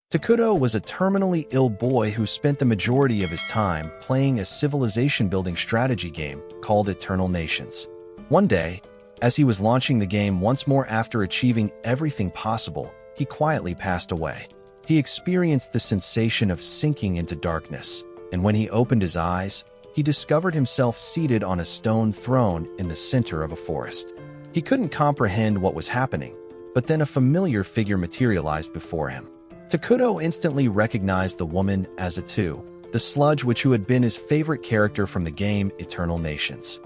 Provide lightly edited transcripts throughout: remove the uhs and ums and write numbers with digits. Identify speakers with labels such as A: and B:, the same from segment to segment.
A: Takuto was a terminally ill boy who spent the majority of his time playing a civilization-building strategy game called Eternal Nations. One day, as he was launching the game once more after achieving everything possible, he quietly passed away. He experienced the sensation of sinking into darkness, and when he opened his eyes, he discovered himself seated on a stone throne in the center of a forest. He couldn't comprehend what was happening, but then a familiar figure materialized before him. Takuto instantly recognized the woman as Atu, the sludge who had been his favorite character from the game Eternal Nations.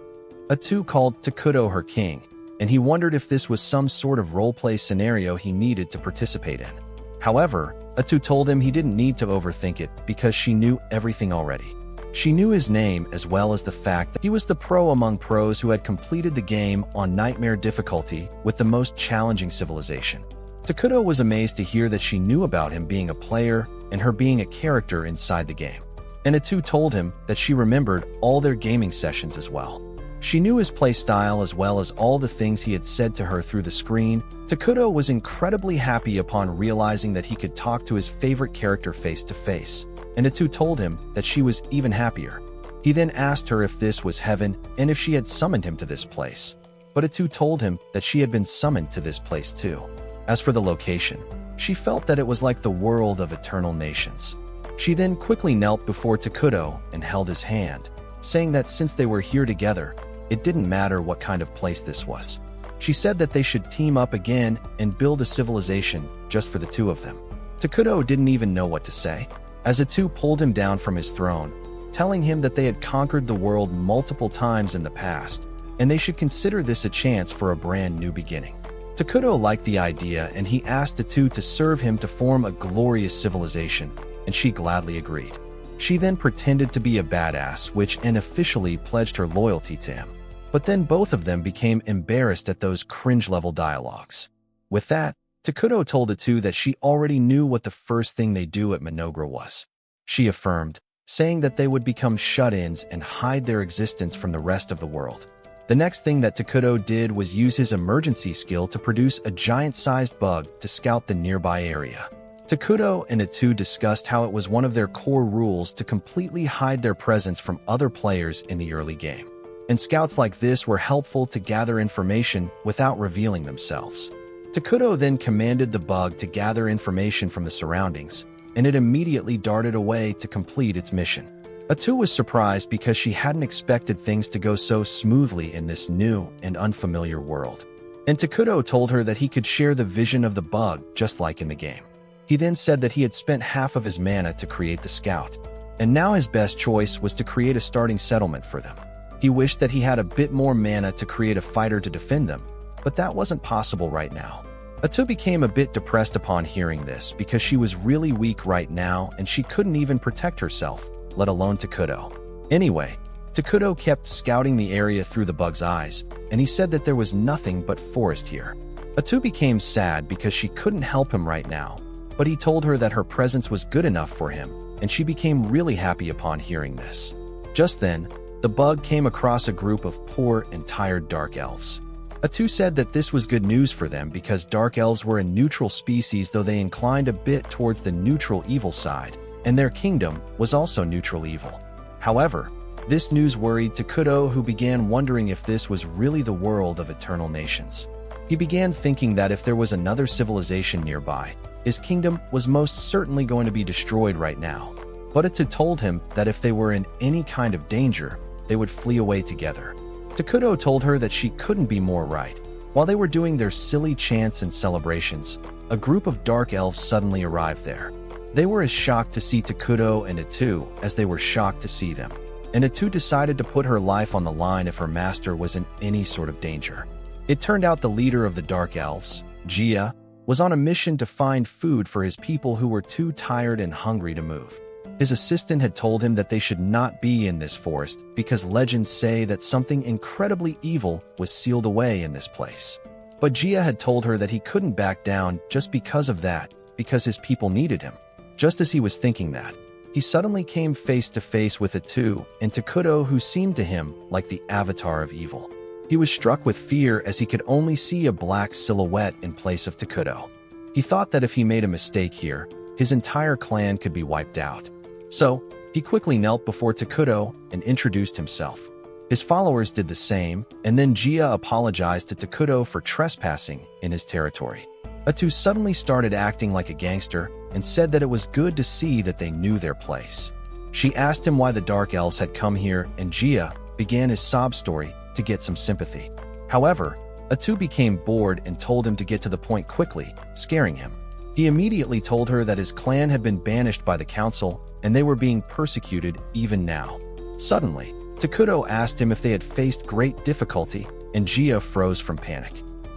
A: Atu called Takuto her king, and he wondered if this was some sort of roleplay scenario he needed to participate in. However, Atu told him he didn't need to overthink it because she knew everything already. She knew his name as well as the fact that he was the pro among pros who had completed the game on nightmare difficulty with the most challenging civilization. Takuto was amazed to hear that she knew about him being a player and her being a character inside the game. And Atu told him that she remembered all their gaming sessions as well. She knew his playstyle as well as all the things he had said to her through the screen. Takuto was incredibly happy upon realizing that he could talk to his favorite character face to face, and Atu told him that she was even happier. He then asked her if this was heaven and if she had summoned him to this place. But Atu told him that she had been summoned to this place too. As for the location, she felt that it was like the world of Eternal Nations. She then quickly knelt before Takuto and held his hand, saying that since they were here together, it didn't matter what kind of place this was. She said that they should team up again and build a civilization just for the two of them. Takuto didn't even know what to say, as Atu pulled him down from his throne, telling him that they had conquered the world multiple times in the past, and they should consider this a chance for a brand new beginning. Takuto liked the idea and he asked Atu to serve him to form a glorious civilization, and she gladly agreed. She then pretended to be a badass which unofficially pledged her loyalty to him. But then both of them became embarrassed at those cringe-level dialogues. With that, Takuto told Atu that she already knew what the first thing they do at Minogra was. She affirmed, saying that they would become shut-ins and hide their existence from the rest of the world. The next thing that Takuto did was use his emergency skill to produce a giant-sized bug to scout the nearby area. Takuto and Atu discussed how it was one of their core rules to completely hide their presence from other players in the early game. And scouts like this were helpful to gather information without revealing themselves. Takuto then commanded the bug to gather information from the surroundings, and it immediately darted away to complete its mission. Atu was surprised because she hadn't expected things to go so smoothly in this new and unfamiliar world. And Takuto told her that he could share the vision of the bug just like in the game. He then said that he had spent half of his mana to create the scout, and now his best choice was to create a starting settlement for them. He wished that he had a bit more mana to create a fighter to defend them, but that wasn't possible right now. Atu became a bit depressed upon hearing this because she was really weak right now and she couldn't even protect herself, let alone Takuto. Anyway, Takuto kept scouting the area through the bug's eyes, and he said that there was nothing but forest here. Atu became sad because she couldn't help him right now, but he told her that her presence was good enough for him, and she became really happy upon hearing this. Just then, the bug came across a group of poor and tired dark elves. Atu said that this was good news for them because dark elves were a neutral species, though they inclined a bit towards the neutral evil side, and their kingdom was also neutral evil. However, this news worried Takuto, who began wondering if this was really the world of Eternal Nations. He began thinking that if there was another civilization nearby, his kingdom was most certainly going to be destroyed right now. But Atu told him that if they were in any kind of danger, they would flee away together. Takuto told her that she couldn't be more right. While they were doing their silly chants and celebrations, a group of dark elves suddenly arrived there. They were as shocked to see Takuto and Atu as they were shocked to see them, and Atu decided to put her life on the line if her master was in any sort of danger. It turned out the leader of the dark elves, Gia, was on a mission to find food for his people who were too tired and hungry to move. His assistant had told him that they should not be in this forest because legends say that something incredibly evil was sealed away in this place. But Gia had told her that he couldn't back down just because of that, because his people needed him. Just as he was thinking that, he suddenly came face to face with Atu and Takuto, who seemed to him like the avatar of evil. He was struck with fear as he could only see a black silhouette in place of Takuto. He thought that if he made a mistake here, his entire clan could be wiped out. So, he quickly knelt before Takuto and introduced himself. His followers did the same, and then Gia apologized to Takuto for trespassing in his territory. Atu suddenly started acting like a gangster and said that it was good to see that they knew their place. She asked him why the Dark Elves had come here, and Gia began his sob story to get some sympathy. However, Atu became bored and told him to get to the point quickly, scaring him. He immediately told her that his clan had been banished by the council and they were being persecuted even now. Suddenly, Takuto asked him if they had faced great difficulty, and Gia froze from panic.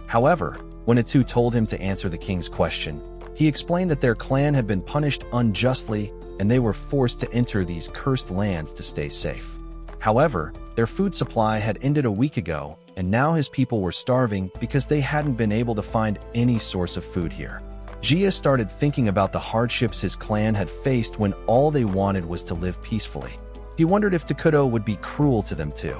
A: However, when Atu told him to answer the king's question, he explained that their clan had been punished unjustly and they were forced to enter these cursed lands to stay safe. However, their food supply had ended a week ago, and now his people were starving because they hadn't been able to find any source of food here. Gia started thinking about the hardships his clan had faced when all they wanted was to live peacefully. He wondered if Takuto would be cruel to them too.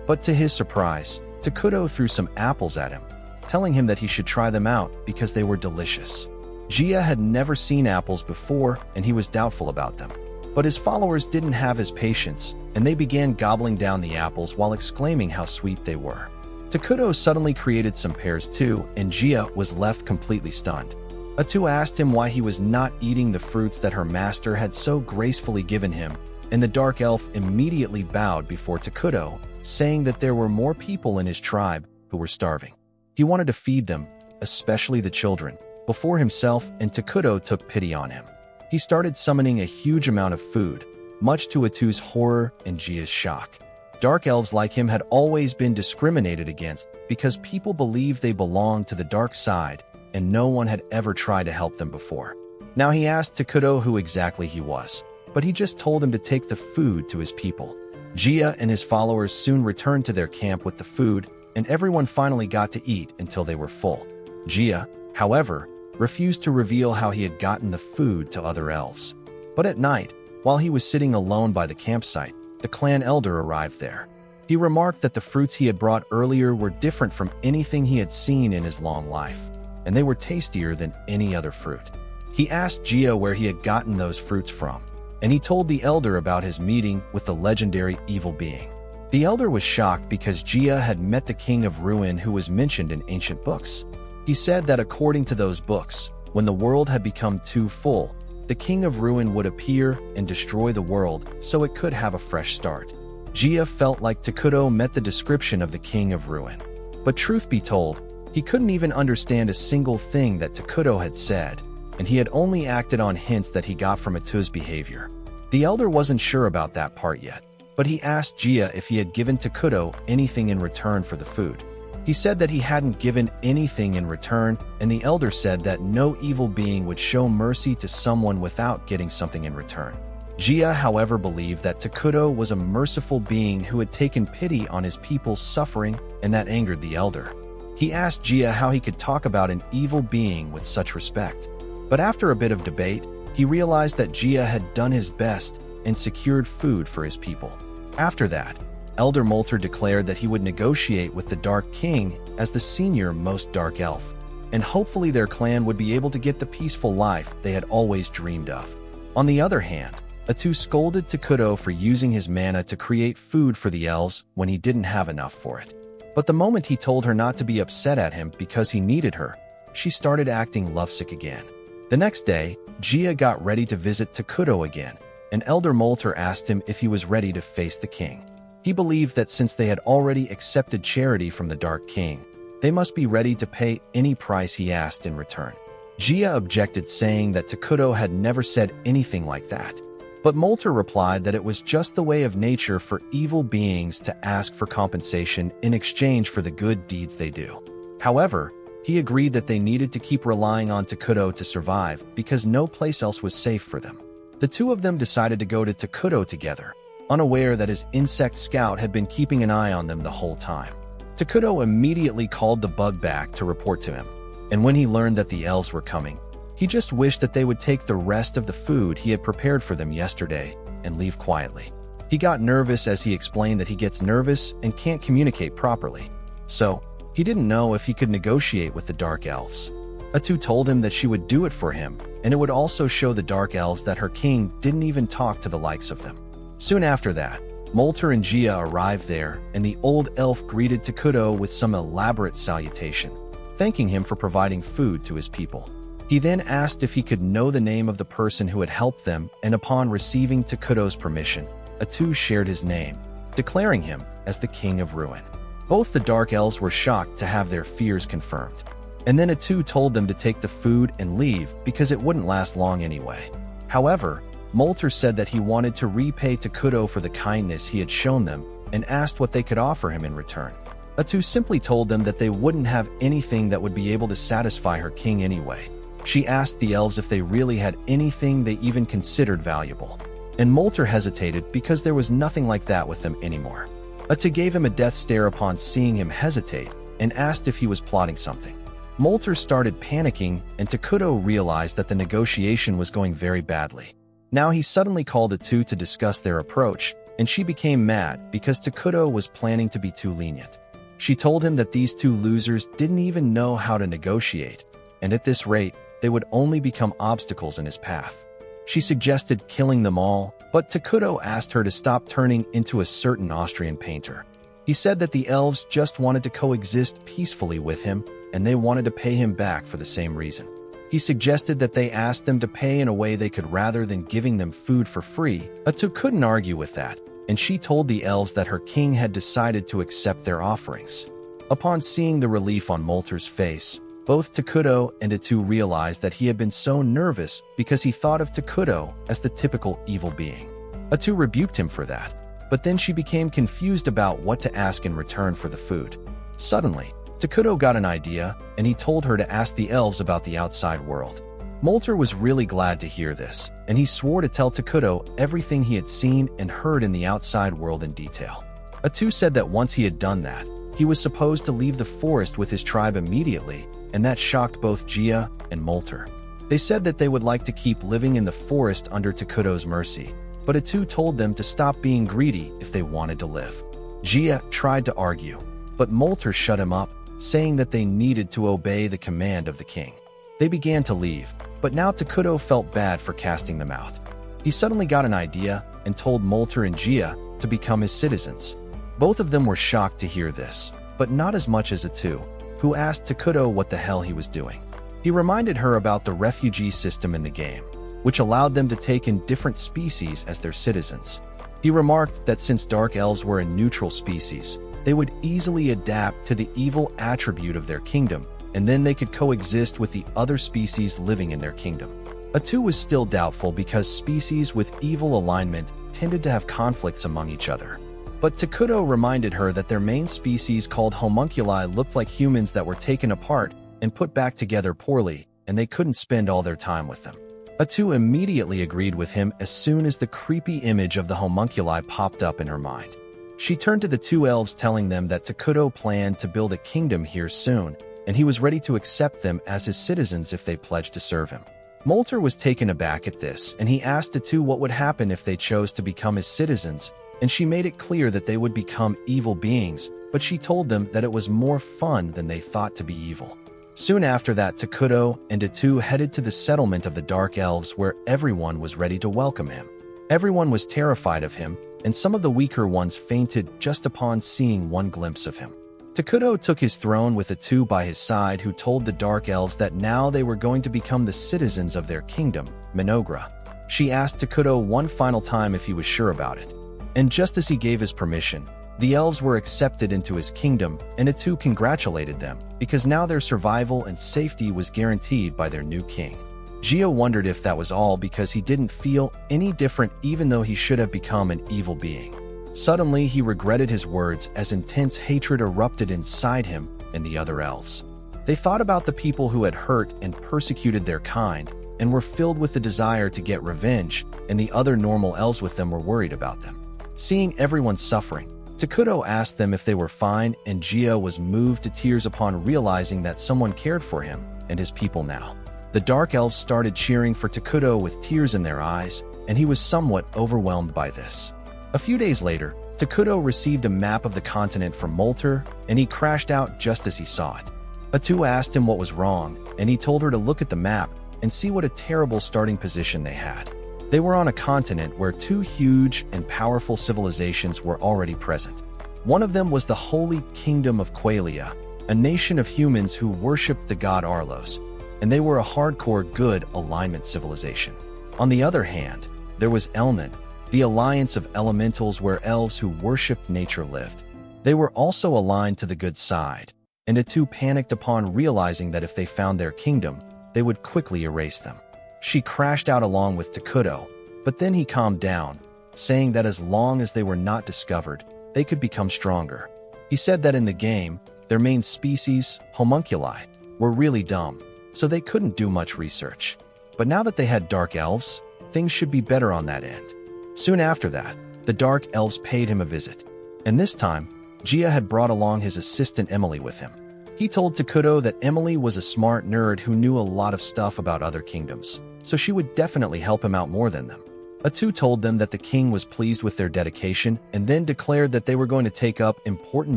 A: But to his surprise, Takuto threw some apples at him, telling him that he should try them out because they were delicious. Gia had never seen apples before, and he was doubtful about them. But his followers didn't have his patience, and they began gobbling down the apples while exclaiming how sweet they were. Takuto suddenly created some pears too, and Gia was left completely stunned. Atu asked him why he was not eating the fruits that her master had so gracefully given him, and the Dark Elf immediately bowed before Takuto, saying that there were more people in his tribe who were starving. He wanted to feed them, especially the children, before himself, and Takuto took pity on him. He started summoning a huge amount of food, much to Atu's horror and Gia's shock. Dark elves like him had always been discriminated against because people believed they belonged to the dark side, and no one had ever tried to help them before. Now he asked Takuto who exactly he was, but he just told him to take the food to his people. Gia and his followers soon returned to their camp with the food, and everyone finally got to eat until they were full. Gia, however, refused to reveal how he had gotten the food to other elves. But at night, while he was sitting alone by the campsite, the clan elder arrived there. He remarked that the fruits he had brought earlier were different from anything he had seen in his long life, and they were tastier than any other fruit. He asked Gia where he had gotten those fruits from, and he told the elder about his meeting with the legendary evil being. The elder was shocked because Gia had met the king of Ruin who was mentioned in ancient books. He said that according to those books, when the world had become too full, the king of Ruin would appear and destroy the world so it could have a fresh start. Gia felt like Takuto met the description of the king of Ruin. But truth be told, he couldn't even understand a single thing that Takuto had said, and he had only acted on hints that he got from Atu's behavior. The elder wasn't sure about that part yet, but he asked Gia if he had given Takuto anything in return for the food. He said that he hadn't given anything in return, and the elder said that no evil being would show mercy to someone without getting something in return. Gia, however, believed that Takuto was a merciful being who had taken pity on his people's suffering, and that angered the elder. He asked Gia how he could talk about an evil being with such respect. But after a bit of debate, he realized that Gia had done his best and secured food for his people. After that, Elder Molter declared that he would negotiate with the Dark King as the senior most dark elf, and hopefully their clan would be able to get the peaceful life they had always dreamed of. On the other hand, Atu scolded Takuto for using his mana to create food for the elves when he didn't have enough for it. But the moment he told her not to be upset at him because he needed her, she started acting lovesick again. The next day, Gia got ready to visit Takuto again, and Elder Molter asked him if he was ready to face the king. He believed that since they had already accepted charity from the Dark King, they must be ready to pay any price he asked in return. Gia objected, saying that Takuto had never said anything like that. But Molter replied that it was just the way of nature for evil beings to ask for compensation in exchange for the good deeds they do. However, he agreed that they needed to keep relying on Takuto to survive because no place else was safe for them. The two of them decided to go to Takuto together, unaware that his insect scout had been keeping an eye on them the whole time. Takuto immediately called the bug back to report to him, and when he learned that the elves were coming, he just wished that they would take the rest of the food he had prepared for them yesterday and leave quietly. He got nervous as he explained that he gets nervous and can't communicate properly, so he didn't know if he could negotiate with the Dark Elves. Atu told him that she would do it for him, and it would also show the Dark Elves that her king didn't even talk to the likes of them. Soon after that, Molter and Gia arrived there, and the old elf greeted Takuto with some elaborate salutation, thanking him for providing food to his people. He then asked if he could know the name of the person who had helped them, and upon receiving Takuto's permission, Atu shared his name, declaring him as the King of Ruin. Both the Dark Elves were shocked to have their fears confirmed. And then Atu told them to take the food and leave because it wouldn't last long anyway. However, Molter said that he wanted to repay Takuto for the kindness he had shown them and asked what they could offer him in return. Atu simply told them that they wouldn't have anything that would be able to satisfy her king anyway. She asked the elves if they really had anything they even considered valuable. And Molter hesitated because there was nothing like that with them anymore. Atu gave him a death stare upon seeing him hesitate and asked if he was plotting something. Molter started panicking, and Takuto realized that the negotiation was going very badly. Now he suddenly called Atu to discuss their approach, and she became mad because Takuto was planning to be too lenient. She told him that these two losers didn't even know how to negotiate, and at this rate, they would only become obstacles in his path. She suggested killing them all, but Takuto asked her to stop turning into a certain Austrian painter. He said that the elves just wanted to coexist peacefully with him, and they wanted to pay him back for the same reason. He suggested that they ask them to pay in a way they could rather than giving them food for free. Atu couldn't argue with that, and she told the elves that her king had decided to accept their offerings. Upon seeing the relief on Molter's face, both Takuto and Atu realized that he had been so nervous because he thought of Takuto as the typical evil being. Atu rebuked him for that, but then she became confused about what to ask in return for the food. Suddenly, Takuto got an idea, and he told her to ask the elves about the outside world. Molter was really glad to hear this, and he swore to tell Takuto everything he had seen and heard in the outside world in detail. Atu said that once he had done that, he was supposed to leave the forest with his tribe immediately, and that shocked both Gia and Molter. They said that they would like to keep living in the forest under Takuto's mercy, but Atu told them to stop being greedy if they wanted to live. Gia tried to argue, but Molter shut him up, saying that they needed to obey the command of the king. They began to leave, but now Takuto felt bad for casting them out. He suddenly got an idea and told Molter and Gia to become his citizens. Both of them were shocked to hear this, but not as much as Atu, who asked Takuto what the hell he was doing. He reminded her about the refugee system in the game, which allowed them to take in different species as their citizens. He remarked that since Dark Elves were a neutral species, they would easily adapt to the evil attribute of their kingdom, and then they could coexist with the other species living in their kingdom. Atu was still doubtful because species with evil alignment tended to have conflicts among each other. But Takuto reminded her that their main species called homunculi looked like humans that were taken apart and put back together poorly, and they couldn't spend all their time with them. Atu immediately agreed with him as soon as the creepy image of the homunculi popped up in her mind. She turned to the two elves telling them that Takuto planned to build a kingdom here soon, and he was ready to accept them as his citizens if they pledged to serve him. Molter was taken aback at this, and he asked the two what would happen if they chose to become his citizens, and she made it clear that they would become evil beings, but she told them that it was more fun than they thought to be evil. Soon after that, Takuto and Atu headed to the settlement of the Dark Elves where everyone was ready to welcome him. Everyone was terrified of him, and some of the weaker ones fainted just upon seeing one glimpse of him. Takuto took his throne with Atu by his side, who told the Dark Elves that now they were going to become the citizens of their kingdom, Minogra. She asked Takuto one final time if he was sure about it. And just as he gave his permission, the elves were accepted into his kingdom, and Atu congratulated them, because now their survival and safety was guaranteed by their new king. Gia wondered if that was all because he didn't feel any different even though he should have become an evil being. Suddenly, he regretted his words as intense hatred erupted inside him and the other elves. They thought about the people who had hurt and persecuted their kind and were filled with the desire to get revenge, and the other normal elves with them were worried about them. Seeing everyone suffering, Takuto asked them if they were fine, and Gia was moved to tears upon realizing that someone cared for him and his people now. The Dark Elves started cheering for Takuto with tears in their eyes, and he was somewhat overwhelmed by this. A few days later, Takuto received a map of the continent from Molter, and he crashed out just as he saw it. Atu asked him what was wrong, and he told her to look at the map and see what a terrible starting position they had. They were on a continent where two huge and powerful civilizations were already present. One of them was the Holy Kingdom of Qualia, a nation of humans who worshipped the god Arlos, and they were a hardcore good alignment civilization. On the other hand, there was Elnan, the alliance of elementals where elves who worshipped nature lived. They were also aligned to the good side, and Atu panicked upon realizing that if they found their kingdom, they would quickly erase them. She crashed out along with Takuto, but then he calmed down, saying that as long as they were not discovered, they could become stronger. He said that in the game, their main species, homunculi, were really dumb, so they couldn't do much research. But now that they had dark elves, things should be better on that end. Soon after that, the dark elves paid him a visit, and this time, Gia had brought along his assistant Emily with him. He told Takuto that Emily was a smart nerd who knew a lot of stuff about other kingdoms, so she would definitely help him out more than them. Atu told them that the king was pleased with their dedication and then declared that they were going to take up important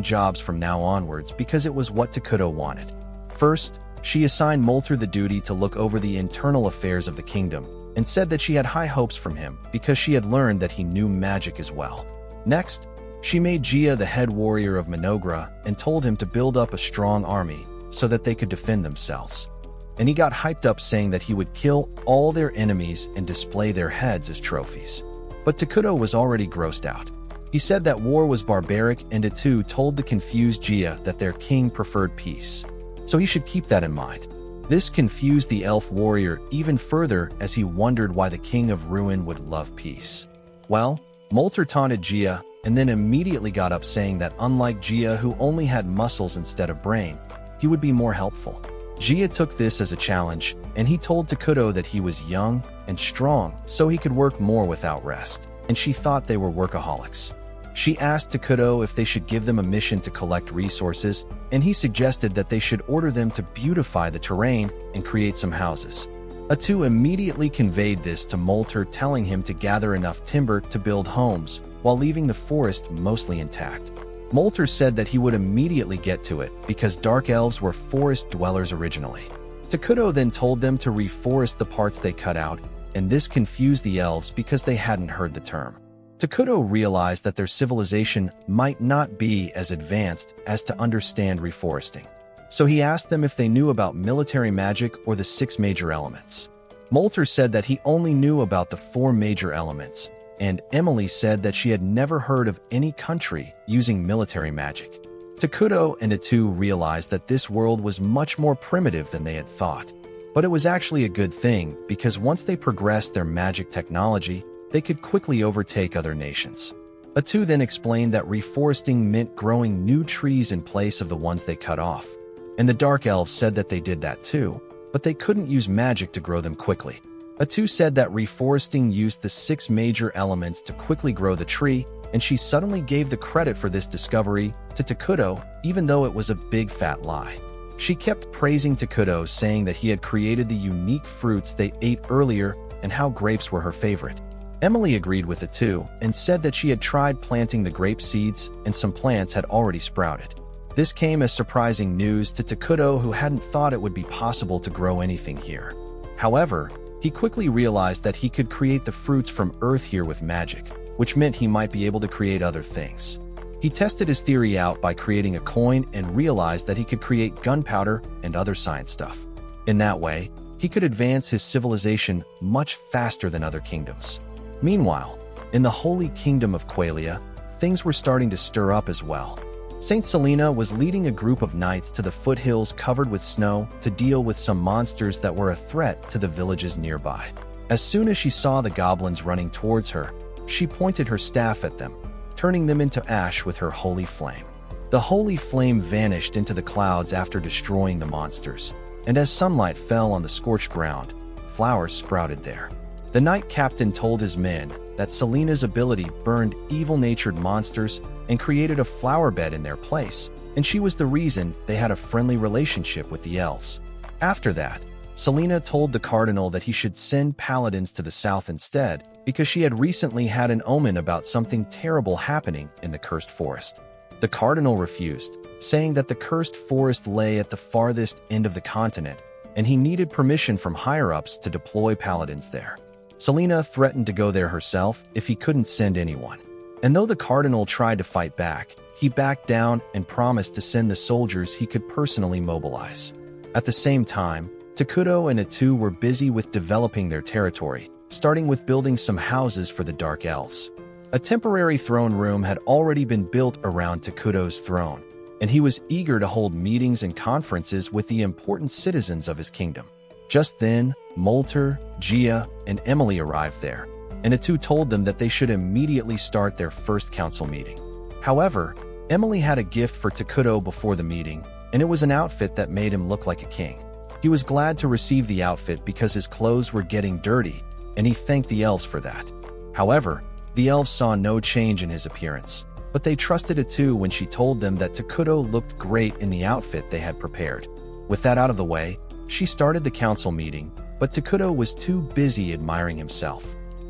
A: jobs from now onwards because it was what Takuto wanted. First, she assigned Molter the duty to look over the internal affairs of the kingdom and said that she had high hopes from him because she had learned that he knew magic as well. Next, she made Gia the head warrior of Minogra and told him to build up a strong army so that they could defend themselves. And he got hyped up saying that he would kill all their enemies and display their heads as trophies. But Takuto was already grossed out. He said that war was barbaric, and Atu told the confused Gia that their king preferred peace. So he should keep that in mind. This confused the elf warrior even further as he wondered why the king of Ruin would love peace. Well, Molter taunted Gia and then immediately got up saying that unlike Gia who only had muscles instead of brain, he would be more helpful. Gia took this as a challenge, and he told Takuto that he was young and strong so he could work more without rest, and she thought they were workaholics. She asked Takuto if they should give them a mission to collect resources, and he suggested that they should order them to beautify the terrain and create some houses. Atu immediately conveyed this to Molter, telling him to gather enough timber to build homes while leaving the forest mostly intact. Molter said that he would immediately get to it because dark elves were forest dwellers originally. Takuto then told them to reforest the parts they cut out, and this confused the elves because they hadn't heard the term. Takuto realized that their civilization might not be as advanced as to understand reforesting. So he asked them if they knew about military magic or the 6 major elements. Molter said that he only knew about the 4 major elements, and Emily said that she had never heard of any country using military magic. Takuto and Atu realized that this world was much more primitive than they had thought. But it was actually a good thing because once they progressed their magic technology, they could quickly overtake other nations. Atu then explained that reforesting meant growing new trees in place of the ones they cut off. And the Dark Elves said that they did that too, but they couldn't use magic to grow them quickly. Atu said that reforesting used the 6 major elements to quickly grow the tree, and she suddenly gave the credit for this discovery to Takuto, even though it was a big fat lie. She kept praising Takuto, saying that he had created the unique fruits they ate earlier and how grapes were her favorite. Emily agreed with Atu and said that she had tried planting the grape seeds and some plants had already sprouted. This came as surprising news to Takuto, who hadn't thought it would be possible to grow anything here. However, he quickly realized that he could create the fruits from Earth here with magic, which meant he might be able to create other things. He tested his theory out by creating a coin and realized that he could create gunpowder and other science stuff. In that way, he could advance his civilization much faster than other kingdoms. Meanwhile, in the Holy Kingdom of Qualia, things were starting to stir up as well. Saint Selena was leading a group of knights to the foothills covered with snow to deal with some monsters that were a threat to the villages nearby. As soon as she saw the goblins running towards her, she pointed her staff at them, turning them into ash with her holy flame. The holy flame vanished into the clouds after destroying the monsters, and as sunlight fell on the scorched ground, flowers sprouted there. The knight captain told his men that Selena's ability burned evil-natured monsters and created a flower bed in their place, and she was the reason they had a friendly relationship with the elves. After that, Selena told the cardinal that he should send paladins to the south instead because she had recently had an omen about something terrible happening in the cursed forest. The cardinal refused, saying that the cursed forest lay at the farthest end of the continent, and he needed permission from higher-ups to deploy paladins there. Selena threatened to go there herself if he couldn't send anyone. And though the cardinal tried to fight back, he backed down and promised to send the soldiers he could personally mobilize. At the same time, Takuto and Atu were busy with developing their territory, starting with building some houses for the Dark Elves. A temporary throne room had already been built around Takuto's throne, and he was eager to hold meetings and conferences with the important citizens of his kingdom. Just then, Molter, Gia, and Emily arrived there, and Atu told them that they should immediately start their first council meeting. However, Emily had a gift for Takuto before the meeting, and it was an outfit that made him look like a king. He was glad to receive the outfit because his clothes were getting dirty, and he thanked the elves for that. However, the elves saw no change in his appearance, but they trusted Atu when she told them that Takuto looked great in the outfit they had prepared. With that out of the way, she started the council meeting, but Takuto was too busy admiring himself.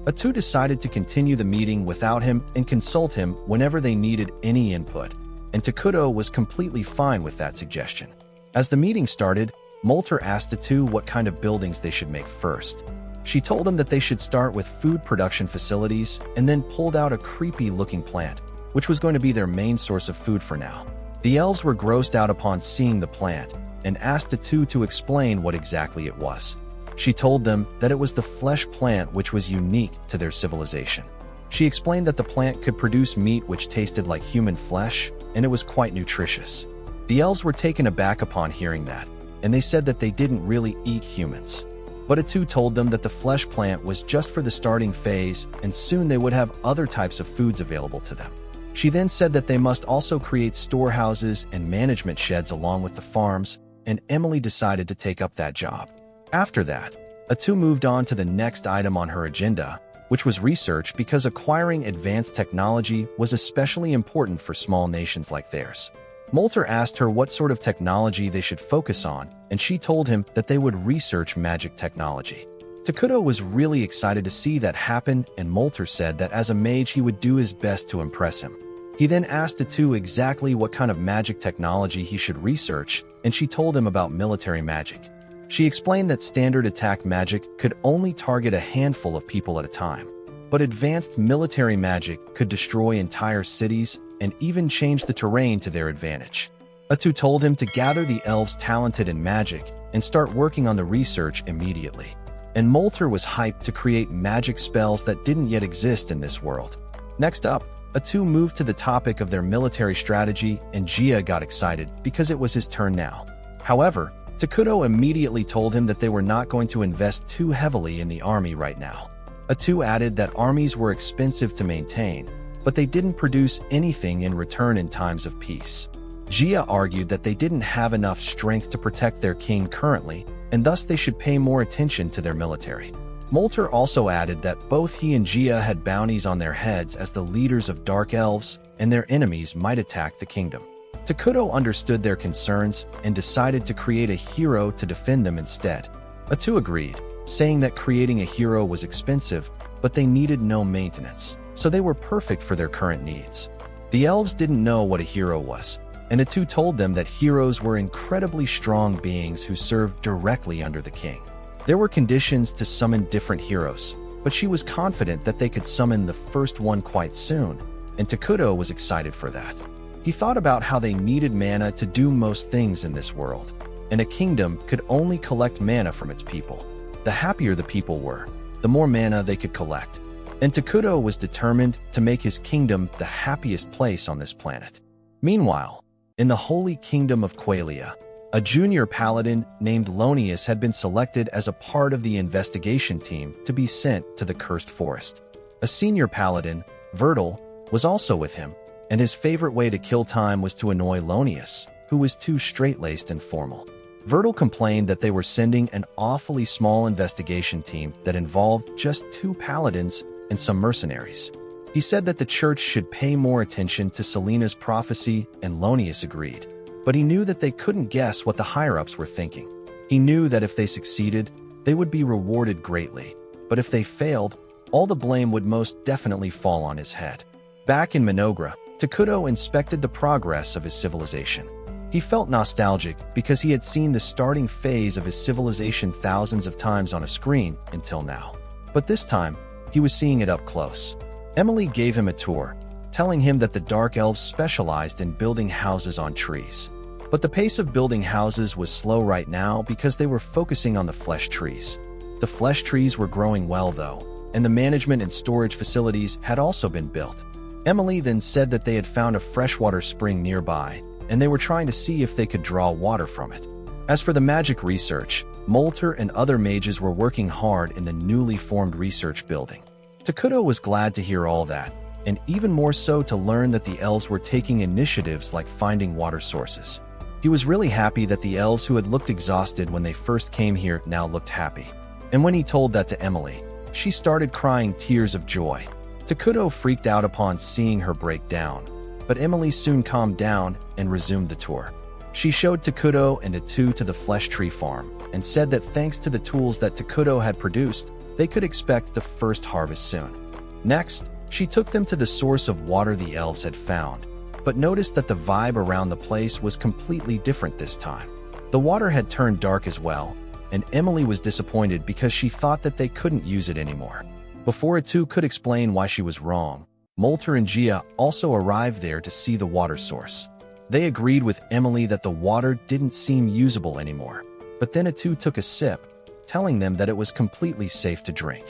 A: Atu decided to continue the meeting without him and consult him whenever they needed any input, and Takuto was completely fine with that suggestion. As the meeting started, Molter asked Atu what kind of buildings they should make first. She told him that they should start with food production facilities and then pulled out a creepy-looking plant, which was going to be their main source of food for now. The elves were grossed out upon seeing the plant and asked Atu to explain what exactly it was. She told them that it was the flesh plant which was unique to their civilization. She explained that the plant could produce meat which tasted like human flesh, and it was quite nutritious. The elves were taken aback upon hearing that, and they said that they didn't really eat humans. But Atu told them that the flesh plant was just for the starting phase, and soon they would have other types of foods available to them. She then said that they must also create storehouses and management sheds along with the farms, and Emily decided to take up that job. After that, Atu moved on to the next item on her agenda, which was research, because acquiring advanced technology was especially important for small nations like theirs. Molter asked her what sort of technology they should focus on, and she told him that they would research magic technology. Takuto was really excited to see that happen, and Molter said that as a mage he would do his best to impress him. He then asked Atu exactly what kind of magic technology he should research, and she told him about military magic. She explained that standard attack magic could only target a handful of people at a time, but advanced military magic could destroy entire cities and even change the terrain to their advantage. Atu told him to gather the elves talented in magic and start working on the research immediately. And Molter was hyped to create magic spells that didn't yet exist in this world. Next up, Atu moved to the topic of their military strategy, and Gia got excited because it was his turn now. However, Takuto immediately told him that they were not going to invest too heavily in the army right now. Atu added that armies were expensive to maintain, but they didn't produce anything in return in times of peace. Gia argued that they didn't have enough strength to protect their king currently, and thus they should pay more attention to their military. Molter also added that both he and Gia had bounties on their heads as the leaders of Dark Elves, and their enemies might attack the kingdom. Takuto understood their concerns and decided to create a hero to defend them instead. Atu agreed, saying that creating a hero was expensive, but they needed no maintenance, so they were perfect for their current needs. The elves didn't know what a hero was, and Atu told them that heroes were incredibly strong beings who served directly under the king. There were conditions to summon different heroes, but she was confident that they could summon the first one quite soon, and Takuto was excited for that. He thought about how they needed mana to do most things in this world, and a kingdom could only collect mana from its people. The happier the people were, the more mana they could collect, and Takuto was determined to make his kingdom the happiest place on this planet. Meanwhile, in the Holy Kingdom of Qualia, a junior paladin named Lonius had been selected as a part of the investigation team to be sent to the Cursed Forest. A senior paladin, Vertil, was also with him, and his favorite way to kill time was to annoy Lonius, who was too straight-laced and formal. Vertil complained that they were sending an awfully small investigation team that involved just 2 paladins and some mercenaries. He said that the church should pay more attention to Selena's prophecy, and Lonius agreed. But he knew that they couldn't guess what the higher-ups were thinking. He knew that if they succeeded, they would be rewarded greatly, but if they failed, all the blame would most definitely fall on his head. Back in Minogra, Takuto inspected the progress of his civilization. He felt nostalgic because he had seen the starting phase of his civilization thousands of times on a screen until now. But this time, he was seeing it up close. Emily gave him a tour, telling him that the Dark Elves specialized in building houses on trees. But the pace of building houses was slow right now because they were focusing on the flesh trees. The flesh trees were growing well though, and the management and storage facilities had also been built. Emily then said that they had found a freshwater spring nearby, and they were trying to see if they could draw water from it. As for the magic research, Molter and other mages were working hard in the newly formed research building. Takuto was glad to hear all that, and even more so to learn that the elves were taking initiatives like finding water sources. He was really happy that the elves who had looked exhausted when they first came here now looked happy. And when he told that to Emily, she started crying tears of joy. Takuto freaked out upon seeing her break down, but Emily soon calmed down and resumed the tour. She showed Takuto and Atu to the flesh tree farm and said that thanks to the tools that Takuto had produced, they could expect the first harvest soon. Next, she took them to the source of water the elves had found, but noticed that the vibe around the place was completely different this time. The water had turned dark as well, and Emily was disappointed because she thought that they couldn't use it anymore. Before Atu could explain why she was wrong, Molter and Gia also arrived there to see the water source. They agreed with Emily that the water didn't seem usable anymore, but then Atu took a sip, telling them that it was completely safe to drink.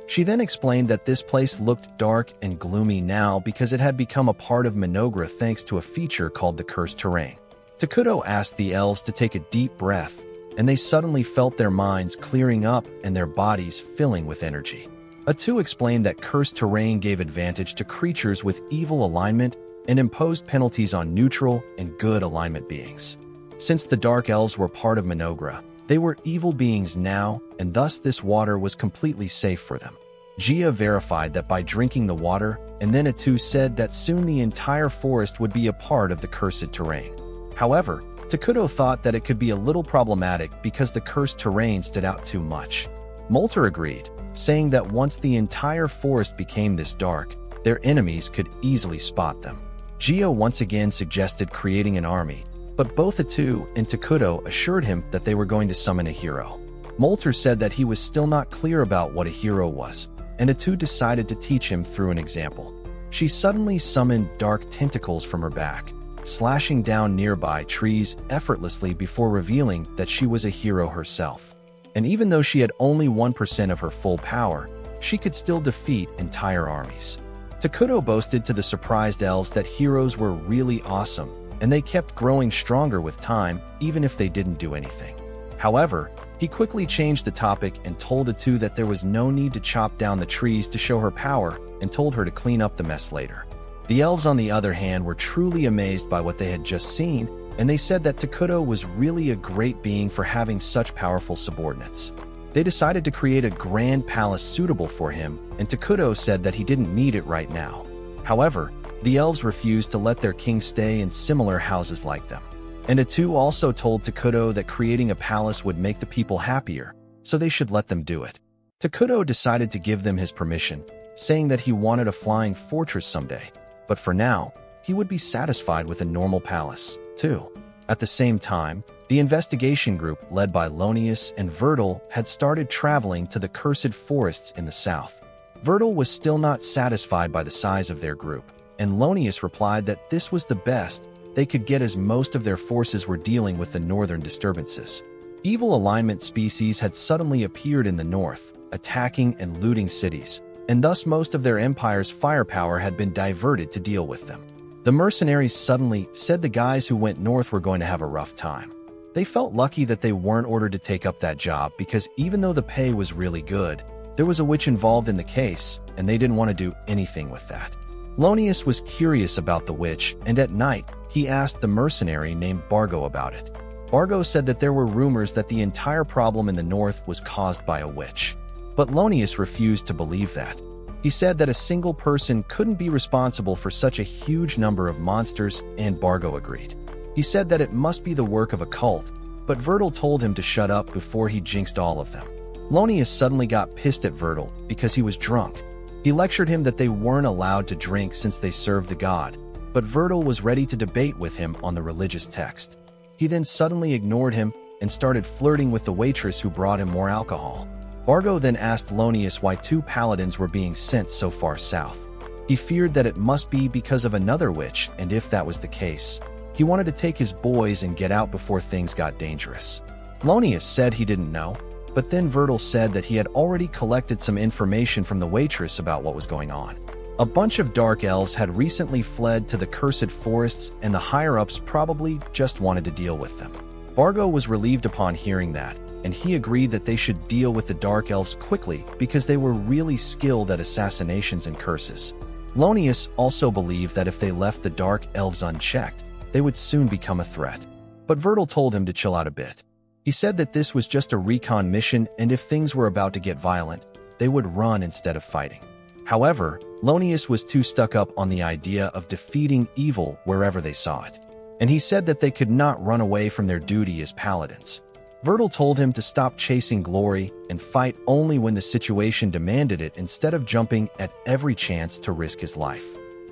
A: She then explained that this place looked dark and gloomy now because it had become a part of Minogra thanks to a feature called the Cursed Terrain. Takuto asked the elves to take a deep breath, and they suddenly felt their minds clearing up and their bodies filling with energy. Atu explained that Cursed Terrain gave advantage to creatures with evil alignment and imposed penalties on neutral and good alignment beings. Since the Dark Elves were part of Minogra, they were evil beings now, and thus this water was completely safe for them. Gia verified that by drinking the water, and then Atu said that soon the entire forest would be a part of the Cursed Terrain. However, Takuto thought that it could be a little problematic because the Cursed Terrain stood out too much. Molter agreed, saying that once the entire forest became this dark, their enemies could easily spot them. Gia once again suggested creating an army, but both Atu and Takuto assured him that they were going to summon a hero. Molter said that he was still not clear about what a hero was, and Atu decided to teach him through an example. She suddenly summoned dark tentacles from her back, slashing down nearby trees effortlessly before revealing that she was a hero herself. And even though she had only 1% of her full power, she could still defeat entire armies. Takuto boasted to the surprised elves that heroes were really awesome, and they kept growing stronger with time, even if they didn't do anything. However, he quickly changed the topic and told Atu that there was no need to chop down the trees to show her power and told her to clean up the mess later. The elves, on the other hand, were truly amazed by what they had just seen, and they said that Takuto was really a great being for having such powerful subordinates. They decided to create a grand palace suitable for him, and Takuto said that he didn't need it right now. However, the elves refused to let their king stay in similar houses like them. And Atu also told Takuto that creating a palace would make the people happier, so they should let them do it. Takuto decided to give them his permission, saying that he wanted a flying fortress someday, but for now, he would be satisfied with a normal palace, too. At the same time, the investigation group led by Lonius and Vertil had started traveling to the cursed forests in the south. Vertil was still not satisfied by the size of their group, and Lonius replied that this was the best they could get as most of their forces were dealing with the northern disturbances. Evil alignment species had suddenly appeared in the north, attacking and looting cities, and thus most of their empire's firepower had been diverted to deal with them. The mercenaries suddenly said the guys who went north were going to have a rough time. They felt lucky that they weren't ordered to take up that job because even though the pay was really good, there was a witch involved in the case, and they didn't want to do anything with that. Lonius was curious about the witch, and at night, he asked the mercenary named Bargo about it. Bargo said that there were rumors that the entire problem in the north was caused by a witch. But Lonius refused to believe that. He said that a single person couldn't be responsible for such a huge number of monsters, and Bargo agreed. He said that it must be the work of a cult, but Vertil told him to shut up before he jinxed all of them. Lonius suddenly got pissed at Vertil because he was drunk. He lectured him that they weren't allowed to drink since they served the god, but Virgil was ready to debate with him on the religious text. He then suddenly ignored him and started flirting with the waitress who brought him more alcohol. Vargo then asked Lonius why 2 paladins were being sent so far south. He feared that it must be because of another witch, and if that was the case, he wanted to take his boys and get out before things got dangerous. Lonius said he didn't know, but then Virgil said that he had already collected some information from the waitress about what was going on. A bunch of dark elves had recently fled to the cursed forests, and the higher-ups probably just wanted to deal with them. Vargo was relieved upon hearing that, and he agreed that they should deal with the dark elves quickly because they were really skilled at assassinations and curses. Lonius also believed that if they left the dark elves unchecked, they would soon become a threat. But Virgil told him to chill out a bit. He said that this was just a recon mission, and if things were about to get violent, they would run instead of fighting. However, Lonius was too stuck up on the idea of defeating evil wherever they saw it, and he said that they could not run away from their duty as paladins. Virgil told him to stop chasing glory and fight only when the situation demanded it instead of jumping at every chance to risk his life.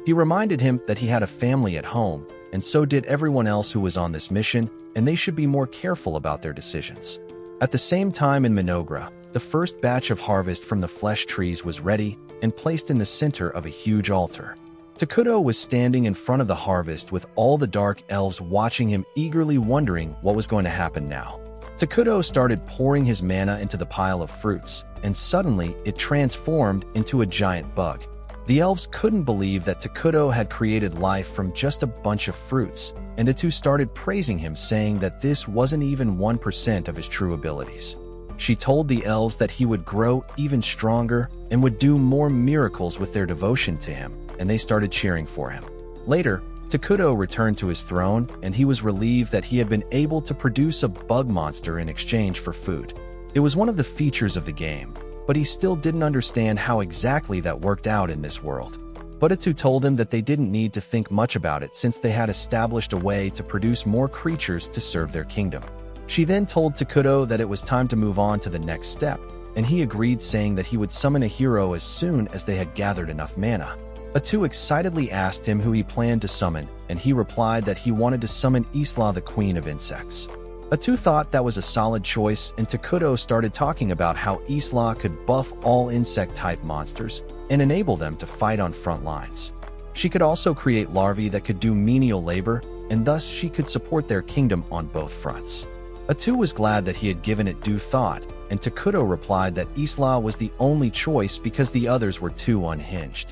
A: He reminded him that he had a family at home, and so did everyone else who was on this mission, and they should be more careful about their decisions. At the same time in Minogra, the first batch of harvest from the flesh trees was ready and placed in the center of a huge altar. Takuto was standing in front of the harvest with all the dark elves watching him, eagerly wondering what was going to happen now. Takuto started pouring his mana into the pile of fruits, and suddenly it transformed into a giant bug. The elves couldn't believe that Takuto had created life from just a bunch of fruits, and the two started praising him, saying that this wasn't even 1% of his true abilities. She told the elves that he would grow even stronger and would do more miracles with their devotion to him, and they started cheering for him. Later, Takuto returned to his throne, and he was relieved that he had been able to produce a bug monster in exchange for food. It was one of the features of the game, but he still didn't understand how exactly that worked out in this world. Budetsu told him that they didn't need to think much about it since they had established a way to produce more creatures to serve their kingdom. She then told Takuto that it was time to move on to the next step, and he agreed, saying that he would summon a hero as soon as they had gathered enough mana. Atu excitedly asked him who he planned to summon, and he replied that he wanted to summon Isla, the queen of insects. Atu thought that was a solid choice, and Takuto started talking about how Isla could buff all insect-type monsters and enable them to fight on front lines. She could also create larvae that could do menial labor, and thus she could support their kingdom on both fronts. Atu was glad that he had given it due thought, and Takuto replied that Isla was the only choice because the others were too unhinged.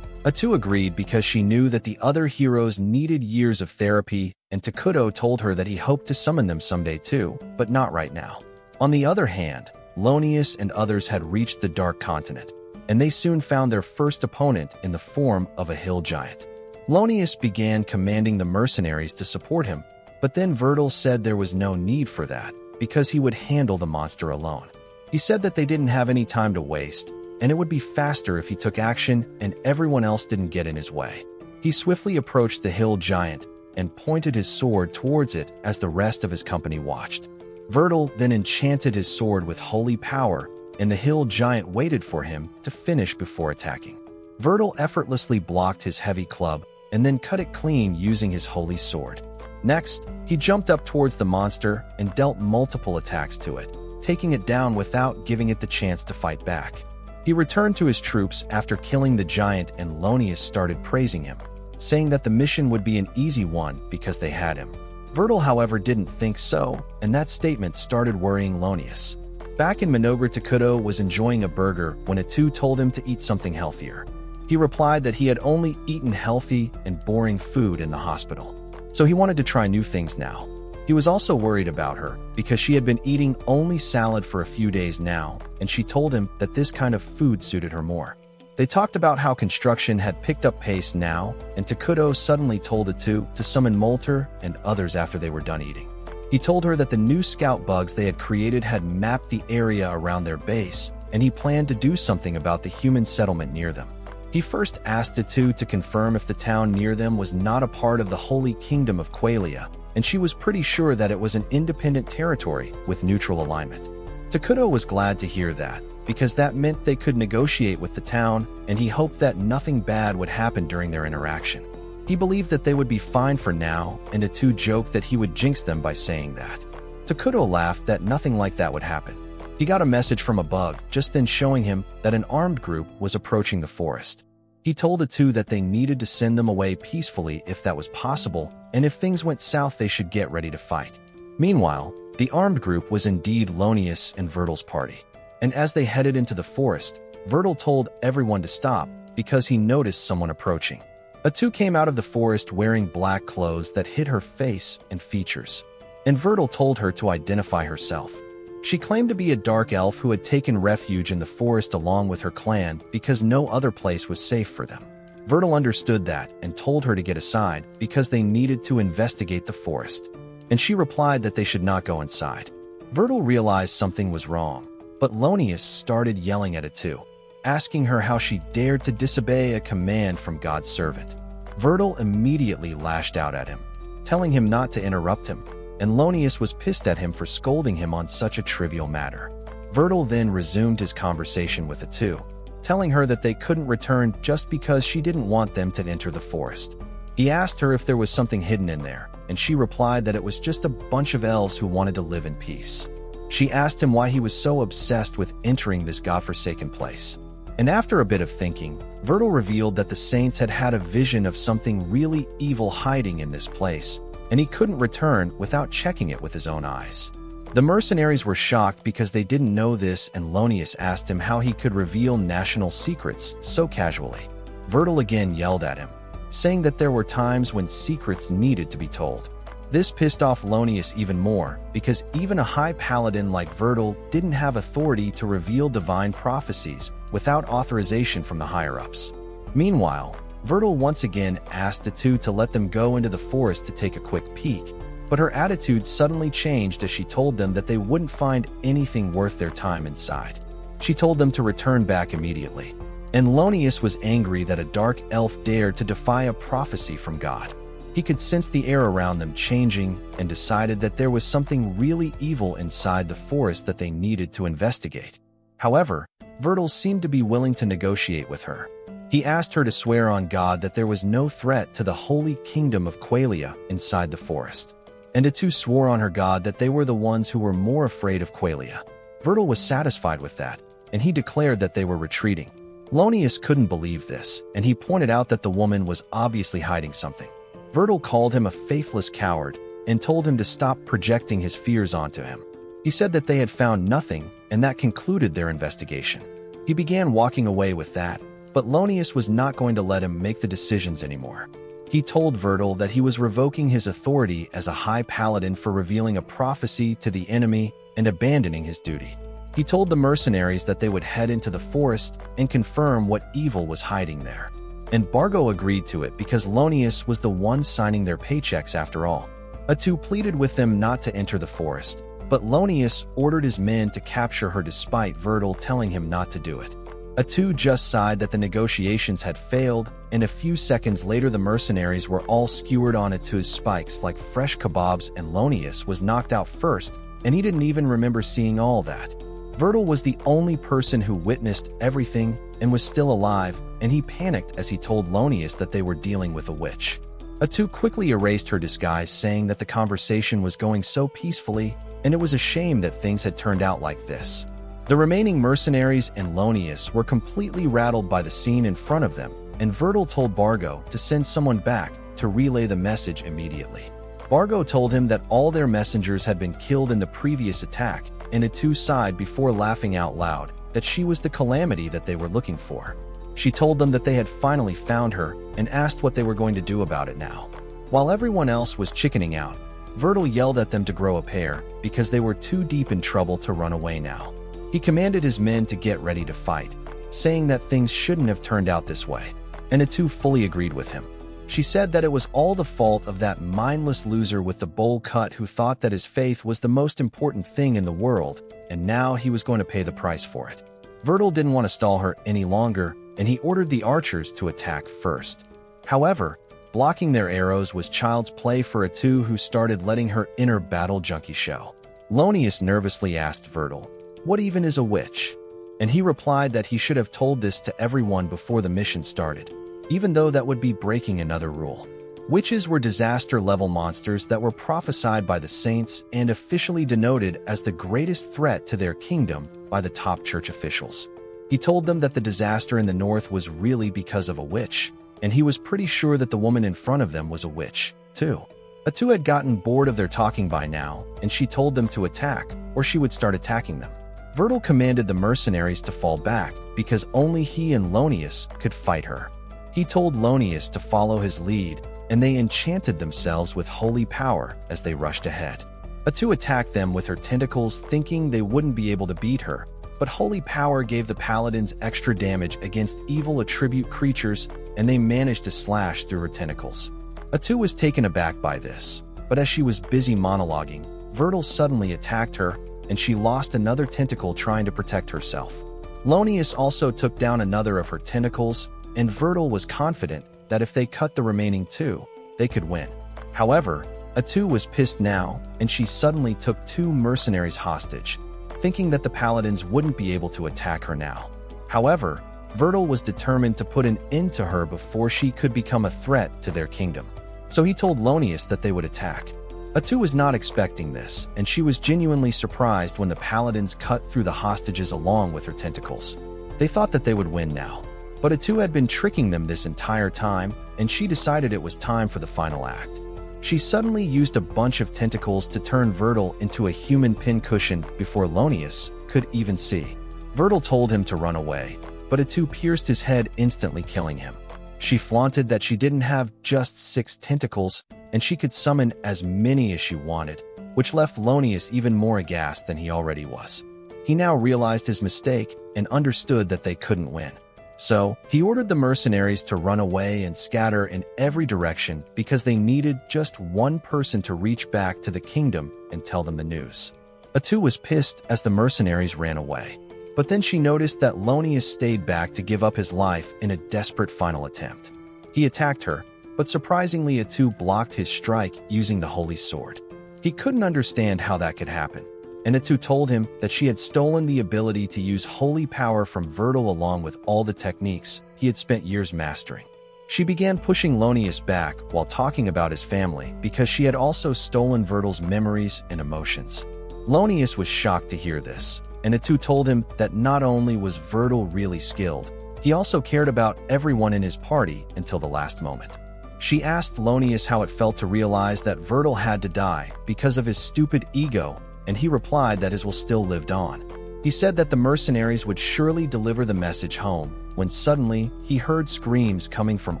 A: Atu agreed because she knew that the other heroes needed years of therapy, and Takuto told her that he hoped to summon them someday too, but not right now. On the other hand, Lonius and others had reached the Dark Continent, and they soon found their first opponent in the form of a hill giant. Lonius began commanding the mercenaries to support him, but then Virgil said there was no need for that, because he would handle the monster alone. He said that they didn't have any time to waste, and it would be faster if he took action and everyone else didn't get in his way. He swiftly approached the hill giant and pointed his sword towards it as the rest of his company watched. Virgil then enchanted his sword with holy power, and the hill giant waited for him to finish before attacking. Virgil effortlessly blocked his heavy club and then cut it clean using his holy sword. Next, he jumped up towards the monster and dealt multiple attacks to it, taking it down without giving it the chance to fight back. He returned to his troops after killing the giant, and Lonius started praising him, saying that the mission would be an easy one because they had him. Virgil, however, didn't think so, and that statement started worrying Lonius. Back in Minogra, Takuto was enjoying a burger when Atu told him to eat something healthier. He replied that he had only eaten healthy and boring food in the hospital, so he wanted to try new things now. He was also worried about her because she had been eating only salad for a few days now, and she told him that this kind of food suited her more. They talked about how construction had picked up pace now, and Takuto suddenly told Atu to summon Molter and others after they were done eating. He told her that the new scout bugs they had created had mapped the area around their base, and he planned to do something about the human settlement near them. He first asked Atu to confirm if the town near them was not a part of the Holy Kingdom of Qualia, and she was pretty sure that it was an independent territory with neutral alignment. Takuto was glad to hear that, because that meant they could negotiate with the town, and he hoped that nothing bad would happen during their interaction. He believed that they would be fine for now, and Atu joked that he would jinx them by saying that. Takuto laughed that nothing like that would happen. He got a message from a bug, just then showing him that an armed group was approaching the forest. He told Atu that they needed to send them away peacefully if that was possible, and if things went south they should get ready to fight. Meanwhile, the armed group was indeed Lonius and Vertil's party. And as they headed into the forest, Vertil told everyone to stop because he noticed someone approaching. Atu came out of the forest wearing black clothes that hid her face and features, and Vertil told her to identify herself. She claimed to be a dark elf who had taken refuge in the forest along with her clan because no other place was safe for them. Vertil understood that and told her to get aside because they needed to investigate the forest, and she replied that they should not go inside. Vertil realized something was wrong, but Lonius started yelling at Atu, asking her how she dared to disobey a command from God's servant. Vertil immediately lashed out at him, telling him not to interrupt him, and Lonius was pissed at him for scolding him on such a trivial matter. Vertil then resumed his conversation with Atu, telling her that they couldn't return just because she didn't want them to enter the forest. He asked her if there was something hidden in there, and she replied that it was just a bunch of elves who wanted to live in peace. She asked him why he was so obsessed with entering this godforsaken place. And after a bit of thinking, Vertil revealed that the saints had had a vision of something really evil hiding in this place, and he couldn't return without checking it with his own eyes. The mercenaries were shocked because they didn't know this, and Lonius asked him how he could reveal national secrets so casually. Vertil again yelled at him, saying that there were times when secrets needed to be told. This pissed off Lonius even more, because even a high paladin like Vertil didn't have authority to reveal divine prophecies without authorization from the higher-ups. Meanwhile, Vertil once again asked Atu to let them go into the forest to take a quick peek, but her attitude suddenly changed as she told them that they wouldn't find anything worth their time inside. She told them to return back immediately, and Lonius was angry that a dark elf dared to defy a prophecy from God. He could sense the air around them changing and decided that there was something really evil inside the forest that they needed to investigate. However, Vertil seemed to be willing to negotiate with her. He asked her to swear on God that there was no threat to the holy kingdom of Qualia inside the forest. And Atu swore on her God that they were the ones who were more afraid of Qualia. Vertil was satisfied with that, and he declared that they were retreating. Lonius couldn't believe this, and he pointed out that the woman was obviously hiding something. Vertil called him a faithless coward and told him to stop projecting his fears onto him. He said that they had found nothing, and that concluded their investigation. He began walking away with that, but Lonius was not going to let him make the decisions anymore. He told Vertil that he was revoking his authority as a high paladin for revealing a prophecy to the enemy and abandoning his duty. He told the mercenaries that they would head into the forest and confirm what evil was hiding there. And Bargo agreed to it because Lonius was the one signing their paychecks after all. Atu pleaded with them not to enter the forest, but Lonius ordered his men to capture her despite Vertil telling him not to do it. Atu just sighed that the negotiations had failed, and a few seconds later the mercenaries were all skewered on Atu's spikes like fresh kebabs, and Lonius was knocked out first, and he didn't even remember seeing all that. Vertil was the only person who witnessed everything and was still alive, and he panicked as he told Lonius that they were dealing with a witch. Atu quickly erased her disguise, saying that the conversation was going so peacefully, and it was a shame that things had turned out like this. The remaining mercenaries and Lonius were completely rattled by the scene in front of them, and Vertil told Bargo to send someone back to relay the message immediately. Bargo told him that all their messengers had been killed in the previous attack, and Atu sighed before laughing out loud that she was the calamity that they were looking for. She told them that they had finally found her and asked what they were going to do about it now. While everyone else was chickening out, Vertil yelled at them to grow a pair because they were too deep in trouble to run away now. He commanded his men to get ready to fight, saying that things shouldn't have turned out this way, and Atu fully agreed with him. She said that it was all the fault of that mindless loser with the bowl cut who thought that his faith was the most important thing in the world, and now he was going to pay the price for it. Vertil didn't want to stall her any longer, and he ordered the archers to attack first. However, blocking their arrows was child's play for Atu, who started letting her inner battle junkie show. Lonius nervously asked Vertil, "What even is a witch?" And he replied that he should have told this to everyone before the mission started. even though that would be breaking another rule. Witches were disaster-level monsters that were prophesied by the saints and officially denoted as the greatest threat to their kingdom by the top church officials. He told them that the disaster in the north was really because of a witch, and he was pretty sure that the woman in front of them was a witch, too. Atu had gotten bored of their talking by now, and she told them to attack, or she would start attacking them. Virgil commanded the mercenaries to fall back because only he and Lonius could fight her. He told Lonius to follow his lead, and they enchanted themselves with holy power as they rushed ahead. Atu attacked them with her tentacles, thinking they wouldn't be able to beat her, but holy power gave the paladins extra damage against evil attribute creatures, and they managed to slash through her tentacles. Atu was taken aback by this, but as she was busy monologuing, Virgil suddenly attacked her, and she lost another tentacle trying to protect herself. Lonius also took down another of her tentacles, and Virgil was confident that if they cut the remaining two, they could win. However, Atu was pissed now, and she suddenly took 2 mercenaries hostage, thinking that the paladins wouldn't be able to attack her now. However, Virgil was determined to put an end to her before she could become a threat to their kingdom. So he told Lonius that they would attack. Atu was not expecting this, and she was genuinely surprised when the paladins cut through the hostages along with her tentacles. They thought that they would win now. But Atu had been tricking them this entire time, and she decided it was time for the final act. She suddenly used a bunch of tentacles to turn Virgil into a human pincushion before Lonius could even see. Virgil told him to run away, but Atu pierced his head, instantly killing him. She flaunted that she didn't have just 6 tentacles, and she could summon as many as she wanted, which left Lonius even more aghast than he already was. He now realized his mistake and understood that they couldn't win. So, he ordered the mercenaries to run away and scatter in every direction because they needed just one person to reach back to the kingdom and tell them the news. Atu was pissed as the mercenaries ran away, but then she noticed that Lonius stayed back to give up his life in a desperate final attempt. He attacked her, but surprisingly Atu blocked his strike using the holy sword. He couldn't understand how that could happen, and Atu told him that she had stolen the ability to use holy power from Virgil along with all the techniques he had spent years mastering. She began pushing Lonius back while talking about his family because she had also stolen Virgil's memories and emotions. Lonius was shocked to hear this, and Atu told him that not only was Virgil really skilled, he also cared about everyone in his party until the last moment. She asked Lonius how it felt to realize that Virgil had to die because of his stupid ego, and he replied that his will still lived on. He said that the mercenaries would surely deliver the message home, when suddenly he heard screams coming from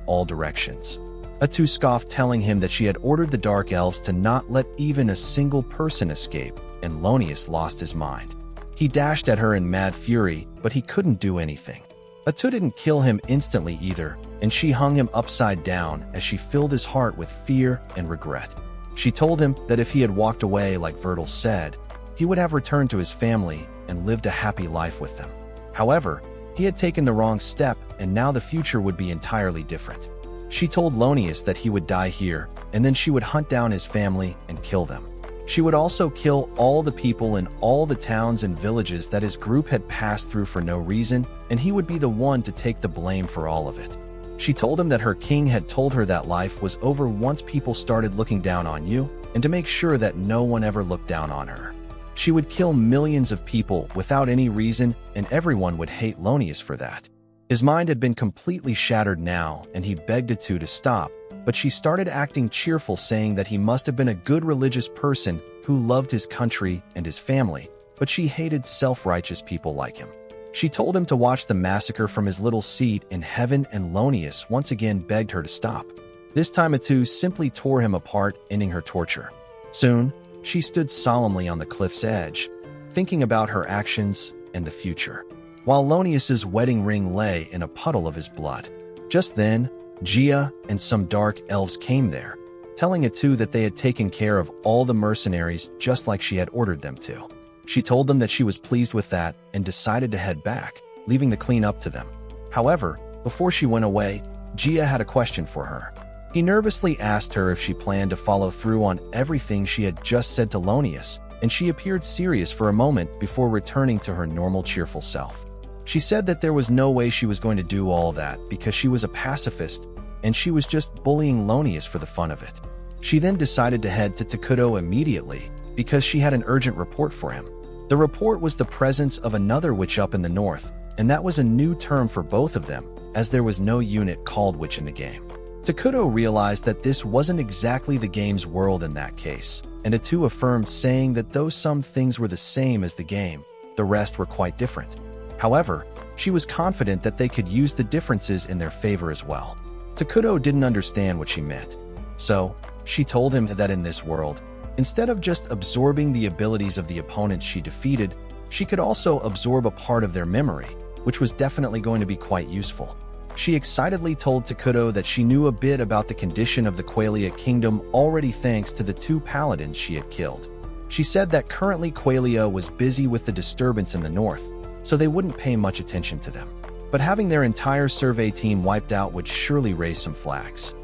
A: all directions. Atu scoffed, telling him that she had ordered the Dark Elves to not let even a single person escape, and Lonius lost his mind. He dashed at her in mad fury, but he couldn't do anything. Atu didn't kill him instantly either, and she hung him upside down as she filled his heart with fear and regret. She told him that if he had walked away like Virgil said, he would have returned to his family and lived a happy life with them. However, he had taken the wrong step, and now the future would be entirely different. She told Lonius that he would die here, and then she would hunt down his family and kill them. She would also kill all the people in all the towns and villages that his group had passed through for no reason, and he would be the one to take the blame for all of it. She told him that her king had told her that life was over once people started looking down on you, and to make sure that no one ever looked down on her. She would kill millions of people without any reason, and everyone would hate Lonius for that. His mind had been completely shattered now, and he begged Atu to stop, but she started acting cheerful, saying that he must have been a good religious person who loved his country and his family, but she hated self-righteous people like him. She told him to watch the massacre from his little seat in heaven, and Lonius once again begged her to stop. This time Atu simply tore him apart, ending her torture. Soon, she stood solemnly on the cliff's edge, thinking about her actions and the future, while Lonius's wedding ring lay in a puddle of his blood. Just then, Gia and some dark elves came there, telling Atu that they had taken care of all the mercenaries just like she had ordered them to. She told them that she was pleased with that and decided to head back, leaving the cleanup to them. However, before she went away, Gia had a question for her. He nervously asked her if she planned to follow through on everything she had just said to Lonius, and she appeared serious for a moment before returning to her normal cheerful self. She said that there was no way she was going to do all that because she was a pacifist and she was just bullying Lonius for the fun of it. She then decided to head to Takuto immediately because she had an urgent report for him. The report was the presence of another witch up in the north, and that was a new term for both of them, as there was no unit called witch in the game. Takuto realized that this wasn't exactly the game's world in that case, and the two affirmed, saying that though some things were the same as the game, the rest were quite different. However, she was confident that they could use the differences in their favor as well. Takuto didn't understand what she meant, so she told him that in this world, instead of just absorbing the abilities of the opponents she defeated, she could also absorb a part of their memory, which was definitely going to be quite useful. She excitedly told Takuto that she knew a bit about the condition of the Qualia kingdom already thanks to the 2 paladins she had killed. She said that currently Qualia was busy with the disturbance in the north, so they wouldn't pay much attention to them. But having their entire survey team wiped out would surely raise some flags.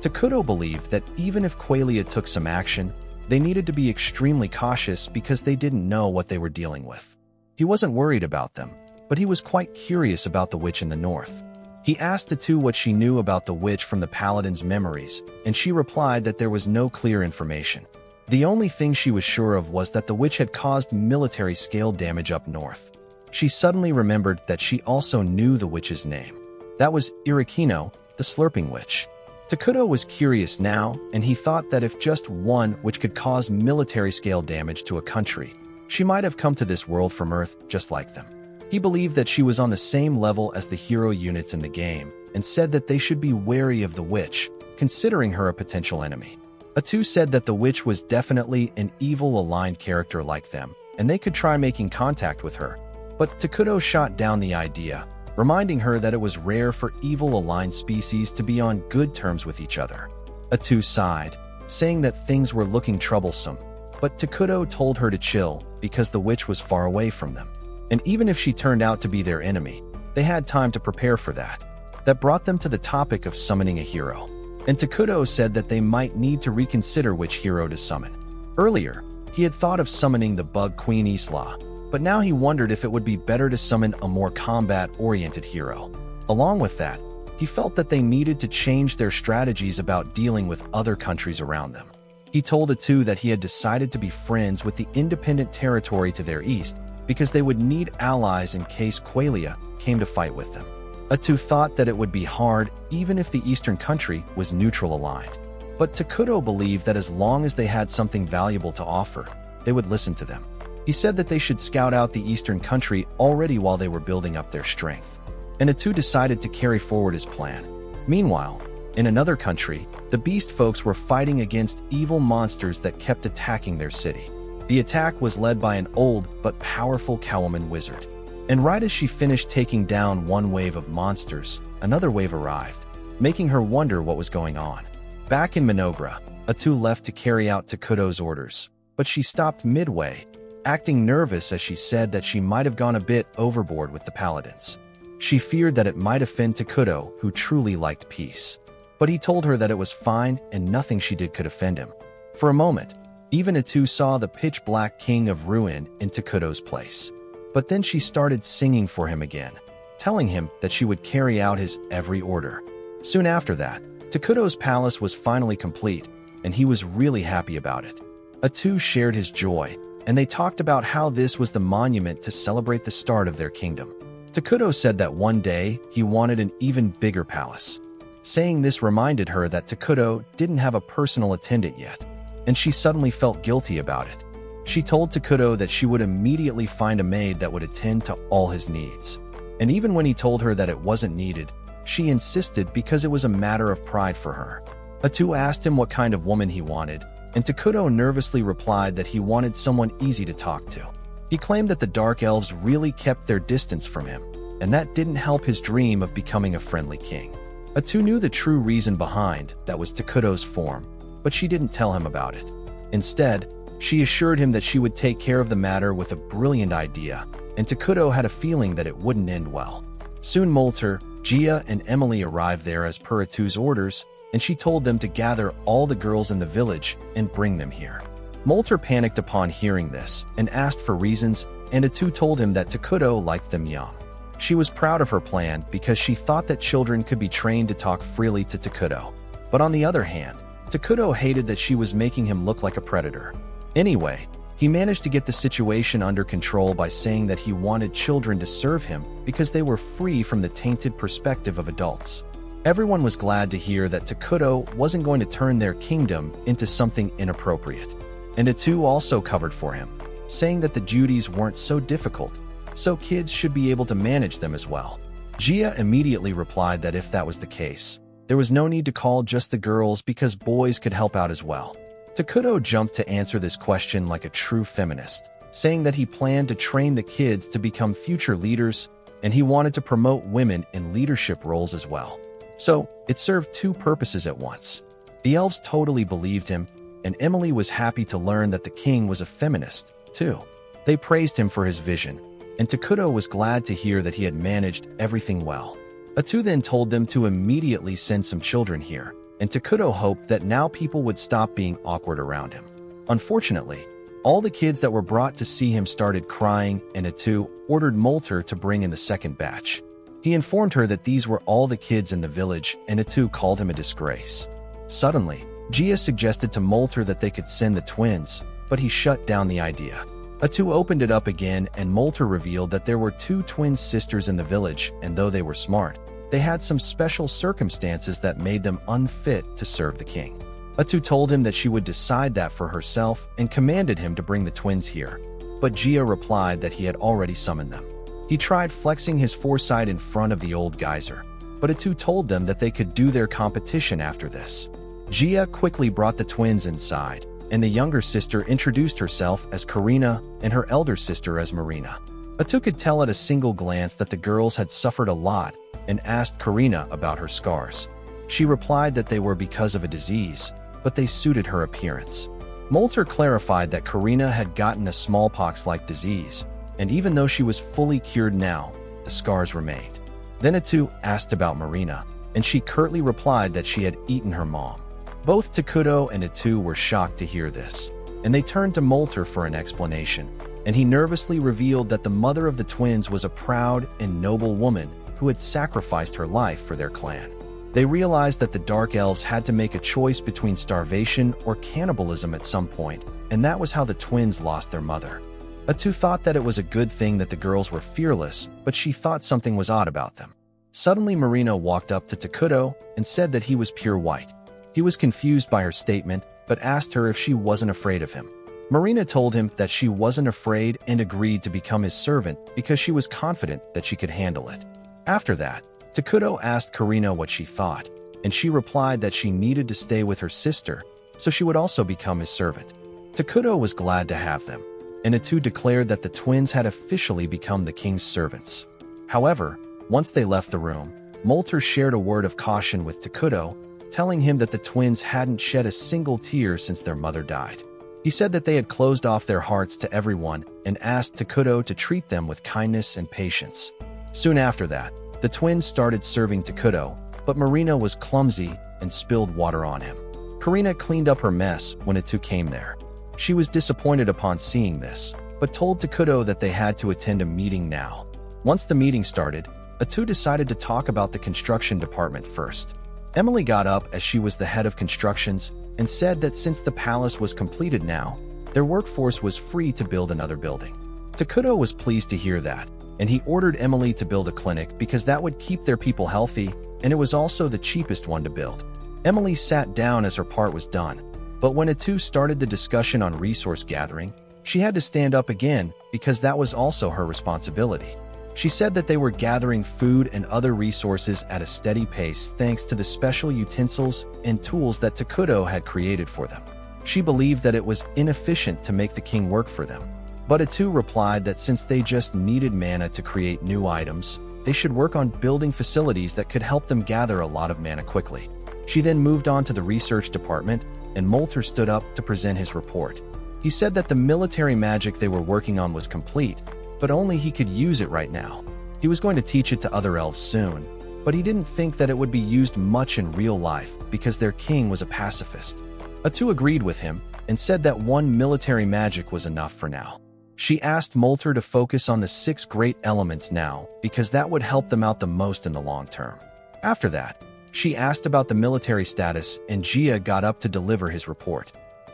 A: Takuto believed that even if Qualia took some action, they needed to be extremely cautious because they didn't know what they were dealing with. He wasn't worried about them, but he was quite curious about the witch in the north. He asked the 2 what she knew about the witch from the paladin's memories, and she replied that there was no clear information. The only thing she was sure of was that the witch had caused military-scale damage up north. She suddenly remembered that she also knew the witch's name. That was Irikino, the Slurping Witch. Takuto was curious now, and he thought that if just one witch could cause military-scale damage to a country, she might have come to this world from Earth just like them. He believed that she was on the same level as the hero units in the game, and said that they should be wary of the witch, considering her a potential enemy. A2 said that the witch was definitely an evil-aligned character like them, and they could try making contact with her. But Takuto shot down the idea, reminding her that it was rare for evil-aligned species to be on good terms with each other. A2 sighed, saying that things were looking troublesome, but Takuto told her to chill because the witch was far away from them. And even if she turned out to be their enemy, they had time to prepare for that. That brought them to the topic of summoning a hero. And Takuto said that they might need to reconsider which hero to summon. Earlier, he had thought of summoning the Bug Queen Isla, but now he wondered if it would be better to summon a more combat-oriented hero. Along with that, he felt that they needed to change their strategies about dealing with other countries around them. He told A2 that he had decided to be friends with the independent territory to their east because they would need allies in case Qualia came to fight with them. A2 thought that it would be hard even if the eastern country was neutral-aligned. But Takuto believed that as long as they had something valuable to offer, they would listen to them. He said that they should scout out the eastern country already while they were building up their strength. And A2 decided to carry forward his plan. Meanwhile, in another country, the beast folks were fighting against evil monsters that kept attacking their city. The attack was led by an old but powerful cowwoman wizard. And right as she finished taking down one wave of monsters, another wave arrived, making her wonder what was going on. Back in Minogra, A2 left to carry out Takuto's orders, but she stopped midway, acting nervous as she said that she might have gone a bit overboard with the paladins. She feared that it might offend Takuto, who truly liked peace. But he told her that it was fine and nothing she did could offend him. For a moment, even A2 saw the pitch-black king of ruin in Takuto's place. But then she started singing for him again, telling him that she would carry out his every order. Soon after that, Takuto's palace was finally complete, and he was really happy about it. A2 shared his joy, and they talked about how this was the monument to celebrate the start of their kingdom. Takuto said that one day he wanted an even bigger palace. Saying this reminded her that Takuto didn't have a personal attendant yet, and she suddenly felt guilty about it. She told Takuto that she would immediately find a maid that would attend to all his needs. And even when he told her that it wasn't needed, she insisted because it was a matter of pride for her. A2 asked him what kind of woman he wanted, and Takuto nervously replied that he wanted someone easy to talk to. He claimed that the Dark Elves really kept their distance from him, and that didn't help his dream of becoming a friendly king. A2 knew the true reason behind that was Takuto's form, but she didn't tell him about it. Instead, she assured him that she would take care of the matter with a brilliant idea, and Takuto had a feeling that it wouldn't end well. Soon Molter, Gia, and Emily arrived there as per A2's orders, and she told them to gather all the girls in the village and bring them here. Molter panicked upon hearing this and asked for reasons, and A2 told him that Takuto liked them young. She was proud of her plan because she thought that children could be trained to talk freely to Takuto. But on the other hand, Takuto hated that she was making him look like a predator. Anyway, he managed to get the situation under control by saying that he wanted children to serve him because they were free from the tainted perspective of adults. Everyone was glad to hear that Takuto wasn't going to turn their kingdom into something inappropriate. And Atu also covered for him, saying that the duties weren't so difficult, so kids should be able to manage them as well. Gia immediately replied that if that was the case, there was no need to call just the girls because boys could help out as well. Takuto jumped to answer this question like a true feminist, saying that he planned to train the kids to become future leaders and he wanted to promote women in leadership roles as well. So, it served two purposes at once. The elves totally believed him, and Emily was happy to learn that the king was a feminist, too. They praised him for his vision, and Takuto was glad to hear that he had managed everything well. Atu then told them to immediately send some children here, and Takuto hoped that now people would stop being awkward around him. Unfortunately, all the kids that were brought to see him started crying, and Atu ordered Molter to bring in the second batch. He informed her that these were all the kids in the village, and Atu called him a disgrace. Suddenly, Gia suggested to Molter that they could send the twins, but he shut down the idea. Atu opened it up again, and Molter revealed that there were two twin sisters in the village, and though they were smart, they had some special circumstances that made them unfit to serve the king. Atu told him that she would decide that for herself and commanded him to bring the twins here, but Gia replied that he had already summoned them. He tried flexing his foresight in front of the old geyser, but Atu told them that they could do their competition after this. Gia quickly brought the twins inside, and the younger sister introduced herself as Karina and her elder sister as Marina. Atu could tell at a single glance that the girls had suffered a lot and asked Karina about her scars. She replied that they were because of a disease, but they suited her appearance. Molter clarified that Karina had gotten a smallpox-like disease, and even though she was fully cured now, the scars remained. Then Atu asked about Marina, and she curtly replied that she had eaten her mom. Both Takuto and Atu were shocked to hear this, and they turned to Molter for an explanation, and he nervously revealed that the mother of the twins was a proud and noble woman who had sacrificed her life for their clan. They realized that the Dark Elves had to make a choice between starvation or cannibalism at some point, and that was how the twins lost their mother. Atu thought that it was a good thing that the girls were fearless, but she thought something was odd about them. Suddenly Marina walked up to Takuto and said that he was pure white. He was confused by her statement, but asked her if she wasn't afraid of him. Marina told him that she wasn't afraid and agreed to become his servant because she was confident that she could handle it. After that, Takuto asked Karina what she thought, and she replied that she needed to stay with her sister, so she would also become his servant. Takuto was glad to have them, and Atu declared that the twins had officially become the king's servants. However, once they left the room, Molter shared a word of caution with Takuto, telling him that the twins hadn't shed a single tear since their mother died. He said that they had closed off their hearts to everyone and asked Takuto to treat them with kindness and patience. Soon after that, the twins started serving Takuto, but Marina was clumsy and spilled water on him. Karina cleaned up her mess when Atu came there. She was disappointed upon seeing this, but told Takuto that they had to attend a meeting now. Once the meeting started, Atu decided to talk about the construction department first. Emily got up as she was the head of constructions and said that since the palace was completed now, their workforce was free to build another building. Takuto was pleased to hear that, and he ordered Emily to build a clinic because that would keep their people healthy, and it was also the cheapest one to build. Emily sat down as her part was done, but when Atu started the discussion on resource gathering, she had to stand up again because that was also her responsibility. She said that they were gathering food and other resources at a steady pace thanks to the special utensils and tools that Takuto had created for them. She believed that it was inefficient to make the king work for them. But Atu replied that since they just needed mana to create new items, they should work on building facilities that could help them gather a lot of mana quickly. She then moved on to the research department, and Molter stood up to present his report. He said that the military magic they were working on was complete, but only he could use it right now. He was going to teach it to other elves soon, but he didn't think that it would be used much in real life because their king was a pacifist. Atu agreed with him and said that one military magic was enough for now. She asked Molter to focus on the 6 great elements now because that would help them out the most in the long term. After that, she asked about the military status and Gia got up to deliver his report.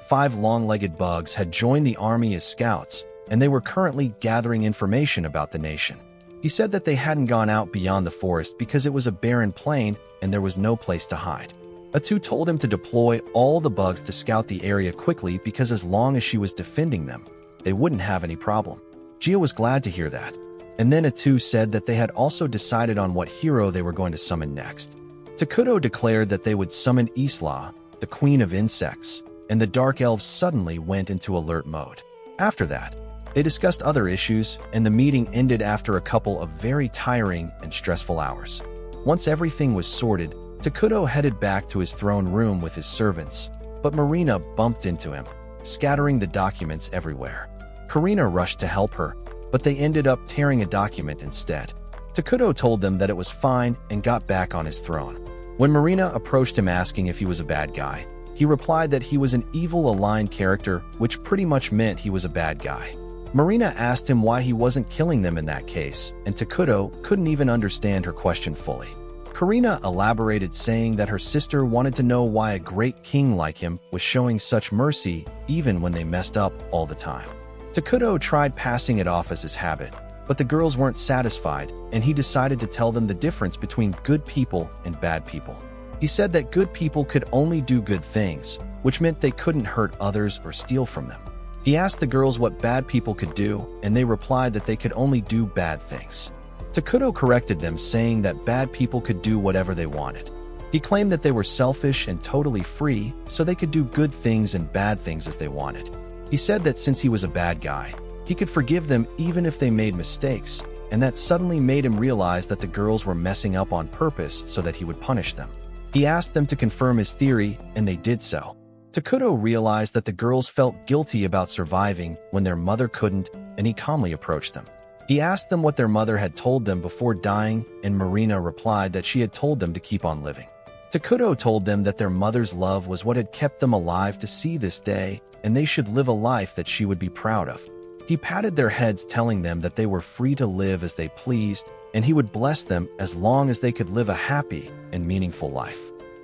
A: 5 long-legged bugs had joined the army as scouts, and they were currently gathering information about the nation. He said that they hadn't gone out beyond the forest because it was a barren plain and there was no place to hide. Atu told him to deploy all the bugs to scout the area quickly because as long as she was defending them, they wouldn't have any problem. Gia was glad to hear that. And then Atu said that they had also decided on what hero they were going to summon next. Takuto declared that they would summon Isla, the queen of insects, and the dark elves suddenly went into alert mode. After that, they discussed other issues, and the meeting ended after a couple of very tiring and stressful hours. Once everything was sorted, Takuto headed back to his throne room with his servants, but Marina bumped into him, scattering the documents everywhere. Karina rushed to help her, but they ended up tearing a document instead. Takuto told them that it was fine and got back on his throne. When Marina approached him asking if he was a bad guy, he replied that he was an evil aligned character, which pretty much meant he was a bad guy. Marina asked him why he wasn't killing them in that case, and Takuto couldn't even understand her question fully. Karina elaborated saying that her sister wanted to know why a great king like him was showing such mercy even when they messed up all the time. Takuto tried passing it off as his habit, but the girls weren't satisfied, and he decided to tell them the difference between good people and bad people. He said that good people could only do good things, which meant they couldn't hurt others or steal from them. He asked the girls what bad people could do, and they replied that they could only do bad things. Takuto corrected them, saying that bad people could do whatever they wanted. He claimed that they were selfish and totally free, so they could do good things and bad things as they wanted. He said that since he was a bad guy, he could forgive them even if they made mistakes, and that suddenly made him realize that the girls were messing up on purpose so that he would punish them. He asked them to confirm his theory, and they did so. Takuto realized that the girls felt guilty about surviving when their mother couldn't, and he calmly approached them. He asked them what their mother had told them before dying, and Marina replied that she had told them to keep on living. Takuto told them that their mother's love was what had kept them alive to see this day, and they should live a life that she would be proud of. He patted their heads, telling them that they were free to live as they pleased, and he would bless them as long as they could live a happy and meaningful life.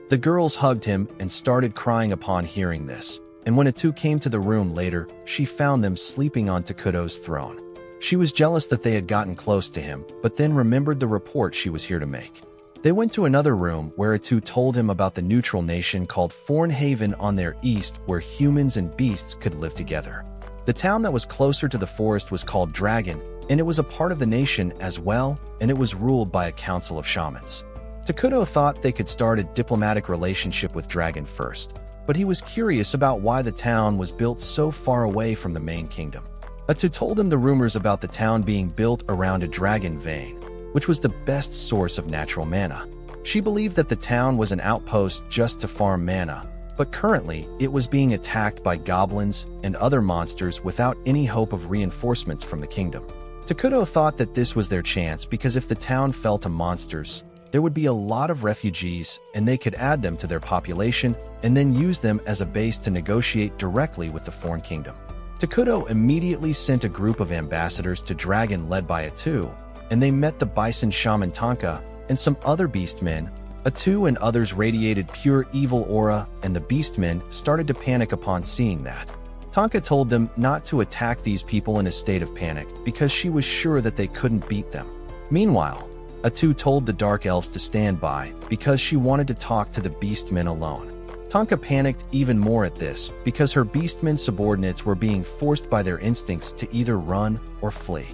A: The girls hugged him and started crying upon hearing this, and when Atu came to the room later, she found them sleeping on Takuto's throne. She was jealous that they had gotten close to him, but then remembered the report she was here to make. They went to another room where Atu told him about the neutral nation called Fornhaven on their east where humans and beasts could live together. The town that was closer to the forest was called Dragon, and it was a part of the nation as well, and it was ruled by a council of shamans. Takuto thought they could start a diplomatic relationship with Dragon first, but he was curious about why the town was built so far away from the main kingdom. Atu told him the rumors about the town being built around a dragon vein, which was the best source of natural mana. She believed that the town was an outpost just to farm mana, but currently it was being attacked by goblins and other monsters without any hope of reinforcements from the kingdom. Takuto thought that this was their chance because if the town fell to monsters, there would be a lot of refugees and they could add them to their population and then use them as a base to negotiate directly with the foreign kingdom. Takuto immediately sent a group of ambassadors to Dragon led by Atu, and they met the bison shaman Tonka and some other beastmen. Atu and others radiated pure evil aura, and the beastmen started to panic upon seeing that. Tonka told them not to attack these people in a state of panic because she was sure that they couldn't beat them. Meanwhile, Atu told the Dark Elves to stand by because she wanted to talk to the beastmen alone. Tonka panicked even more at this because her beastmen subordinates were being forced by their instincts to either run or flee.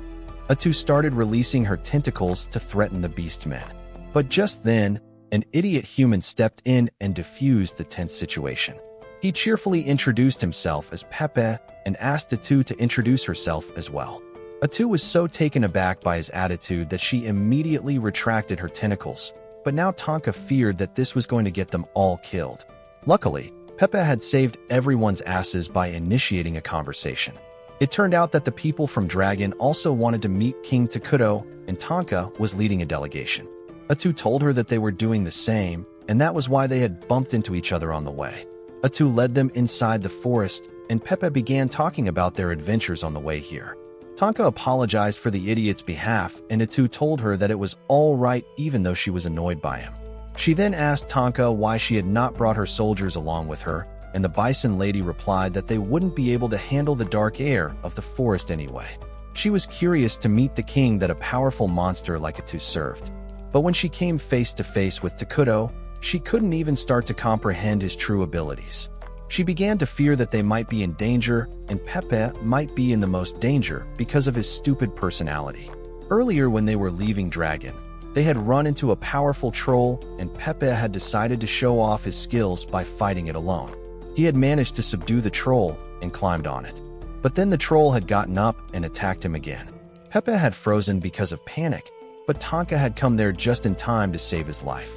A: Atu started releasing her tentacles to threaten the beastmen. But just then, an idiot human stepped in and diffused the tense situation. He cheerfully introduced himself as Pepe and asked Atu to introduce herself as well. Atu was so taken aback by his attitude that she immediately retracted her tentacles, but now Tonka feared that this was going to get them all killed. Luckily, Pepe had saved everyone's asses by initiating a conversation. It turned out that the people from Dragon also wanted to meet King Takuto, and Tonka was leading a delegation. Atu told her that they were doing the same, and that was why they had bumped into each other on the way. Atu led them inside the forest, and Pepe began talking about their adventures on the way here. Tonka apologized for the idiot's behalf, and Atu told her that it was all right even though she was annoyed by him. She then asked Tonka why she had not brought her soldiers along with her, and the bison lady replied that they wouldn't be able to handle the dark air of the forest anyway. She was curious to meet the king that a powerful monster like Atu served. But when she came face to face with Takuto, she couldn't even start to comprehend his true abilities. She began to fear that they might be in danger, and Pepe might be in the most danger because of his stupid personality. Earlier when they were leaving Dragon, they had run into a powerful troll, and Pepe had decided to show off his skills by fighting it alone. He had managed to subdue the troll and climbed on it. But then the troll had gotten up and attacked him again. Pepe had frozen because of panic, but Tonka had come there just in time to save his life.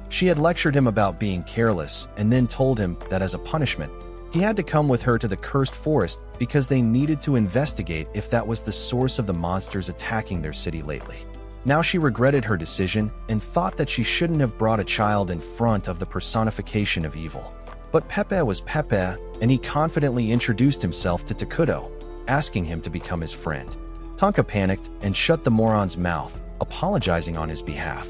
A: She had lectured him about being careless and then told him that as a punishment, he had to come with her to the cursed forest because they needed to investigate if that was the source of the monsters attacking their city lately. Now she regretted her decision and thought that she shouldn't have brought a child in front of the personification of evil. But Pepe was Pepe, and he confidently introduced himself to Takuto, asking him to become his friend. Tonka panicked and shut the moron's mouth, apologizing on his behalf.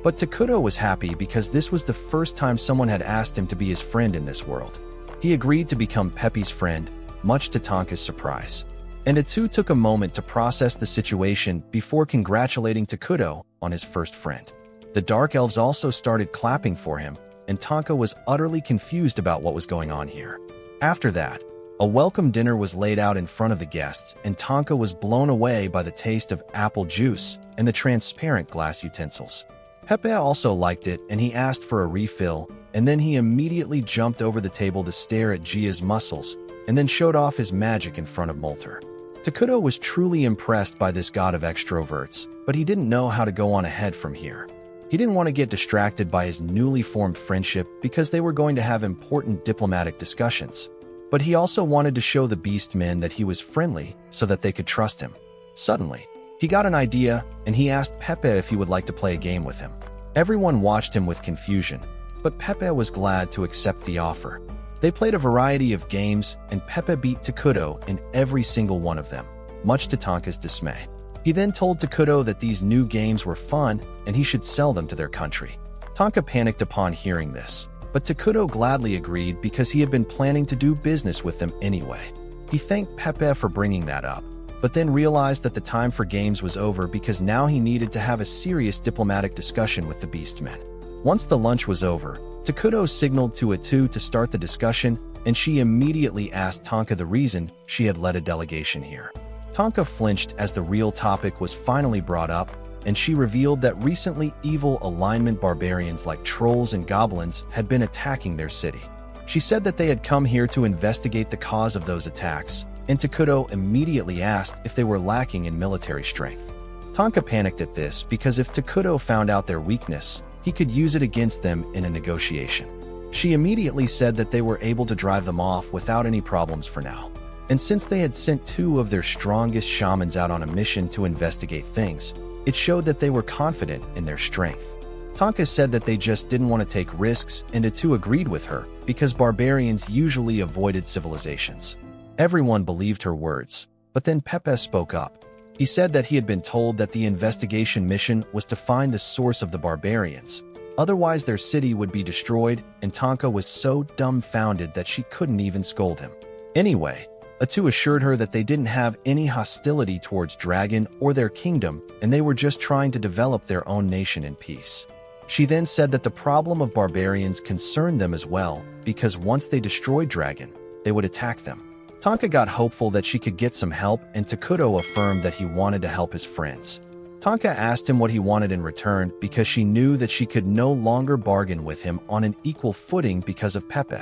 A: But Takuto was happy because this was the first time someone had asked him to be his friend in this world. He agreed to become Pepe's friend, much to Tonka's surprise. And Atu took a moment to process the situation before congratulating Takuto on his first friend. The Dark Elves also started clapping for him, and Tonka was utterly confused about what was going on here. After that, a welcome dinner was laid out in front of the guests, and Tonka was blown away by the taste of apple juice and the transparent glass utensils. Pepe also liked it, and he asked for a refill, and then he immediately jumped over the table to stare at Gia's muscles, and then showed off his magic in front of Molter. Takuto was truly impressed by this god of extroverts, but he didn't know how to go on ahead from here. He didn't want to get distracted by his newly formed friendship because they were going to have important diplomatic discussions. But he also wanted to show the Beastmen that he was friendly so that they could trust him. Suddenly, he got an idea, and he asked Pepe if he would like to play a game with him. Everyone watched him with confusion, but Pepe was glad to accept the offer. They played a variety of games, and Pepe beat Takuto in every single one of them, much to Tonka's dismay. He then told Takuto that these new games were fun and he should sell them to their country. Tonka panicked upon hearing this, but Takuto gladly agreed because he had been planning to do business with them anyway. He thanked Pepe for bringing that up, but then realized that the time for games was over because now he needed to have a serious diplomatic discussion with the Beastmen. Once the lunch was over, Takuto signaled to Atu to start the discussion, and she immediately asked Tonka the reason she had led a delegation here. Tonka flinched as the real topic was finally brought up, and she revealed that recently evil alignment barbarians like trolls and goblins had been attacking their city. She said that they had come here to investigate the cause of those attacks, and Takuto immediately asked if they were lacking in military strength. Tonka panicked at this because if Takuto found out their weakness, he could use it against them in a negotiation. She immediately said that they were able to drive them off without any problems for now. And since they had sent 2 of their strongest shamans out on a mission to investigate things, it showed that they were confident in their strength. Tonka said that they just didn't want to take risks, and Atu agreed with her because barbarians usually avoided civilizations. Everyone believed her words, but then Pepe spoke up. He said that he had been told that the investigation mission was to find the source of the barbarians. Otherwise, their city would be destroyed, and Tonka was so dumbfounded that she couldn't even scold him. Anyway, Atu assured her that they didn't have any hostility towards Dragon or their kingdom, and they were just trying to develop their own nation in peace. She then said that the problem of barbarians concerned them as well, because once they destroyed Dragon, they would attack them. Tonka got hopeful that she could get some help, and Takuto affirmed that he wanted to help his friends. Tonka asked him what he wanted in return because she knew that she could no longer bargain with him on an equal footing because of Pepe.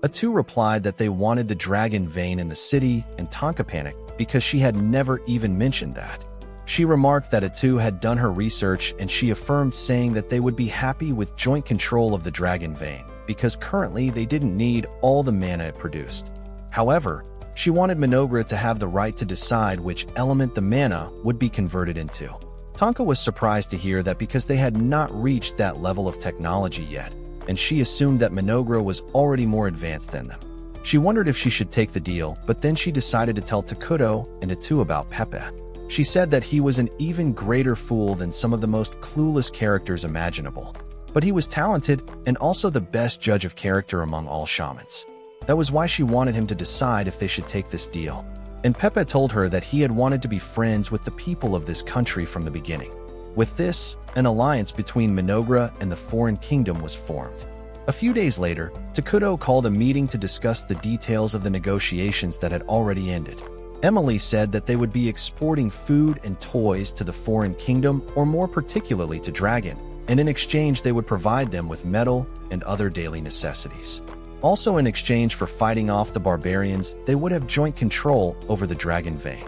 A: Atu replied that they wanted the dragon vein in the city, and Tonka panicked because she had never even mentioned that. She remarked that Atu had done her research, and she affirmed saying that they would be happy with joint control of the dragon vein because currently they didn't need all the mana it produced. However, she wanted Minogra to have the right to decide which element the mana would be converted into. Tonka was surprised to hear that because they had not reached that level of technology yet, and she assumed that Minogra was already more advanced than them. She wondered if she should take the deal, but then she decided to tell Takuto and Atu about Pepe. She said that he was an even greater fool than some of the most clueless characters imaginable. But he was talented and also the best judge of character among all shamans. That was why she wanted him to decide if they should take this deal. And Pepe told her that he had wanted to be friends with the people of this country from the beginning. With this, an alliance between Minogra and the foreign kingdom was formed. A few days later, Takuto called a meeting to discuss the details of the negotiations that had already ended. Emily said that they would be exporting food and toys to the foreign kingdom, or more particularly to Dragon, and in exchange they would provide them with metal and other daily necessities. Also, in exchange for fighting off the barbarians, they would have joint control over the Dragon Vein.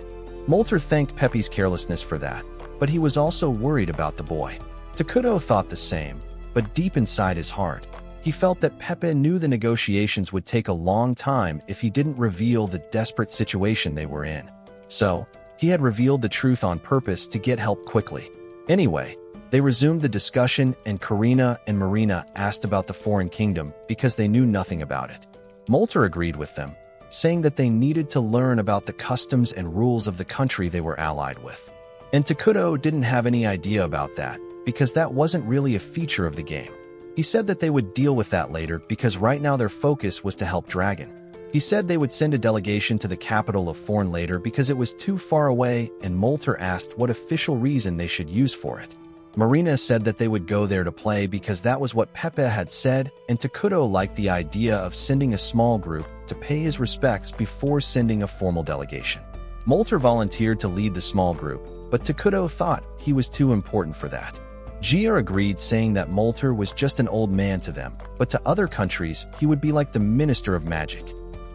A: Molter thanked Pepe's carelessness for that, but he was also worried about the boy. Takuto thought the same, but deep inside his heart, he felt that Pepe knew the negotiations would take a long time if he didn't reveal the desperate situation they were in. So, he had revealed the truth on purpose to get help quickly. Anyway, they resumed the discussion and Karina and Marina asked about the foreign kingdom because they knew nothing about it. Molter agreed with them, saying that they needed to learn about the customs and rules of the country they were allied with. And Takuto didn't have any idea about that, because that wasn't really a feature of the game. He said that they would deal with that later because right now their focus was to help Dragon. He said they would send a delegation to the capital of Forn later because it was too far away, and Molter asked what official reason they should use for it. Marina said that they would go there to play because that was what Pepe had said, and Takuto liked the idea of sending a small group to pay his respects before sending a formal delegation. Molter volunteered to lead the small group, but Takuto thought he was too important for that. Gia agreed, saying that Molter was just an old man to them, but to other countries he would be like the Minister of Magic.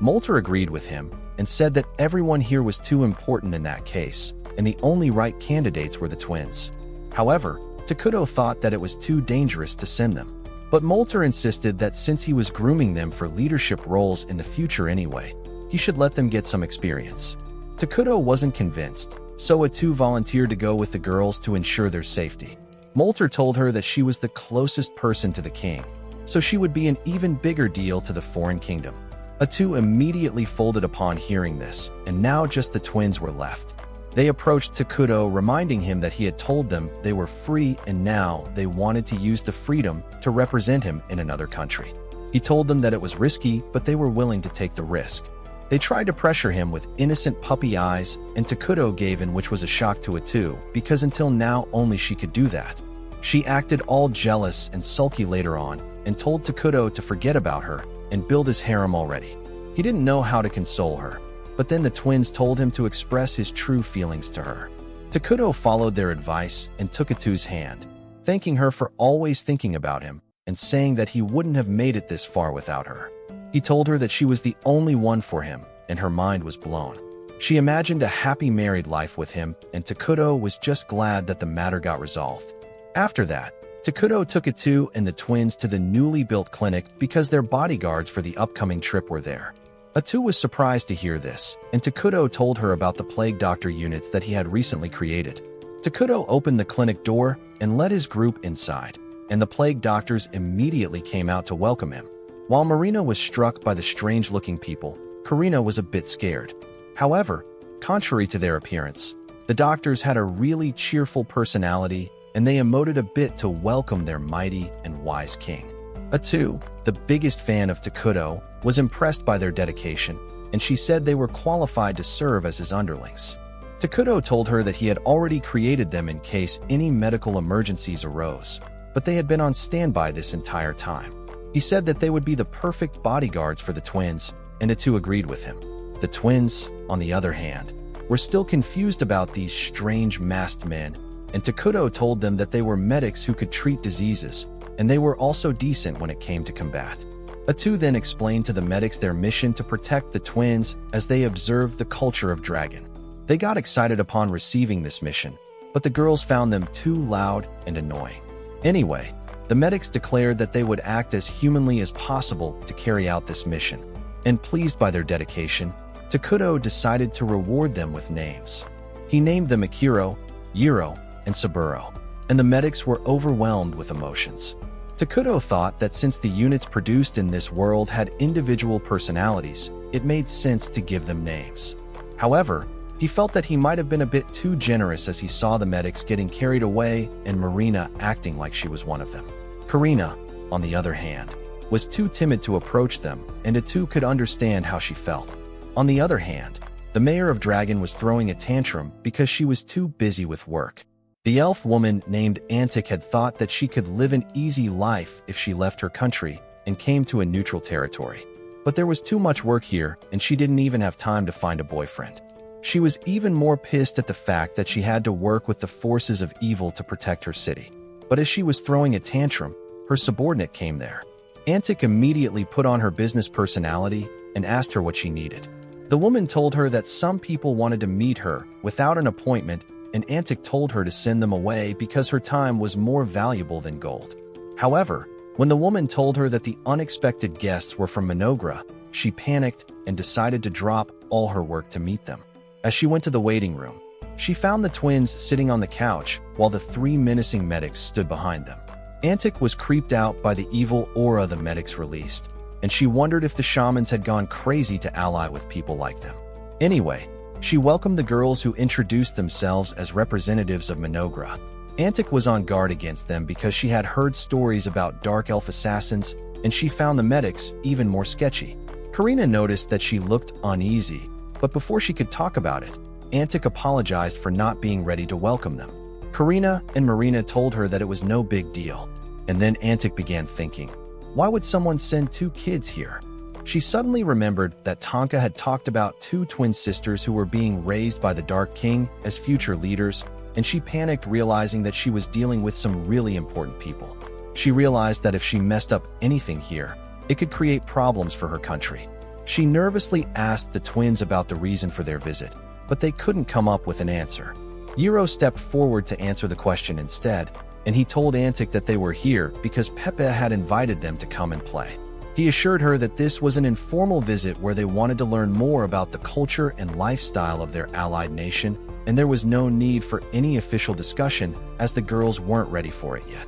A: Molter agreed with him and said that everyone here was too important in that case, and the only right candidates were the twins. However, Takuto thought that it was too dangerous to send them. But Molter insisted that since he was grooming them for leadership roles in the future anyway, he should let them get some experience. Takuto wasn't convinced, so Atu volunteered to go with the girls to ensure their safety. Molter told her that she was the closest person to the king, so she would be an even bigger deal to the foreign kingdom. Atu immediately folded upon hearing this, and now just the twins were left. They approached Takuto, reminding him that he had told them they were free and now they wanted to use the freedom to represent him in another country. He told them that it was risky, but they were willing to take the risk. They tried to pressure him with innocent puppy eyes, and Takuto gave in, which was a shock to Atu, because until now only she could do that. She acted all jealous and sulky later on, and told Takuto to forget about her and build his harem already. He didn't know how to console her, but then the twins told him to express his true feelings to her. Takuto followed their advice and took Atu's hand, thanking her for always thinking about him and saying that he wouldn't have made it this far without her. He told her that she was the only one for him, and her mind was blown. She imagined a happy married life with him, and Takuto was just glad that the matter got resolved. After that, Takuto took Atu and the twins to the newly built clinic because their bodyguards for the upcoming trip were there. Atu was surprised to hear this, and Takuto told her about the plague doctor units that he had recently created. Takuto opened the clinic door and led his group inside, and the plague doctors immediately came out to welcome him. While Marina was struck by the strange-looking people, Karina was a bit scared. However, contrary to their appearance, the doctors had a really cheerful personality, and they emoted a bit to welcome their mighty and wise king. Atu, the biggest fan of Takuto, was impressed by their dedication, and she said they were qualified to serve as his underlings. Takuto told her that he had already created them in case any medical emergencies arose, but they had been on standby this entire time. He said that they would be the perfect bodyguards for the twins, and Atu agreed with him. The twins, on the other hand, were still confused about these strange masked men, and Takuto told them that they were medics who could treat diseases, and they were also decent when it came to combat. Atu then explained to the medics their mission to protect the twins as they observed the culture of Dragon. They got excited upon receiving this mission, but the girls found them too loud and annoying. Anyway, the medics declared that they would act as humanly as possible to carry out this mission, and pleased by their dedication, Takuto decided to reward them with names. He named them Akiro, Yiro, and Saburo, and the medics were overwhelmed with emotions. Takuto thought that since the units produced in this world had individual personalities, it made sense to give them names. However, He felt that he might have been a bit too generous as he saw the medics getting carried away and Marina acting like she was one of them. Karina, on the other hand, was too timid to approach them, and the two could understand how she felt. On the other hand, the mayor of Dragon was throwing a tantrum because she was too busy with work. The elf woman named Antic had thought that she could live an easy life if she left her country and came to a neutral territory. But there was too much work here, and she didn't even have time to find a boyfriend. She was even more pissed at the fact that she had to work with the forces of evil to protect her city. But as she was throwing a tantrum, her subordinate came there. Antic immediately put on her business personality and asked her what she needed. The woman told her that some people wanted to meet her without an appointment, and Antic told her to send them away because her time was more valuable than gold. However, when the woman told her that the unexpected guests were from Minogra, she panicked and decided to drop all her work to meet them. As she went to the waiting room, she found the twins sitting on the couch while the three menacing medics stood behind them. Antic was creeped out by the evil aura the medics released, and she wondered if the shamans had gone crazy to ally with people like them. Anyway, she welcomed the girls who introduced themselves as representatives of Minogra. Antic was on guard against them because she had heard stories about dark elf assassins, and she found the medics even more sketchy. Karina noticed that she looked uneasy, but before she could talk about it, Antic apologized for not being ready to welcome them. Karina and Marina told her that it was no big deal, and then Antic began thinking, why would someone send two kids here? She suddenly remembered that Tonka had talked about two twin sisters who were being raised by the Dark King as future leaders, and she panicked realizing that she was dealing with some really important people. She realized that if she messed up anything here, it could create problems for her country. She nervously asked the twins about the reason for their visit, but they couldn't come up with an answer. Yiro stepped forward to answer the question instead, and he told Antic that they were here because Pepe had invited them to come and play. He assured her that this was an informal visit where they wanted to learn more about the culture and lifestyle of their allied nation, and there was no need for any official discussion as the girls weren't ready for it yet.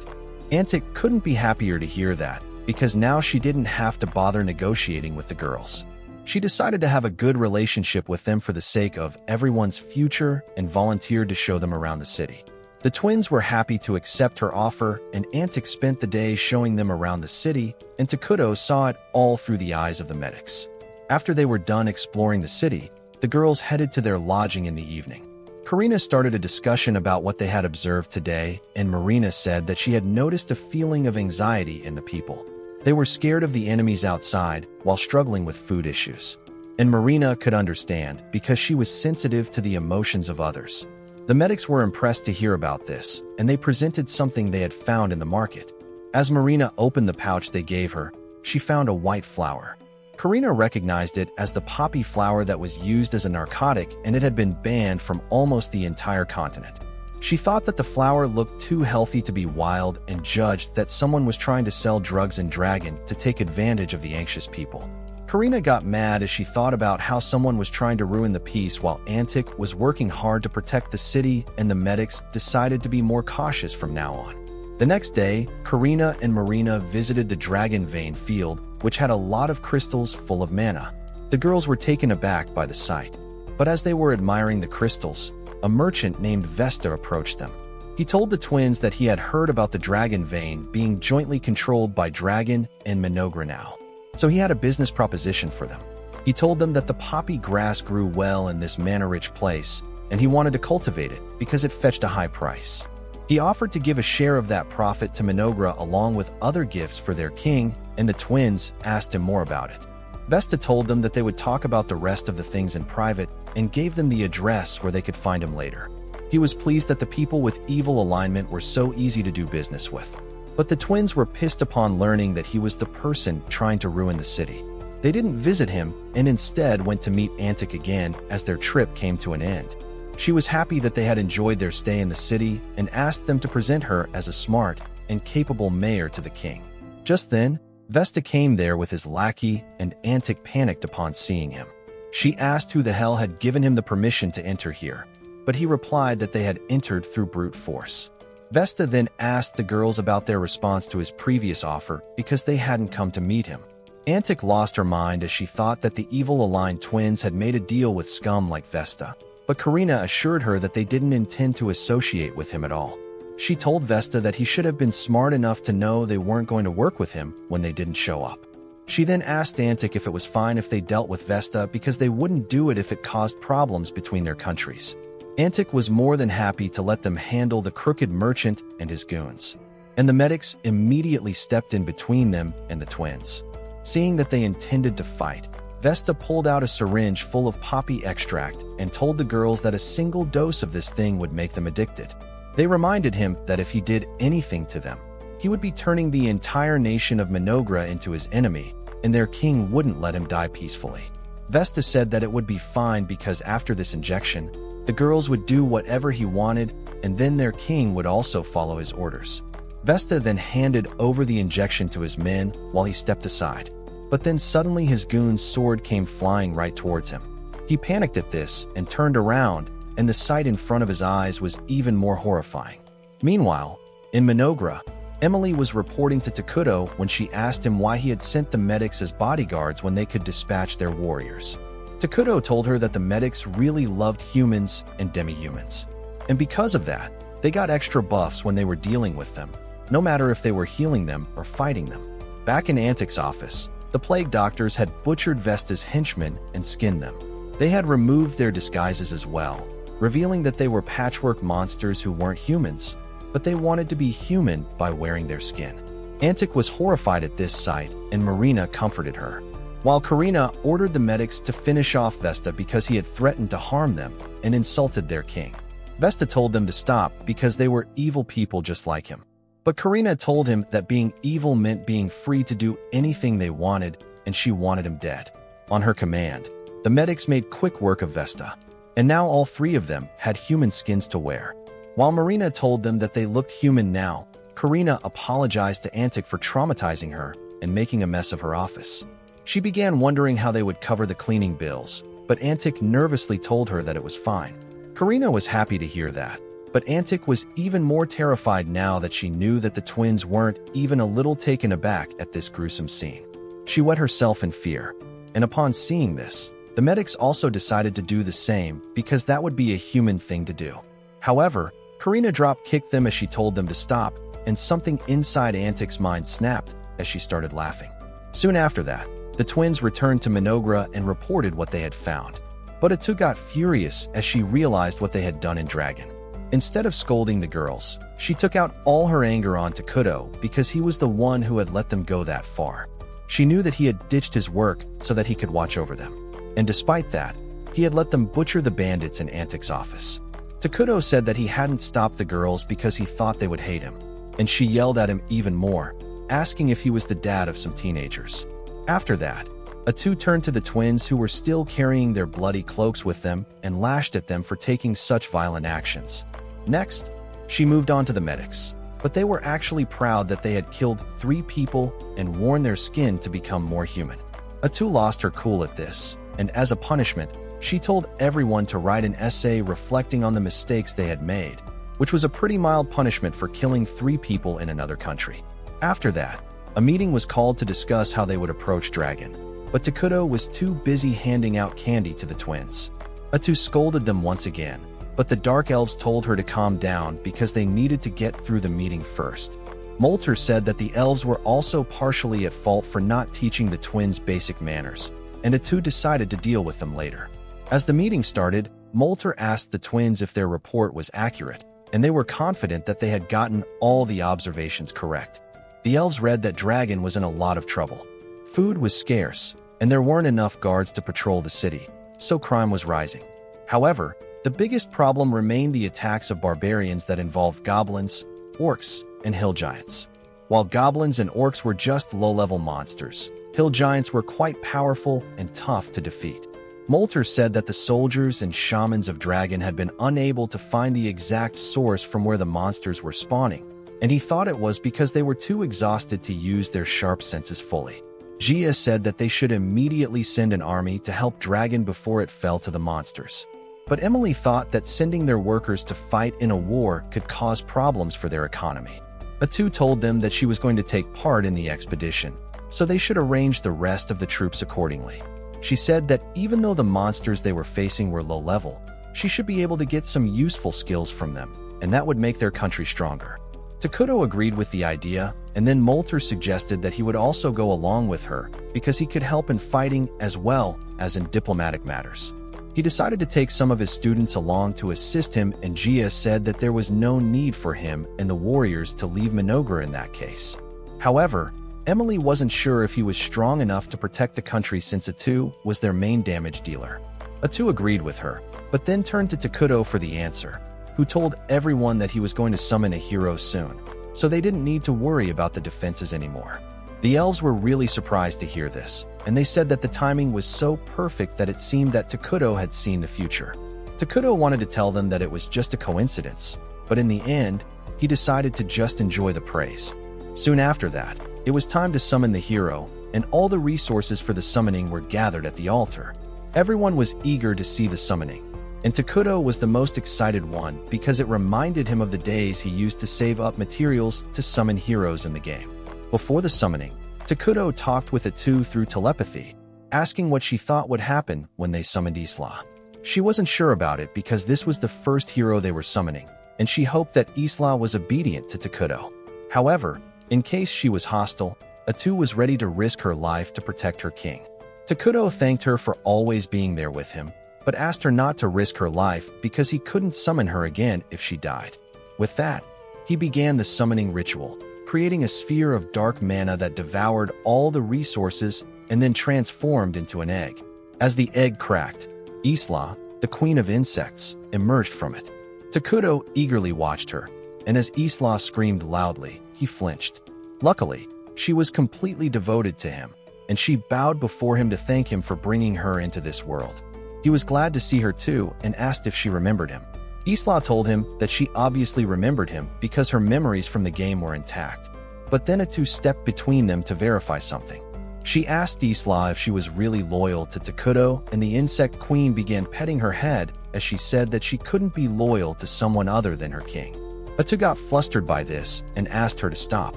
A: Antic couldn't be happier to hear that, because now she didn't have to bother negotiating with the girls. She decided to have a good relationship with them for the sake of everyone's future and volunteered to show them around the city. The twins were happy to accept her offer, and Antic spent the day showing them around the city, and Takuto saw it all through the eyes of the medics. After they were done exploring the city, the girls headed to their lodging in the evening. Karina started a discussion about what they had observed today, and Marina said that she had noticed a feeling of anxiety in the people. They were scared of the enemies outside while struggling with food issues. And Marina could understand because she was sensitive to the emotions of others. The medics were impressed to hear about this, and they presented something they had found in the market. As Marina opened the pouch they gave her, she found a white flower. Karina recognized it as the poppy flower that was used as a narcotic, and it had been banned from almost the entire continent. She thought that the flower looked too healthy to be wild and judged that someone was trying to sell drugs in Dragon to take advantage of the anxious people. Karina got mad as she thought about how someone was trying to ruin the peace while Antic was working hard to protect the city, and the medics decided to be more cautious from now on. The next day, Karina and Marina visited the Dragon Vein field, which had a lot of crystals full of mana. The girls were taken aback by the sight. But as they were admiring the crystals, a merchant named Vesta approached them. He told the twins that he had heard about the Dragon Vein being jointly controlled by Dragon and Minogra now. So he had a business proposition for them. He told them that the poppy grass grew well in this mana-rich place, and he wanted to cultivate it because it fetched a high price. He offered to give a share of that profit to Minogra along with other gifts for their king, and the twins asked him more about it. Vesta told them that they would talk about the rest of the things in private and gave them the address where they could find him later. He was pleased that the people with evil alignment were so easy to do business with. But the twins were pissed upon learning that he was the person trying to ruin the city. They didn't visit him and instead went to meet Antic again as their trip came to an end. She was happy that they had enjoyed their stay in the city and asked them to present her as a smart and capable mayor to the king. Just then, Vesta came there with his lackey, and Antic panicked upon seeing him. She asked who the hell had given him the permission to enter here, but he replied that they had entered through brute force. Vesta then asked the girls about their response to his previous offer because they hadn't come to meet him. Antic lost her mind as she thought that the evil aligned twins had made a deal with scum like Vesta. but Karina assured her that they didn't intend to associate with him at all. She told Vesta that he should have been smart enough to know they weren't going to work with him when they didn't show up. She then asked Antic if it was fine if they dealt with Vesta because they wouldn't do it if it caused problems between their countries. Antic was more than happy to let them handle the crooked merchant and his goons, and the medics immediately stepped in between them and the twins. Seeing that they intended to fight, Vesta pulled out a syringe full of poppy extract and told the girls that a single dose of this thing would make them addicted. They reminded him that if he did anything to them, he would be turning the entire nation of Minogra into his enemy, and their king wouldn't let him die peacefully. Vesta said that it would be fine because after this injection, the girls would do whatever he wanted, and then their king would also follow his orders. Vesta then handed over the injection to his men while he stepped aside. But then suddenly his goon's sword came flying right towards him. He panicked at this and turned around, and the sight in front of his eyes was even more horrifying. Meanwhile, in Minogra, Emily was reporting to Takuto when she asked him why he had sent the medics as bodyguards when they could dispatch their warriors. Takuto told her that the medics really loved humans and demi-humans, and because of that, they got extra buffs when they were dealing with them, no matter if they were healing them or fighting them. Back in Antic's office, the plague doctors had butchered Vesta's henchmen and skinned them. They had removed their disguises as well, revealing that they were patchwork monsters who weren't humans, but they wanted to be human by wearing their skin. Antic was horrified at this sight, and Marina comforted her, while Karina ordered the medics to finish off Vesta because he had threatened to harm them and insulted their king. Vesta told them to stop because they were evil people just like him. But Karina told him that being evil meant being free to do anything they wanted, and she wanted him dead. On her command, the medics made quick work of Vesta, and now all three of them had human skins to wear. While Marina told them that they looked human now, Karina apologized to Antic for traumatizing her and making a mess of her office. She began wondering how they would cover the cleaning bills, but Antic nervously told her that it was fine. Karina was happy to hear that, but Antic was even more terrified now that she knew that the twins weren't even a little taken aback at this gruesome scene. She wet herself in fear, and upon seeing this, the medics also decided to do the same because that would be a human thing to do. However, Karina drop-kicked them as she told them to stop, and something inside Antic's mind snapped as she started laughing. Soon after that, the twins returned to Minogra and reported what they had found. But Atu got furious as she realized what they had done in Dragon. Instead of scolding the girls, she took out all her anger on Takuto because he was the one who had let them go that far. She knew that he had ditched his work so that he could watch over them. And despite that, he had let them butcher the bandits in Antic's office. Takuto said that he hadn't stopped the girls because he thought they would hate him, and she yelled at him even more, asking if he was the dad of some teenagers. After that, Atu turned to the twins who were still carrying their bloody cloaks with them and lashed at them for taking such violent actions. Next, she moved on to the medics, but they were actually proud that they had killed 3 people and worn their skin to become more human. Atu lost her cool at this, and as a punishment, she told everyone to write an essay reflecting on the mistakes they had made, which was a pretty mild punishment for killing 3 people in another country. After that, a meeting was called to discuss how they would approach Dragon, but Takuto was too busy handing out candy to the twins. Atu scolded them once again, but the Dark Elves told her to calm down because they needed to get through the meeting first. Molter said that the elves were also partially at fault for not teaching the twins basic manners, and Atu decided to deal with them later. As the meeting started, Molter asked the twins if their report was accurate, and they were confident that they had gotten all the observations correct. The elves read that Dragon was in a lot of trouble. Food was scarce, and there weren't enough guards to patrol the city, so crime was rising. However, the biggest problem remained the attacks of barbarians that involved goblins, orcs, and hill giants. While goblins and orcs were just low-level monsters, hill giants were quite powerful and tough to defeat. Molter said that the soldiers and shamans of Dragon had been unable to find the exact source from where the monsters were spawning, and he thought it was because they were too exhausted to use their sharp senses fully. Gia said that they should immediately send an army to help Dragon before it fell to the monsters. But Emily thought that sending their workers to fight in a war could cause problems for their economy. Atu told them that she was going to take part in the expedition, so they should arrange the rest of the troops accordingly. She said that even though the monsters they were facing were low level, She should be able to get some useful skills from them, and that would make their country stronger. Takuto agreed with the idea, and then Molter suggested that he would also go along with her because he could help in fighting as well as in diplomatic matters. He decided to take some of his students along to assist him, and Gia said that there was no need for him and the warriors to leave Minogra in that case. However, Emily wasn't sure if he was strong enough to protect the country since Atu was their main damage dealer. Atu agreed with her, but then turned to Takuto for the answer, who told everyone that he was going to summon a hero soon, so they didn't need to worry about the defenses anymore. The elves were really surprised to hear this, and they said that the timing was so perfect that it seemed that Takuto had seen the future. Takuto wanted to tell them that it was just a coincidence, but in the end, he decided to just enjoy the praise. Soon after that, it was time to summon the hero, and all the resources for the summoning were gathered at the altar. Everyone was eager to see the summoning, and Takuto was the most excited one because it reminded him of the days he used to save up materials to summon heroes in the game. Before the summoning, Takuto talked with Atu through telepathy, asking what she thought would happen when they summoned Isla. She wasn't sure about it because this was the first hero they were summoning, and she hoped that Isla was obedient to Takuto. However, in case she was hostile, Atu was ready to risk her life to protect her king. Takuto thanked her for always being there with him, but asked her not to risk her life because he couldn't summon her again if she died. With that, he began the summoning ritual, creating a sphere of dark mana that devoured all the resources and then transformed into an egg. As the egg cracked, Isla, the queen of insects, emerged from it. Takuto eagerly watched her, and as Isla screamed loudly, he flinched. Luckily, she was completely devoted to him, and she bowed before him to thank him for bringing her into this world. He was glad to see her too and asked if she remembered him. Isla told him that she obviously remembered him because her memories from the game were intact. But then Atu stepped between them to verify something. She asked Isla if she was really loyal to Takuto, and the insect queen began petting her head as she said that she couldn't be loyal to someone other than her king. Atu got flustered by this and asked her to stop.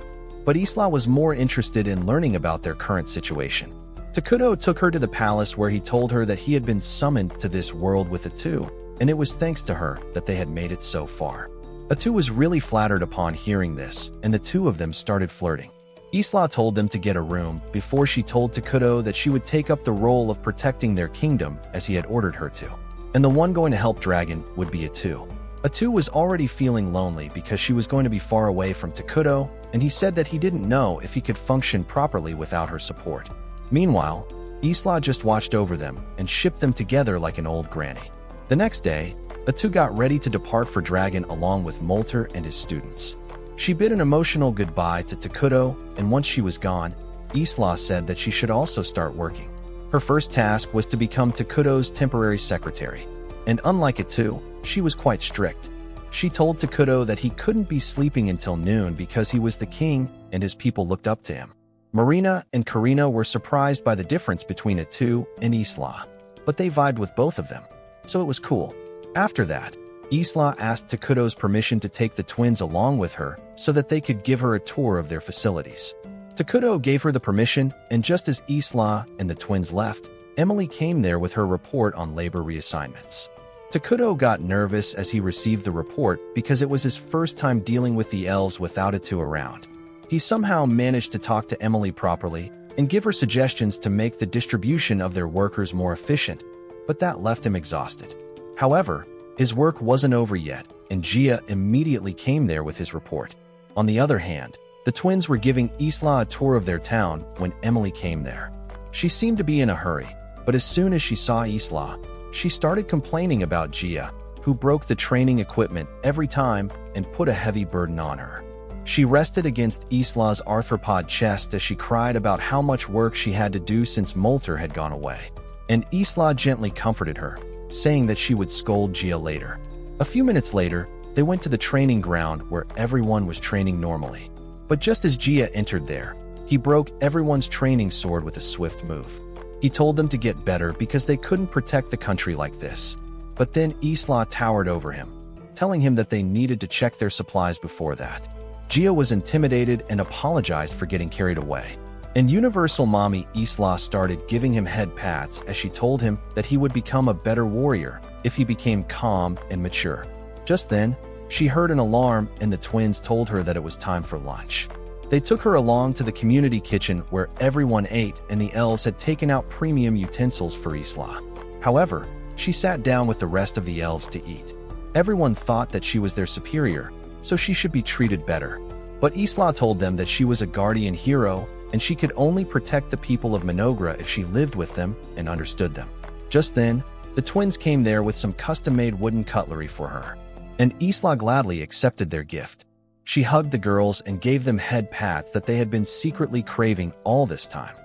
A: But Isla was more interested in learning about their current situation. Takuto took her to the palace where he told her that he had been summoned to this world with Atu, and it was thanks to her that they had made it so far. Atu was really flattered upon hearing this, and the two of them started flirting. Isla told them to get a room before she told Takuto that she would take up the role of protecting their kingdom as he had ordered her to, and the one going to help Dragon would be Atu. Atu was already feeling lonely because she was going to be far away from Takuto, and he said that he didn't know if he could function properly without her support. Meanwhile, Isla just watched over them and shipped them together like an old granny. The next day, Atu got ready to depart for Dragon along with Molter and his students. She bid an emotional goodbye to Takuto, and once she was gone, Isla said that she should also start working. Her first task was to become Takuto's temporary secretary, and unlike Atu, she was quite strict. She told Takuto that he couldn't be sleeping until noon because he was the king and his people looked up to him. Marina and Karina were surprised by the difference between Atu and Isla, but they vibed with both of them, so it was cool. After that, Isla asked Takuto's permission to take the twins along with her so that they could give her a tour of their facilities. Takuto gave her the permission, and just as Isla and the twins left, Emily came there with her report on labor reassignments. Takuto got nervous as he received the report because it was his first time dealing with the elves without Atu around. He somehow managed to talk to Emily properly and give her suggestions to make the distribution of their workers more efficient, but that left him exhausted. However, his work wasn't over yet, and Gia immediately came there with his report. On the other hand, the twins were giving Isla a tour of their town when Emily came there. She seemed to be in a hurry, but as soon as she saw Isla, she started complaining about Gia, who broke the training equipment every time and put a heavy burden on her. She rested against Isla's arthropod chest as she cried about how much work she had to do since Molter had gone away, and Isla gently comforted her, saying that she would scold Gia later. A few minutes later, they went to the training ground where everyone was training normally. But just as Gia entered there, he broke everyone's training sword with a swift move. He told them to get better because they couldn't protect the country like this. But then Isla towered over him, telling him that they needed to check their supplies before that. Gia was intimidated and apologized for getting carried away. And Universal Mommy Isla started giving him head pats as she told him that he would become a better warrior if he became calm and mature. Just then, she heard an alarm and the twins told her that it was time for lunch. They took her along to the community kitchen where everyone ate and the elves had taken out premium utensils for Isla. However, she sat down with the rest of the elves to eat. Everyone thought that she was their superior, so she should be treated better. But Isla told them that she was a guardian hero and she could only protect the people of Minogra if she lived with them and understood them. Just then, the twins came there with some custom-made wooden cutlery for her, and Isla gladly accepted their gift. She hugged the girls and gave them head pats that they had been secretly craving all this time.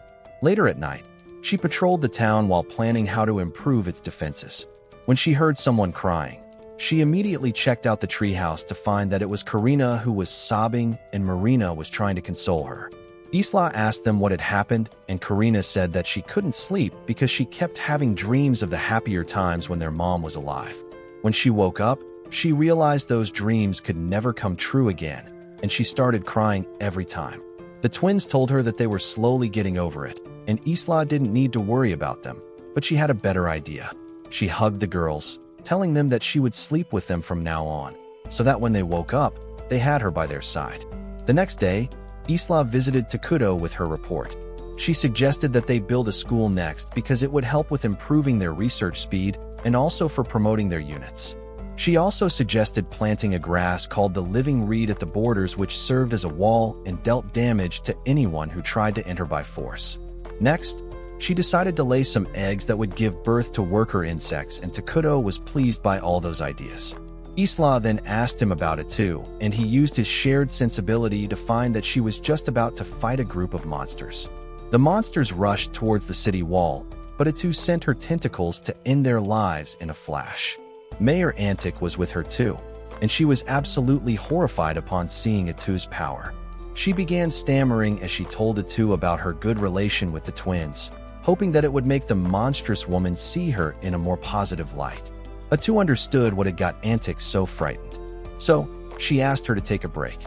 A: Later at night, she patrolled the town while planning how to improve its defenses. When she heard someone crying, she immediately checked out the treehouse to find that it was Karina who was sobbing and Marina was trying to console her. Isla asked them what had happened, and Karina said that she couldn't sleep because she kept having dreams of the happier times when their mom was alive. When she woke up, she realized those dreams could never come true again, and she started crying every time. The twins told her that they were slowly getting over it, and Isla didn't need to worry about them, but she had a better idea. She hugged the girls, telling them that she would sleep with them from now on, so that when they woke up, they had her by their side. The next day, Isla visited Takuto with her report. She suggested that they build a school next because it would help with improving their research speed and also for promoting their units. She also suggested planting a grass called the living reed at the borders, which served as a wall and dealt damage to anyone who tried to enter by force. Next, she decided to lay some eggs that would give birth to worker insects, and Takuto was pleased by all those ideas. Isla then asked him about it too, and he used his shared sensibility to find that she was just about to fight a group of monsters. The monsters rushed towards the city wall, but Atu sent her tentacles to end their lives in a flash. Mayor Antic was with her too, and she was absolutely horrified upon seeing Atu's power. She began stammering as she told Atu about her good relation with the twins, hoping that it would make the monstrous woman see her in a more positive light. Atu understood what had got Antic so frightened, so she asked her to take a break,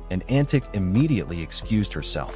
A: and Antic immediately excused herself.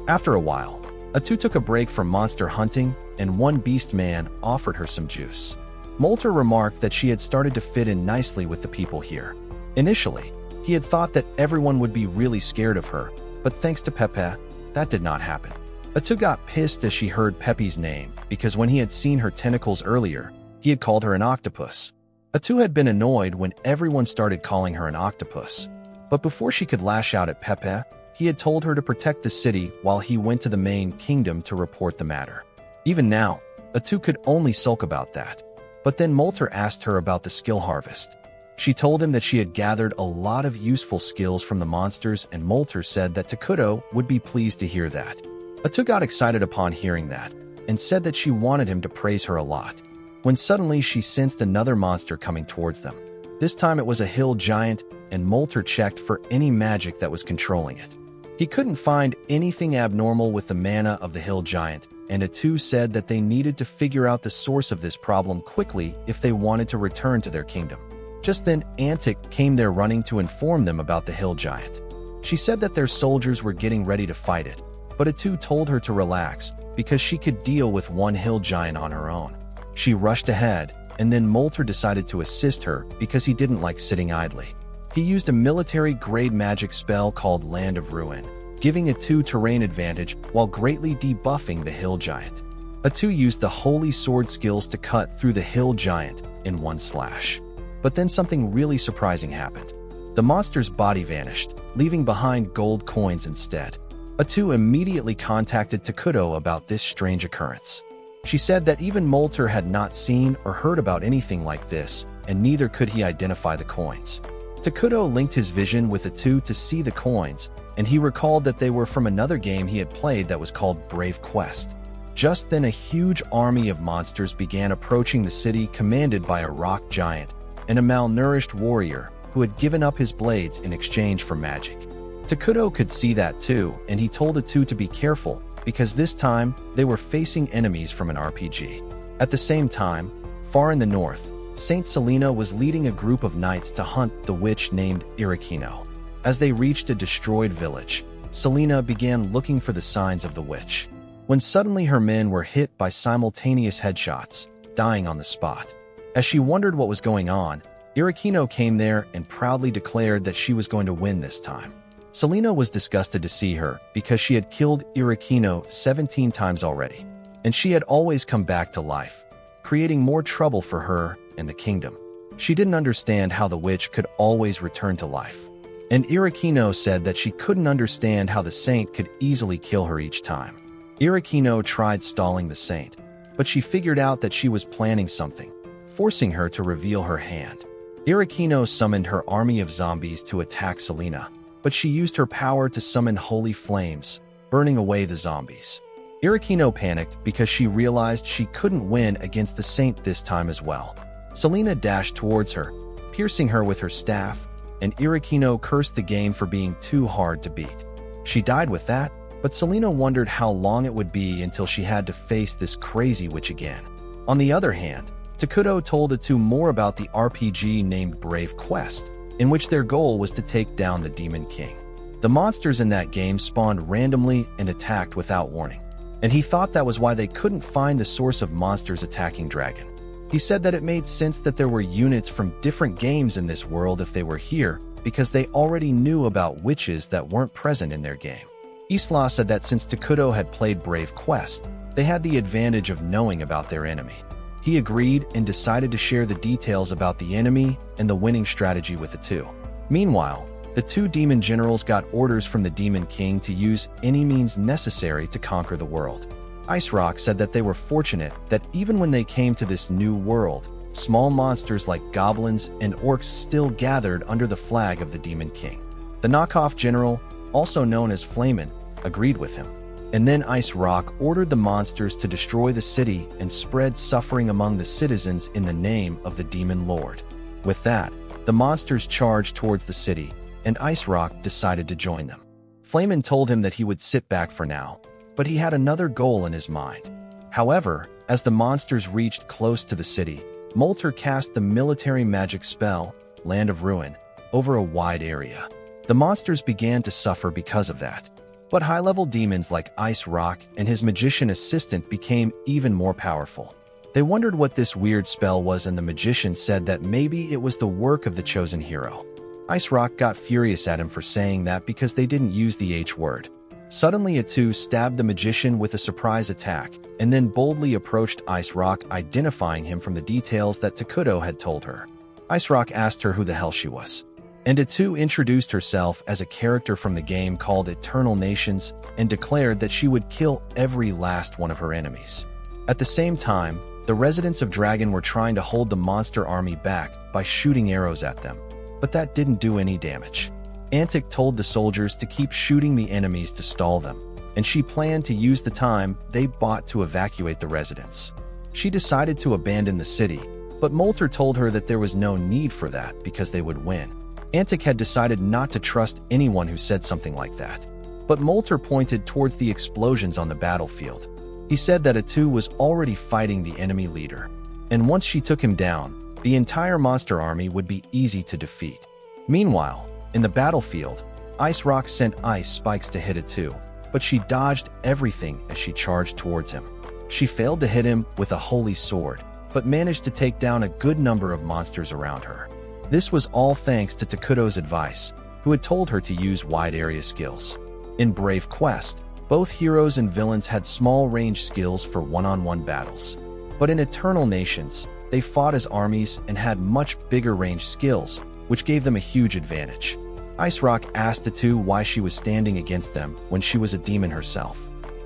A: After a while, Atu took a break from monster hunting, and one beast man offered her some juice. Molter remarked that she had started to fit in nicely with the people here. Initially, he had thought that everyone would be really scared of her, but thanks to Pepe, that did not happen. Atu got pissed as she heard Pepe's name, because when he had seen her tentacles earlier, he had called her an octopus. Atu had been annoyed when everyone started calling her an octopus, but before she could lash out at Pepe, he had told her to protect the city while he went to the main kingdom to report the matter. Even now, Atu could only sulk about that. But then Molter asked her about the skill harvest. She told him that she had gathered a lot of useful skills from the monsters, and Molter said that Takuto would be pleased to hear that. Atu got excited upon hearing that, and said that she wanted him to praise her a lot, when suddenly she sensed another monster coming towards them. This time it was a hill giant, and Molter checked for any magic that was controlling it. He couldn't find anything abnormal with the mana of the hill giant, and Atu said that they needed to figure out the source of this problem quickly if they wanted to return to their kingdom. Just then, Antic came there running to inform them about the hill giant. She said that their soldiers were getting ready to fight it, but Atu told her to relax because she could deal with one hill giant on her own. She rushed ahead, and then Molter decided to assist her because he didn't like sitting idly. He used a military-grade magic spell called Land of Ruin, giving Atu terrain advantage while greatly debuffing the hill giant. Atu used the holy sword skills to cut through the hill giant in one slash. But then something really surprising happened. The monster's body vanished, leaving behind gold coins instead. Atu immediately contacted Takuto about this strange occurrence. She said that even Molter had not seen or heard about anything like this, and neither could he identify the coins. Takuto linked his vision with Atu to see the coins, and he recalled that they were from another game he had played that was called Brave Quest. Just then a huge army of monsters began approaching the city, commanded by a rock giant and a malnourished warrior who had given up his blades in exchange for magic. Takuto could see that too, and he told Atu to be careful because this time they were facing enemies from an RPG. At the same time, far in the north, Saint Selena was leading a group of knights to hunt the witch named Irikino. As they reached a destroyed village, Selena began looking for the signs of the witch, when suddenly her men were hit by simultaneous headshots, dying on the spot. As she wondered what was going on, Irakino came there and proudly declared that she was going to win this time. Selena was disgusted to see her because she had killed Irakino 17 times already, and she had always come back to life, creating more trouble for her and the kingdom. She didn't understand how the witch could always return to life, and Irakino said that she couldn't understand how the saint could easily kill her each time. Irakino tried stalling the saint, but she figured out that she was planning something, forcing her to reveal her hand. Irakino summoned her army of zombies to attack Selena, but she used her power to summon holy flames, burning away the zombies. Irakino panicked because she realized she couldn't win against the saint this time as well. Selena dashed towards her, piercing her with her staff, and Irakino cursed the game for being too hard to beat. She died with that, but Selena wondered how long it would be until she had to face this crazy witch again. On the other hand, Takuto told the two more about the RPG named Brave Quest, in which their goal was to take down the Demon King. The monsters in that game spawned randomly and attacked without warning, and he thought that was why they couldn't find the source of monsters attacking Dragon. He said that it made sense that there were units from different games in this world if they were here, because they already knew about witches that weren't present in their game. Isla said that since Takuto had played Brave Quest, they had the advantage of knowing about their enemy. He agreed and decided to share the details about the enemy and the winning strategy with the two. Meanwhile, the two demon generals got orders from the Demon King to use any means necessary to conquer the world. Ice Rock said that they were fortunate that even when they came to this new world, small monsters like goblins and orcs still gathered under the flag of the Demon King. The knockoff general, also known as Flamin, agreed with him. And then Ice Rock ordered the monsters to destroy the city and spread suffering among the citizens in the name of the Demon Lord. With that, the monsters charged towards the city, and Ice Rock decided to join them. Flamin told him that he would sit back for now, but he had another goal in his mind. However, as the monsters reached close to the city, Molter cast the military magic spell, Land of Ruin, over a wide area. The monsters began to suffer because of that. But high-level demons like Ice Rock and his magician assistant became even more powerful. They wondered what this weird spell was, and the magician said that maybe it was the work of the chosen hero. Ice Rock got furious at him for saying that because they didn't use the H word. Suddenly, Atu stabbed the magician with a surprise attack, and then boldly approached Ice Rock, identifying him from the details that Takuto had told her. Ice Rock asked her who the hell she was, and Atu introduced herself as a character from the game called Eternal Nations and declared that she would kill every last one of her enemies. At the same time, the residents of Dragon were trying to hold the monster army back by shooting arrows at them, but that didn't do any damage. Antic told the soldiers to keep shooting the enemies to stall them, and she planned to use the time they bought to evacuate the residents. She decided to abandon the city, but Molter told her that there was no need for that because they would win. Antic had decided not to trust anyone who said something like that. But Molter pointed towards the explosions on the battlefield. He said that Atu was already fighting the enemy leader, and once she took him down, the entire monster army would be easy to defeat. Meanwhile, in the battlefield, Ice Rock sent ice spikes to hit Atu, but she dodged everything as she charged towards him. She failed to hit him with a holy sword, but managed to take down a good number of monsters around her. This was all thanks to Takuto's advice, who had told her to use wide area skills. In Brave Quest, both heroes and villains had small range skills for one-on-one battles. But in Eternal Nations, they fought as armies and had much bigger range skills, which gave them a huge advantage. Ice Rock asked Atu why she was standing against them when she was a demon herself.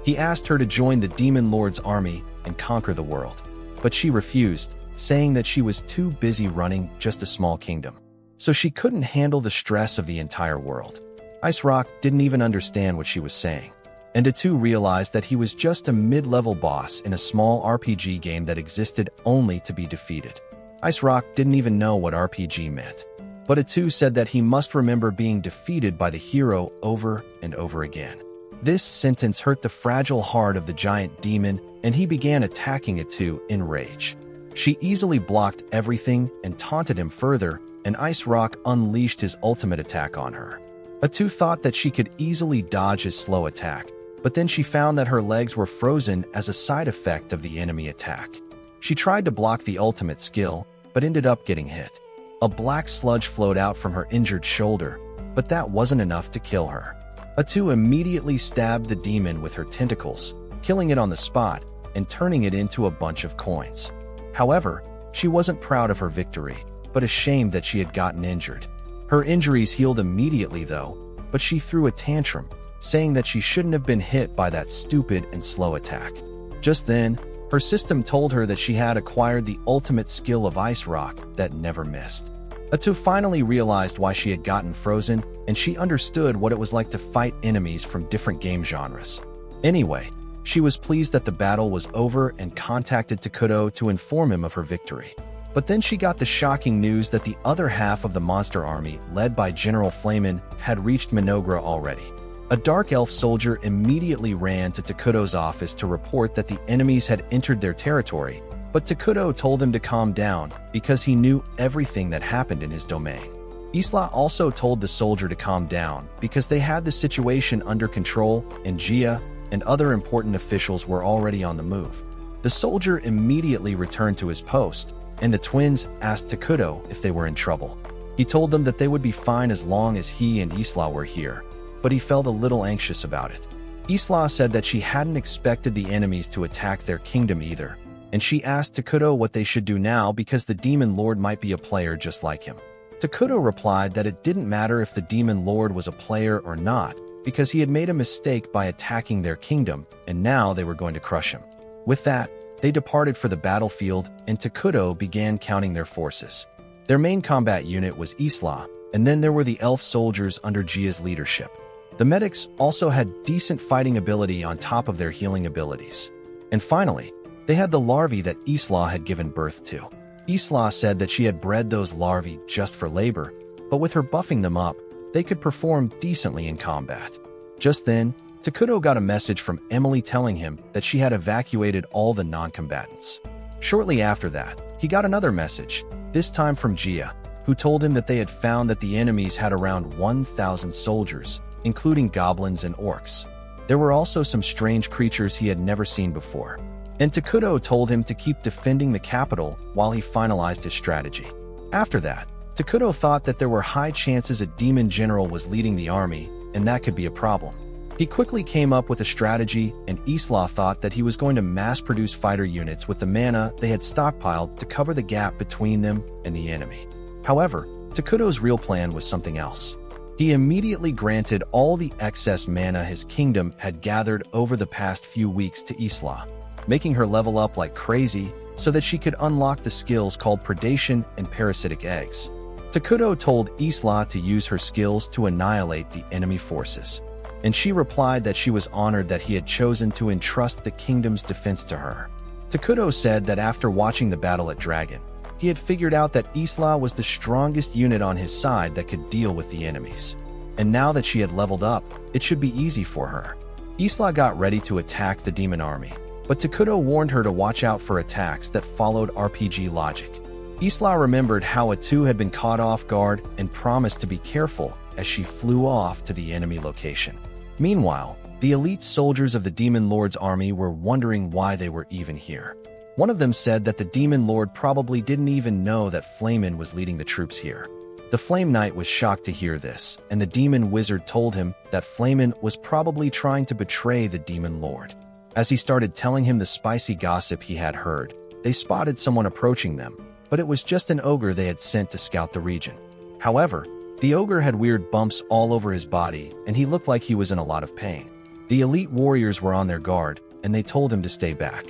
A: He asked her to join the Demon Lord's army and conquer the world, but she refused, saying that she was too busy running just a small kingdom, so she couldn't handle the stress of the entire world. Ice Rock didn't even understand what she was saying, and Atu realized that he was just a mid-level boss in a small RPG game that existed only to be defeated. Ice Rock didn't even know what RPG meant, but Atu said that he must remember being defeated by the hero over and over again. This sentence hurt the fragile heart of the giant demon, and he began attacking Atu in rage. She easily blocked everything and taunted him further, and Ice Rock unleashed his ultimate attack on her. Atu thought that she could easily dodge his slow attack, but then she found that her legs were frozen as a side effect of the enemy attack. She tried to block the ultimate skill, but ended up getting hit. A black sludge flowed out from her injured shoulder, but that wasn't enough to kill her. Atu immediately stabbed the demon with her tentacles, killing it on the spot and turning it into a bunch of coins. However, she wasn't proud of her victory, but ashamed that she had gotten injured. Her injuries healed immediately though, but she threw a tantrum, saying that she shouldn't have been hit by that stupid and slow attack. Just then, her system told her that she had acquired the ultimate skill of Ice Rock that never missed. Atu finally realized why she had gotten frozen, and she understood what it was like to fight enemies from different game genres. Anyway, she was pleased that the battle was over and contacted Takuto to inform him of her victory. But then she got the shocking news that the other half of the monster army, led by General Flamin, had reached Minogra already. A dark elf soldier immediately ran to Takuto's office to report that the enemies had entered their territory, but Takuto told him to calm down because he knew everything that happened in his domain. Isla also told the soldier to calm down because they had the situation under control and Gia and other important officials were already on the move. The soldier immediately returned to his post, and the twins asked Takuto if they were in trouble. He told them that they would be fine as long as he and Isla were here, but he felt a little anxious about it. Isla said that she hadn't expected the enemies to attack their kingdom either, and she asked Takuto what they should do now because the Demon Lord might be a player just like him. Takuto replied that it didn't matter if the Demon Lord was a player or not, because he had made a mistake by attacking their kingdom, and now they were going to crush him. With that, they departed for the battlefield, and Takuto began counting their forces. Their main combat unit was Isla, and then there were the elf soldiers under Gia's leadership. The medics also had decent fighting ability on top of their healing abilities. And finally, they had the larvae that Isla had given birth to. Isla said that she had bred those larvae just for labor, but with her buffing them up, they could perform decently in combat. Just then, Takuto got a message from Emily telling him that she had evacuated all the non-combatants. Shortly after that, he got another message, this time from Gia, who told him that they had found that the enemies had around 1,000 soldiers, including goblins and orcs. There were also some strange creatures he had never seen before. And Takuto told him to keep defending the capital while he finalized his strategy. After that, Takuto thought that there were high chances a demon general was leading the army, and that could be a problem. He quickly came up with a strategy, and Isla thought that he was going to mass-produce fighter units with the mana they had stockpiled to cover the gap between them and the enemy. However, Takuto's real plan was something else. He immediately granted all the excess mana his kingdom had gathered over the past few weeks to Isla, making her level up like crazy so that she could unlock the skills called Predation and Parasitic Eggs. Takuto told Isla to use her skills to annihilate the enemy forces, and she replied that she was honored that he had chosen to entrust the kingdom's defense to her. Takuto said that after watching the battle at Dragon, he had figured out that Isla was the strongest unit on his side that could deal with the enemies. And now that she had leveled up, it should be easy for her. Isla got ready to attack the demon army, but Takuto warned her to watch out for attacks that followed RPG logic. Isla remembered how Atu had been caught off guard and promised to be careful as she flew off to the enemy location. Meanwhile, the elite soldiers of the Demon Lord's army were wondering why they were even here. One of them said that the Demon Lord probably didn't even know that Flamin was leading the troops here. The Flame Knight was shocked to hear this, and the Demon Wizard told him that Flamin was probably trying to betray the Demon Lord. As he started telling him the spicy gossip he had heard, they spotted someone approaching them, but it was just an ogre they had sent to scout the region. However, the ogre had weird bumps all over his body, and he looked like he was in a lot of pain. The elite warriors were on their guard, and they told him to stay back.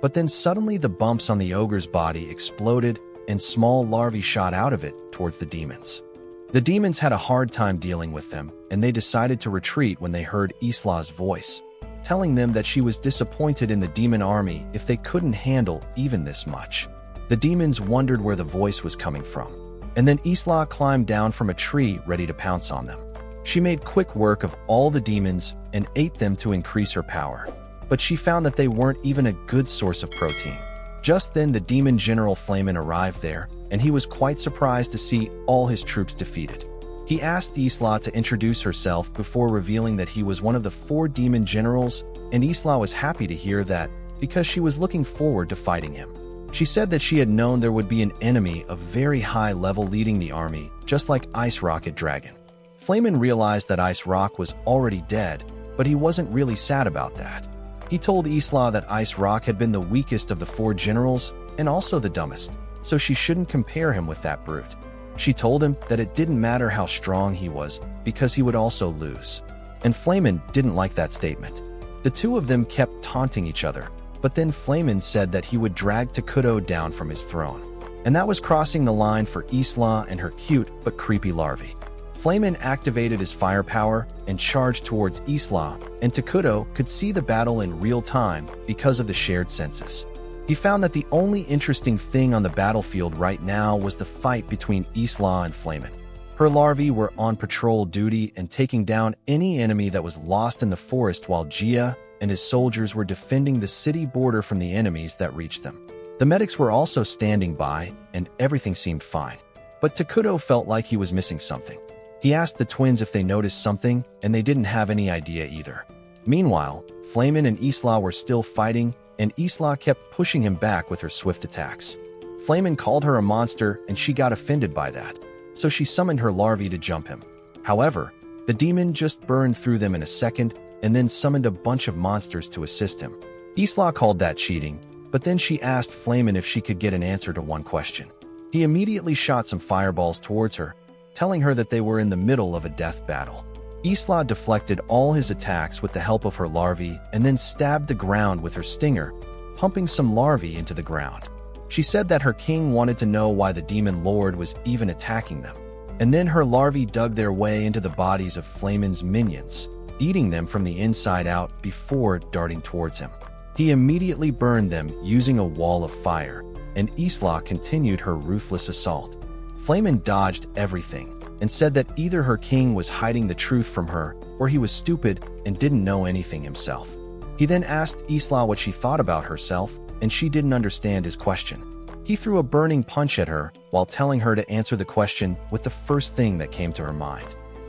A: But then suddenly the bumps on the ogre's body exploded, and small larvae shot out of it towards the demons. The demons had a hard time dealing with them, and they decided to retreat when they heard Isla's voice, telling them that she was disappointed in the demon army if they couldn't handle even this much. The demons wondered where the voice was coming from, and then Isla climbed down from a tree ready to pounce on them. She made quick work of all the demons and ate them to increase her power, but she found that they weren't even a good source of protein. Just then the demon general Flamin arrived there, and he was quite surprised to see all his troops defeated. He asked Isla to introduce herself before revealing that he was one of the 4 demon generals, and Isla was happy to hear that because she was looking forward to fighting him. She said that she had known there would be an enemy of very high level leading the army, just like Ice Rocket Dragon. Flamin realized that Ice Rock was already dead, but he wasn't really sad about that. He told Isla that Ice Rock had been the weakest of the 4 generals and also the dumbest, so she shouldn't compare him with that brute. She told him that it didn't matter how strong he was because he would also lose. And Flamin didn't like that statement. The two of them kept taunting each other, but then Flamin said that he would drag Takuto down from his throne. And that was crossing the line for Isla and her cute but creepy larvae. Flamin activated his firepower and charged towards Isla, and Takuto could see the battle in real time because of the shared senses. He found that the only interesting thing on the battlefield right now was the fight between Isla and Flamin. Her larvae were on patrol duty and taking down any enemy that was lost in the forest, while Gia and his soldiers were defending the city border from the enemies that reached them. The medics were also standing by, and everything seemed fine. But Takuto felt like he was missing something. He asked the twins if they noticed something, and they didn't have any idea either. Meanwhile, Flamin and Isla were still fighting, and Isla kept pushing him back with her swift attacks. Flamin called her a monster, and she got offended by that, so she summoned her larvae to jump him. However, the demon just burned through them in a second, and then summoned a bunch of monsters to assist him. Isla called that cheating, but then she asked Flamin if she could get an answer to one question. He immediately shot some fireballs towards her, telling her that they were in the middle of a death battle. Isla deflected all his attacks with the help of her larvae and then stabbed the ground with her stinger, pumping some larvae into the ground. She said that her king wanted to know why the demon lord was even attacking them. And then her larvae dug their way into the bodies of Flamin's minions, eating them from the inside out before darting towards him. He immediately burned them using a wall of fire, and Isla continued her ruthless assault. Flamin dodged everything and said that either her king was hiding the truth from her or he was stupid and didn't know anything himself. He then asked Isla what she thought about herself, and she didn't understand his question. He threw a burning punch at her while telling her to answer the question with the first thing that came to her mind.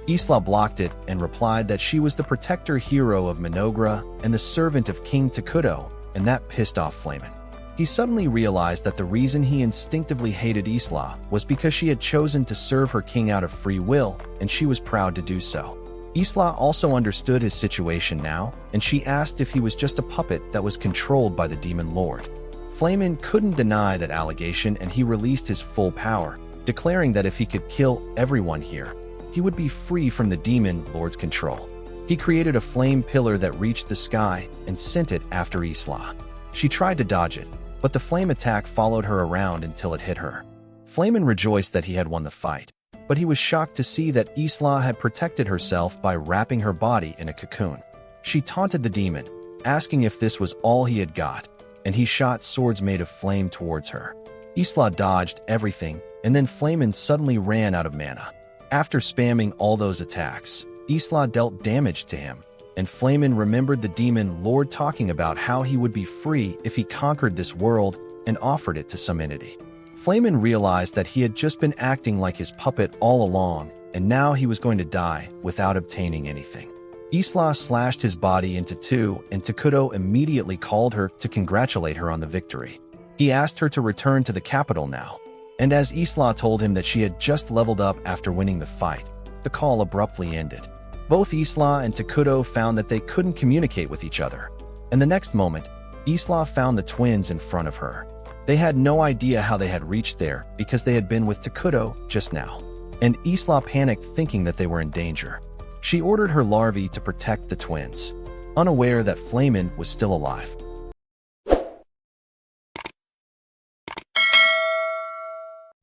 A: Isla blocked it and replied that she was the protector hero of Minogra and the servant of King Takuto, and that pissed off Flamin. He suddenly realized that the reason he instinctively hated Isla was because she had chosen to serve her king out of free will, and she was proud to do so. Isla also understood his situation now, and she asked if he was just a puppet that was controlled by the demon lord. Flamin couldn't deny that allegation, and he released his full power, declaring that if he could kill everyone here, he would be free from the demon lord's control. He created a flame pillar that reached the sky and sent it after Isla. She tried to dodge it, but the flame attack followed her around until it hit her. Flamin rejoiced that he had won the fight, but he was shocked to see that Isla had protected herself by wrapping her body in a cocoon. She taunted the demon, asking if this was all he had got, and he shot swords made of flame towards her. Isla dodged everything, and then Flamin suddenly ran out of mana. After spamming all those attacks, Isla dealt damage to him, and Flamin remembered the demon lord talking about how he would be free if he conquered this world and offered it to some entity. Flamin realized that he had just been acting like his puppet all along, and now he was going to die without obtaining anything. Isla slashed his body into two, and Takuto immediately called her to congratulate her on the victory. He asked her to return to the capital now, and as Isla told him that she had just leveled up after winning the fight, the call abruptly ended. Both Isla and Takuto found that they couldn't communicate with each other, and the next moment, Isla found the twins in front of her. They had no idea how they had reached there because they had been with Takuto just now, and Isla panicked thinking that they were in danger. She ordered her larvae to protect the twins, unaware that Flamin was still alive.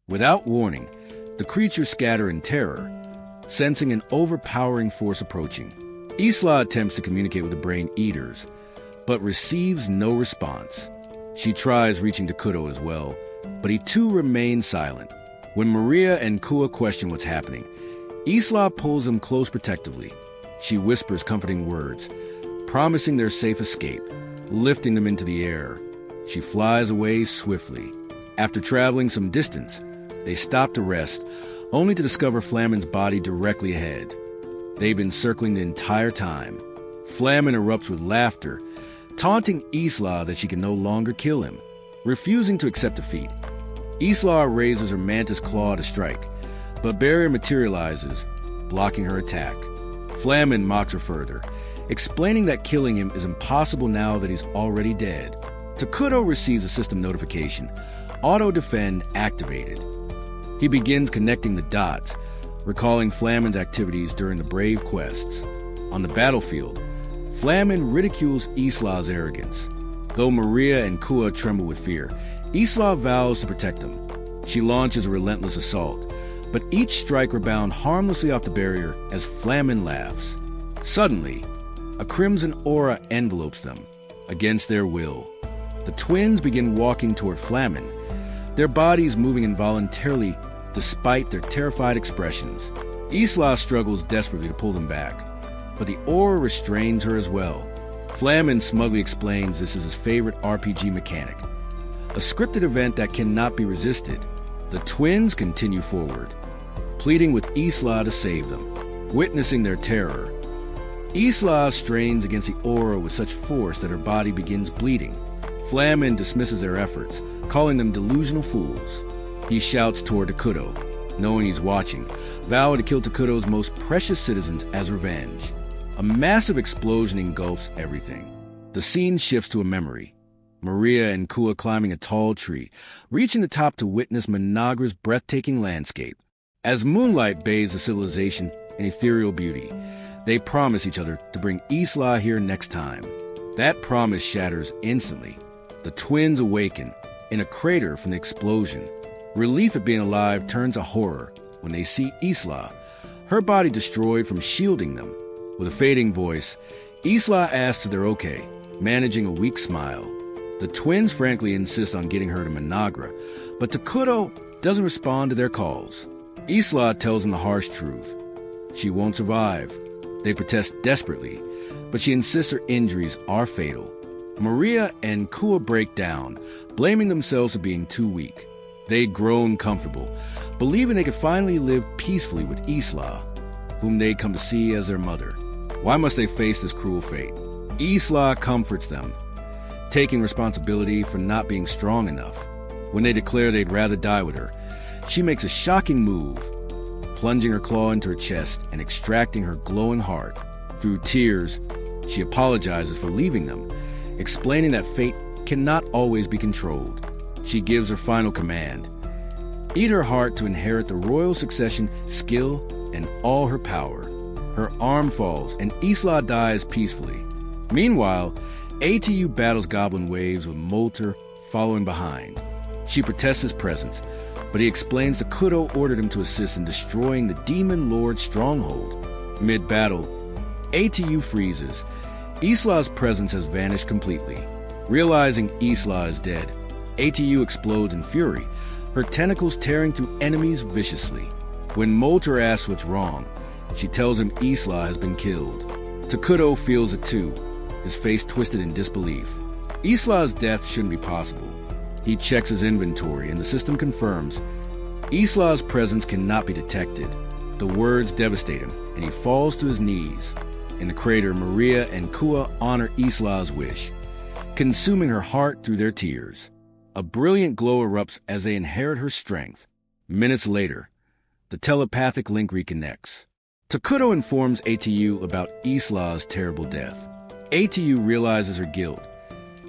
B: Without warning, the creatures scatter in terror, sensing an overpowering force approaching. Isla attempts to communicate with the Brain Eaters, but receives no response. She tries reaching Takuto as well, but he too remains silent. When Maria and Kua question what's happening, Isla pulls them close protectively. She whispers comforting words, promising their safe escape, lifting them into the air. She flies away swiftly. After traveling some distance, they stop to rest only to discover Flamin's body directly ahead. They've been circling the entire time. Flamin erupts with laughter, taunting Isla that she can no longer kill him. Refusing to accept defeat, Isla raises her mantis claw to strike, but barrier materializes, blocking her attack. Flamin mocks her further, explaining that killing him is impossible now that he's already dead. Takuto receives a system notification, auto-defend activated. He begins connecting the dots, recalling Flamin's activities during the brave quests. On the battlefield, Flamin ridicules Isla's arrogance. Though Maria and Kua tremble with fear, Isla vows to protect them. She launches a relentless assault, but each strike rebounds harmlessly off the barrier as Flamin laughs. Suddenly, a crimson aura envelopes them, against their will. The twins begin walking toward Flamin, their bodies moving involuntarily despite their terrified expressions. Isla struggles desperately to pull them back, but the aura restrains her as well. Flamin smugly explains this is his favorite RPG mechanic, a scripted event that cannot be resisted. The twins continue forward, pleading with Isla to save them. Witnessing their terror, Isla strains against the aura with such force that her body begins bleeding. Flamin dismisses their efforts, calling them delusional fools. He shouts toward Takuto, knowing he's watching, vowing to kill Takuto's most precious citizens as revenge. A massive explosion engulfs everything. The scene shifts to a memory. Maria and Kua climbing a tall tree, reaching the top to witness Managra's breathtaking landscape. As moonlight bathes the civilization in ethereal beauty, they promise each other to bring Isla here next time. That promise shatters instantly. The twins awaken in a crater from the explosion. Relief at being alive turns to horror when they see Isla, her body destroyed from shielding them. With a fading voice, Isla asks if they're okay, managing a weak smile. The twins frankly insist on getting her to Managra, but Takuto doesn't respond to their calls. Isla tells them the harsh truth. She won't survive. They protest desperately, but she insists her injuries are fatal. Maria and Kua break down, blaming themselves for being too weak. They groan comfortable, believing they could finally live peacefully with Isla, whom they come to see as their mother. Why must they face this cruel fate? Isla comforts them, taking responsibility for not being strong enough. When they declare they'd rather die with her, she makes a shocking move, plunging her claw into her chest and extracting her glowing heart. Through tears, she apologizes for leaving them, explaining that fate cannot always be controlled. She gives her final command: eat her heart to inherit the royal succession, skill, and all her power. Her arm falls, and Isla dies peacefully. Meanwhile, ATU battles goblin waves with Molter following behind. She protests his presence, but he explains the Takuto ordered him to assist in destroying the Demon Lord's stronghold. Mid-battle, ATU freezes. Isla's presence has vanished completely. Realizing Isla is dead, ATU explodes in fury, her tentacles tearing through enemies viciously. When Molter asks what's wrong, she tells him Isla has been killed. Takuto feels it too, his face twisted in disbelief. Isla's death shouldn't be possible. He checks his inventory, and the system confirms Isla's presence cannot be detected. The words devastate him, and he falls to his knees. In the crater, Maria and Kua honor Isla's wish, consuming her heart through their tears. A brilliant glow erupts as they inherit her strength. Minutes later, the telepathic link reconnects. Takuto informs ATU about Isla's terrible death. ATU realizes her guilt.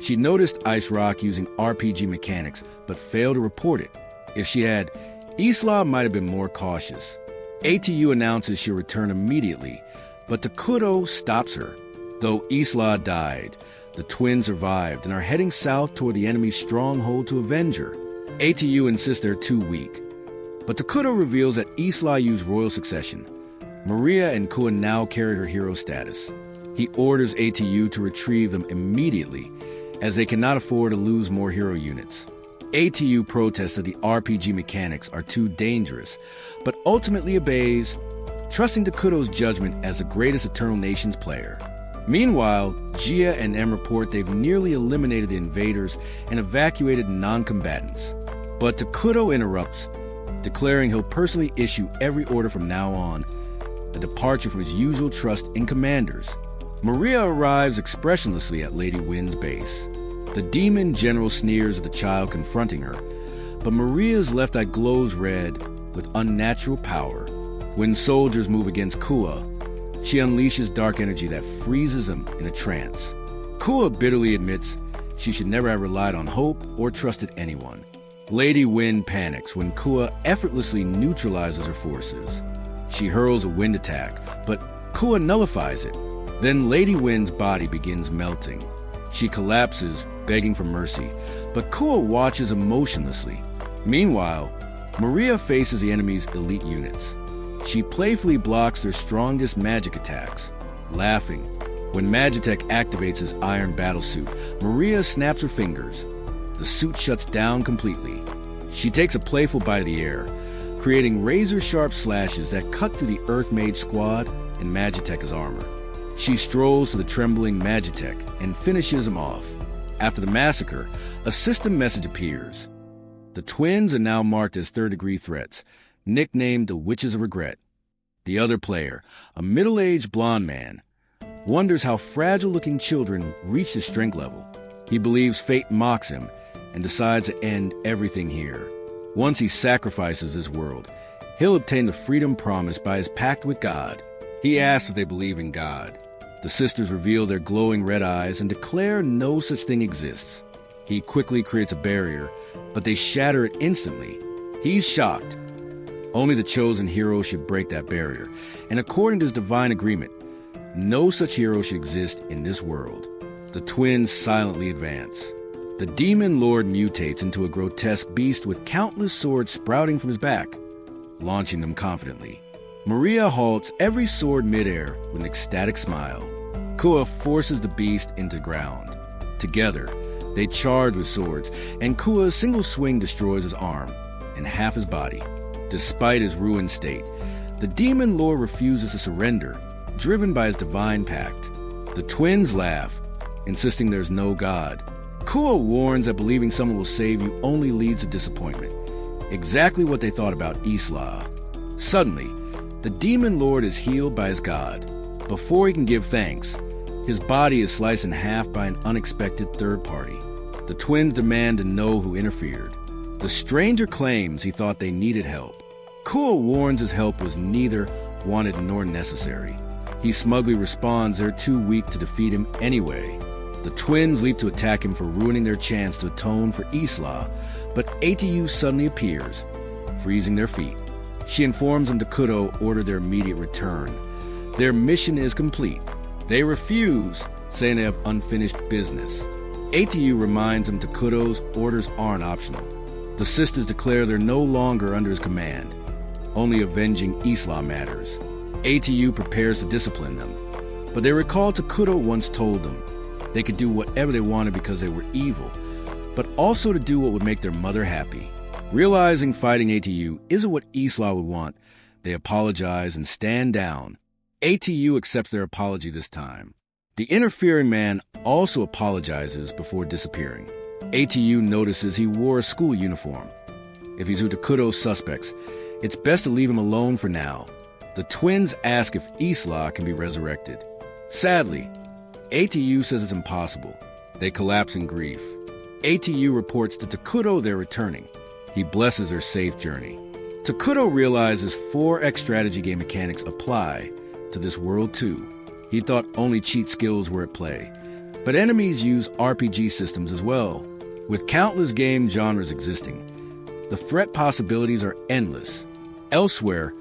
B: She noticed Ice Rock using RPG mechanics, but failed to report it. If she had, Isla might have been more cautious. ATU announces she'll return immediately, but Takuto stops her. Though Isla died, the twins survived and are heading south toward the enemy's stronghold to avenge her. ATU insists they're too weak, but Takuto reveals that Isla used royal succession. Maria and Kua now carried her hero status. He orders ATU to retrieve them immediately, as they cannot afford to lose more hero units. ATU protests that the RPG mechanics are too dangerous, but ultimately obeys, trusting Takuto's judgment as the greatest Eternal Nations player. Meanwhile, Gia and M report they've nearly eliminated the invaders and evacuated non-combatants. But Takuto interrupts, declaring he'll personally issue every order from now on, a departure from his usual trust in commanders. Maria arrives expressionlessly at Lady Wynn's base. The demon general sneers at the child confronting her, but Maria's left eye glows red with unnatural power. When soldiers move against Kua, she unleashes dark energy that freezes them in a trance. Kua bitterly admits she should never have relied on hope or trusted anyone. Lady Wynn panics when Kua effortlessly neutralizes her forces. She hurls a wind attack, but Kua nullifies it. Then Lady Wynn's body begins melting. She collapses, begging for mercy, but Kua watches emotionlessly. Meanwhile, Maria faces the enemy's elite units. She playfully blocks their strongest magic attacks, laughing. When Magitech activates his iron battlesuit, Maria snaps her fingers. The suit shuts down completely. She takes a playful bite of the air, creating razor-sharp slashes that cut through the Earth-Mage squad and Magitech's armor. She strolls to the trembling Magitech and finishes him off. After the massacre, a system message appears. The twins are now marked as third-degree threats, nicknamed the Witches of Regret. The other player, a middle-aged blonde man, wonders how fragile-looking children reach this strength level. He believes fate mocks him and decides to end everything here. Once he sacrifices his world, he'll obtain the freedom promised by his pact with God. He asks if they believe in God. The sisters reveal their glowing red eyes and declare no such thing exists. He quickly creates a barrier, but they shatter it instantly. He's shocked. Only the chosen hero should break that barrier, and according to his divine agreement, no such hero should exist in this world. The twins silently advance. The demon lord mutates into a grotesque beast with countless swords sprouting from his back, launching them confidently. Maria halts every sword midair with an ecstatic smile. Kua forces the beast into ground. Together, they charge with swords, and Kua's single swing destroys his arm and half his body. Despite his ruined state, the demon lord refuses to surrender, driven by his divine pact. The twins laugh, insisting there's no God. Kua warns that believing someone will save you only leads to disappointment. Exactly what they thought about Isla. Suddenly, the demon lord is healed by his god. Before he can give thanks, his body is sliced in half by an unexpected third party. The twins demand to know who interfered. The stranger claims he thought they needed help. Kua warns his help was neither wanted nor necessary. He smugly responds they're too weak to defeat him anyway. The twins leap to attack him for ruining their chance to atone for Isla, but Atu suddenly appears, freezing their feet. She informs them Takuto ordered their immediate return. Their mission is complete. They refuse, saying they have unfinished business. Atu reminds them Takuto's orders aren't optional. The sisters declare they're no longer under his command. Only avenging Isla matters. Atu prepares to discipline them, but they recall Takuto once told them they could do whatever they wanted because they were evil, but also to do what would make their mother happy. Realizing fighting Atu isn't what Isla would want, they apologize and stand down. Atu accepts their apology this time. The interfering man also apologizes before disappearing. Atu notices he wore a school uniform. If he's Utakuto's suspects, it's best to leave him alone for now. The twins ask if Isla can be resurrected. Sadly, Atu says it's impossible. They collapse in grief. Atu reports to Takuto they're returning. He blesses their safe journey. Takuto realizes 4X strategy game mechanics apply to this world too. He thought only cheat skills were at play, but enemies use RPG systems as well. With countless game genres existing, the threat possibilities are endless. Elsewhere,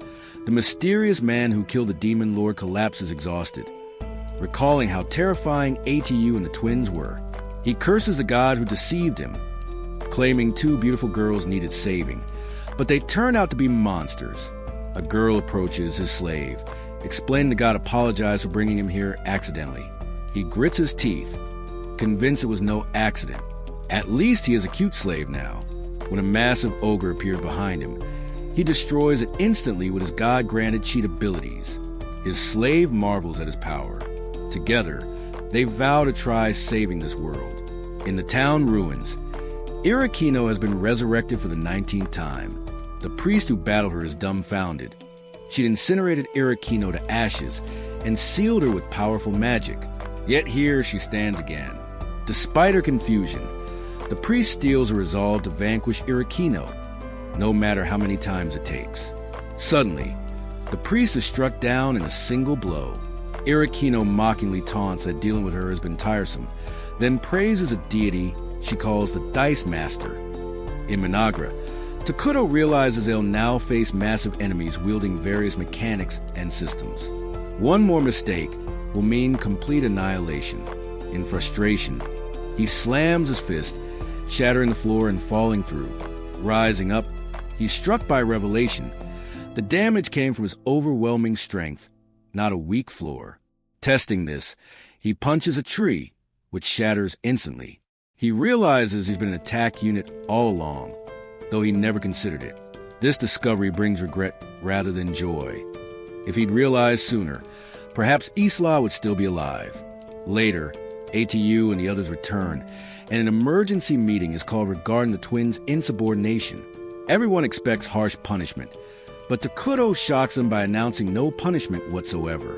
B: the mysterious man who killed the demon lord collapses exhausted, recalling how terrifying Atu and the twins were. He curses the god who deceived him, claiming 2 beautiful girls needed saving, but they turn out to be monsters. A girl approaches his slave, explaining the god apologized for bringing him here accidentally. He grits his teeth, convinced it was no accident. At least he is a cute slave now. When a massive ogre appears behind him, he destroys it instantly with his god-granted cheat abilities. His slave marvels at his power. Together, they vow to try saving this world. In the town ruins, Irakino has been resurrected for the 19th time. The priest who battled her is dumbfounded. She'd incinerated Irakino to ashes and sealed her with powerful magic. Yet here she stands again. Despite her confusion, the priest steals a resolve to vanquish Irakino, no matter how many times it takes. Suddenly, the priest is struck down in a single blow. Irakino mockingly taunts that dealing with her has been tiresome, then praises a deity she calls the Dice Master. In Managra, Takuto realizes they'll now face massive enemies wielding various mechanics and systems. One more mistake will mean complete annihilation. In frustration, he slams his fist, shattering the floor and falling through. Rising up, he's struck by revelation. The damage came from his overwhelming strength, not a weak floor. Testing this, he punches a tree, which shatters instantly. He realizes he's been an attack unit all along, though he never considered it. This discovery brings regret rather than joy. If he'd realized sooner, perhaps Isla would still be alive. Later, ATU and the others return, and an emergency meeting is called regarding the twins' insubordination. Everyone expects harsh punishment, but Takuto shocks them by announcing no punishment whatsoever.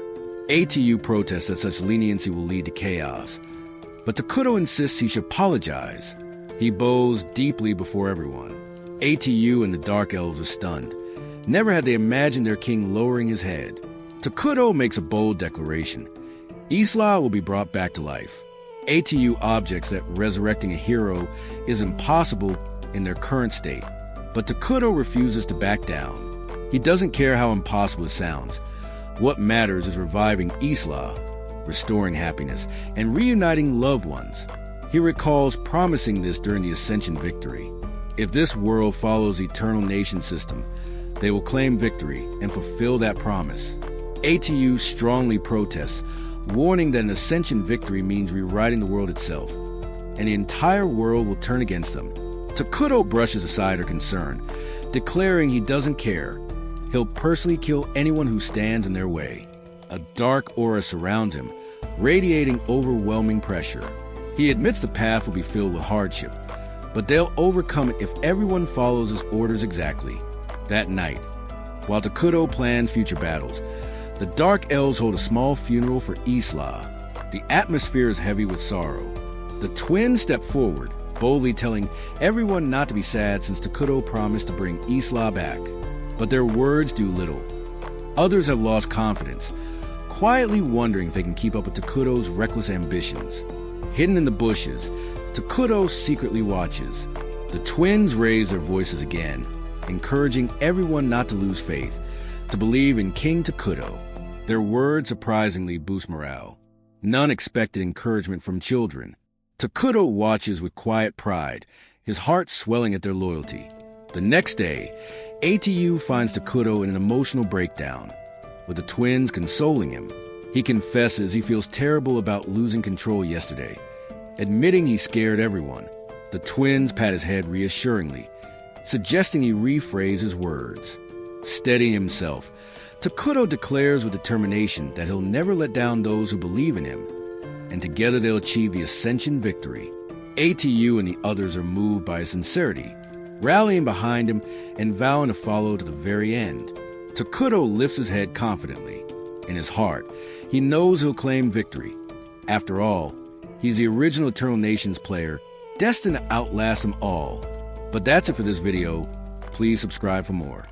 B: ATU protests that such leniency will lead to chaos, but Takuto insists he should apologize. He bows deeply before everyone. ATU and the Dark Elves are stunned. Never had they imagined their king lowering his head. Takuto makes a bold declaration. Isla will be brought back to life. ATU objects that resurrecting a hero is impossible in their current state, but Takuto refuses to back down. He doesn't care how impossible it sounds. What matters is reviving Isla, restoring happiness, and reuniting loved ones. He recalls promising this during the Ascension victory. If this world follows the Eternal Nation system, they will claim victory and fulfill that promise. ATU strongly protests, warning that an Ascension victory means rewriting the world itself, and the entire world will turn against them. Takuto brushes aside her concern, declaring he doesn't care. He'll personally kill anyone who stands in their way. A dark aura surrounds him, radiating overwhelming pressure. He admits the path will be filled with hardship, but they'll overcome it if everyone follows his orders exactly. That night, while Takuto plans future battles, the Dark Elves hold a small funeral for Isla. The atmosphere is heavy with sorrow. The twins step forward, boldly telling everyone not to be sad since Takuto promised to bring Isla back. But their words do little. Others have lost confidence, quietly wondering if they can keep up with Takuto's reckless ambitions. Hidden in the bushes, Takuto secretly watches. The twins raise their voices again, encouraging everyone not to lose faith, to believe in King Takuto. Their words surprisingly boost morale. None expected encouragement from children. Takuto watches with quiet pride, his heart swelling at their loyalty. The next day, ATU finds Takuto in an emotional breakdown. With the twins consoling him, he confesses he feels terrible about losing control yesterday. Admitting he scared everyone, the twins pat his head reassuringly, suggesting he rephrase his words. Steadying himself, Takuto declares with determination that he'll never let down those who believe in him, and together they'll achieve the Ascension victory. ATU and the others are moved by his sincerity, rallying behind him and vowing to follow to the very end. Takuto lifts his head confidently. In his heart, he knows he'll claim victory. After all, he's the original Eternal Nations player, destined to outlast them all. But that's it for this video. Please subscribe for more.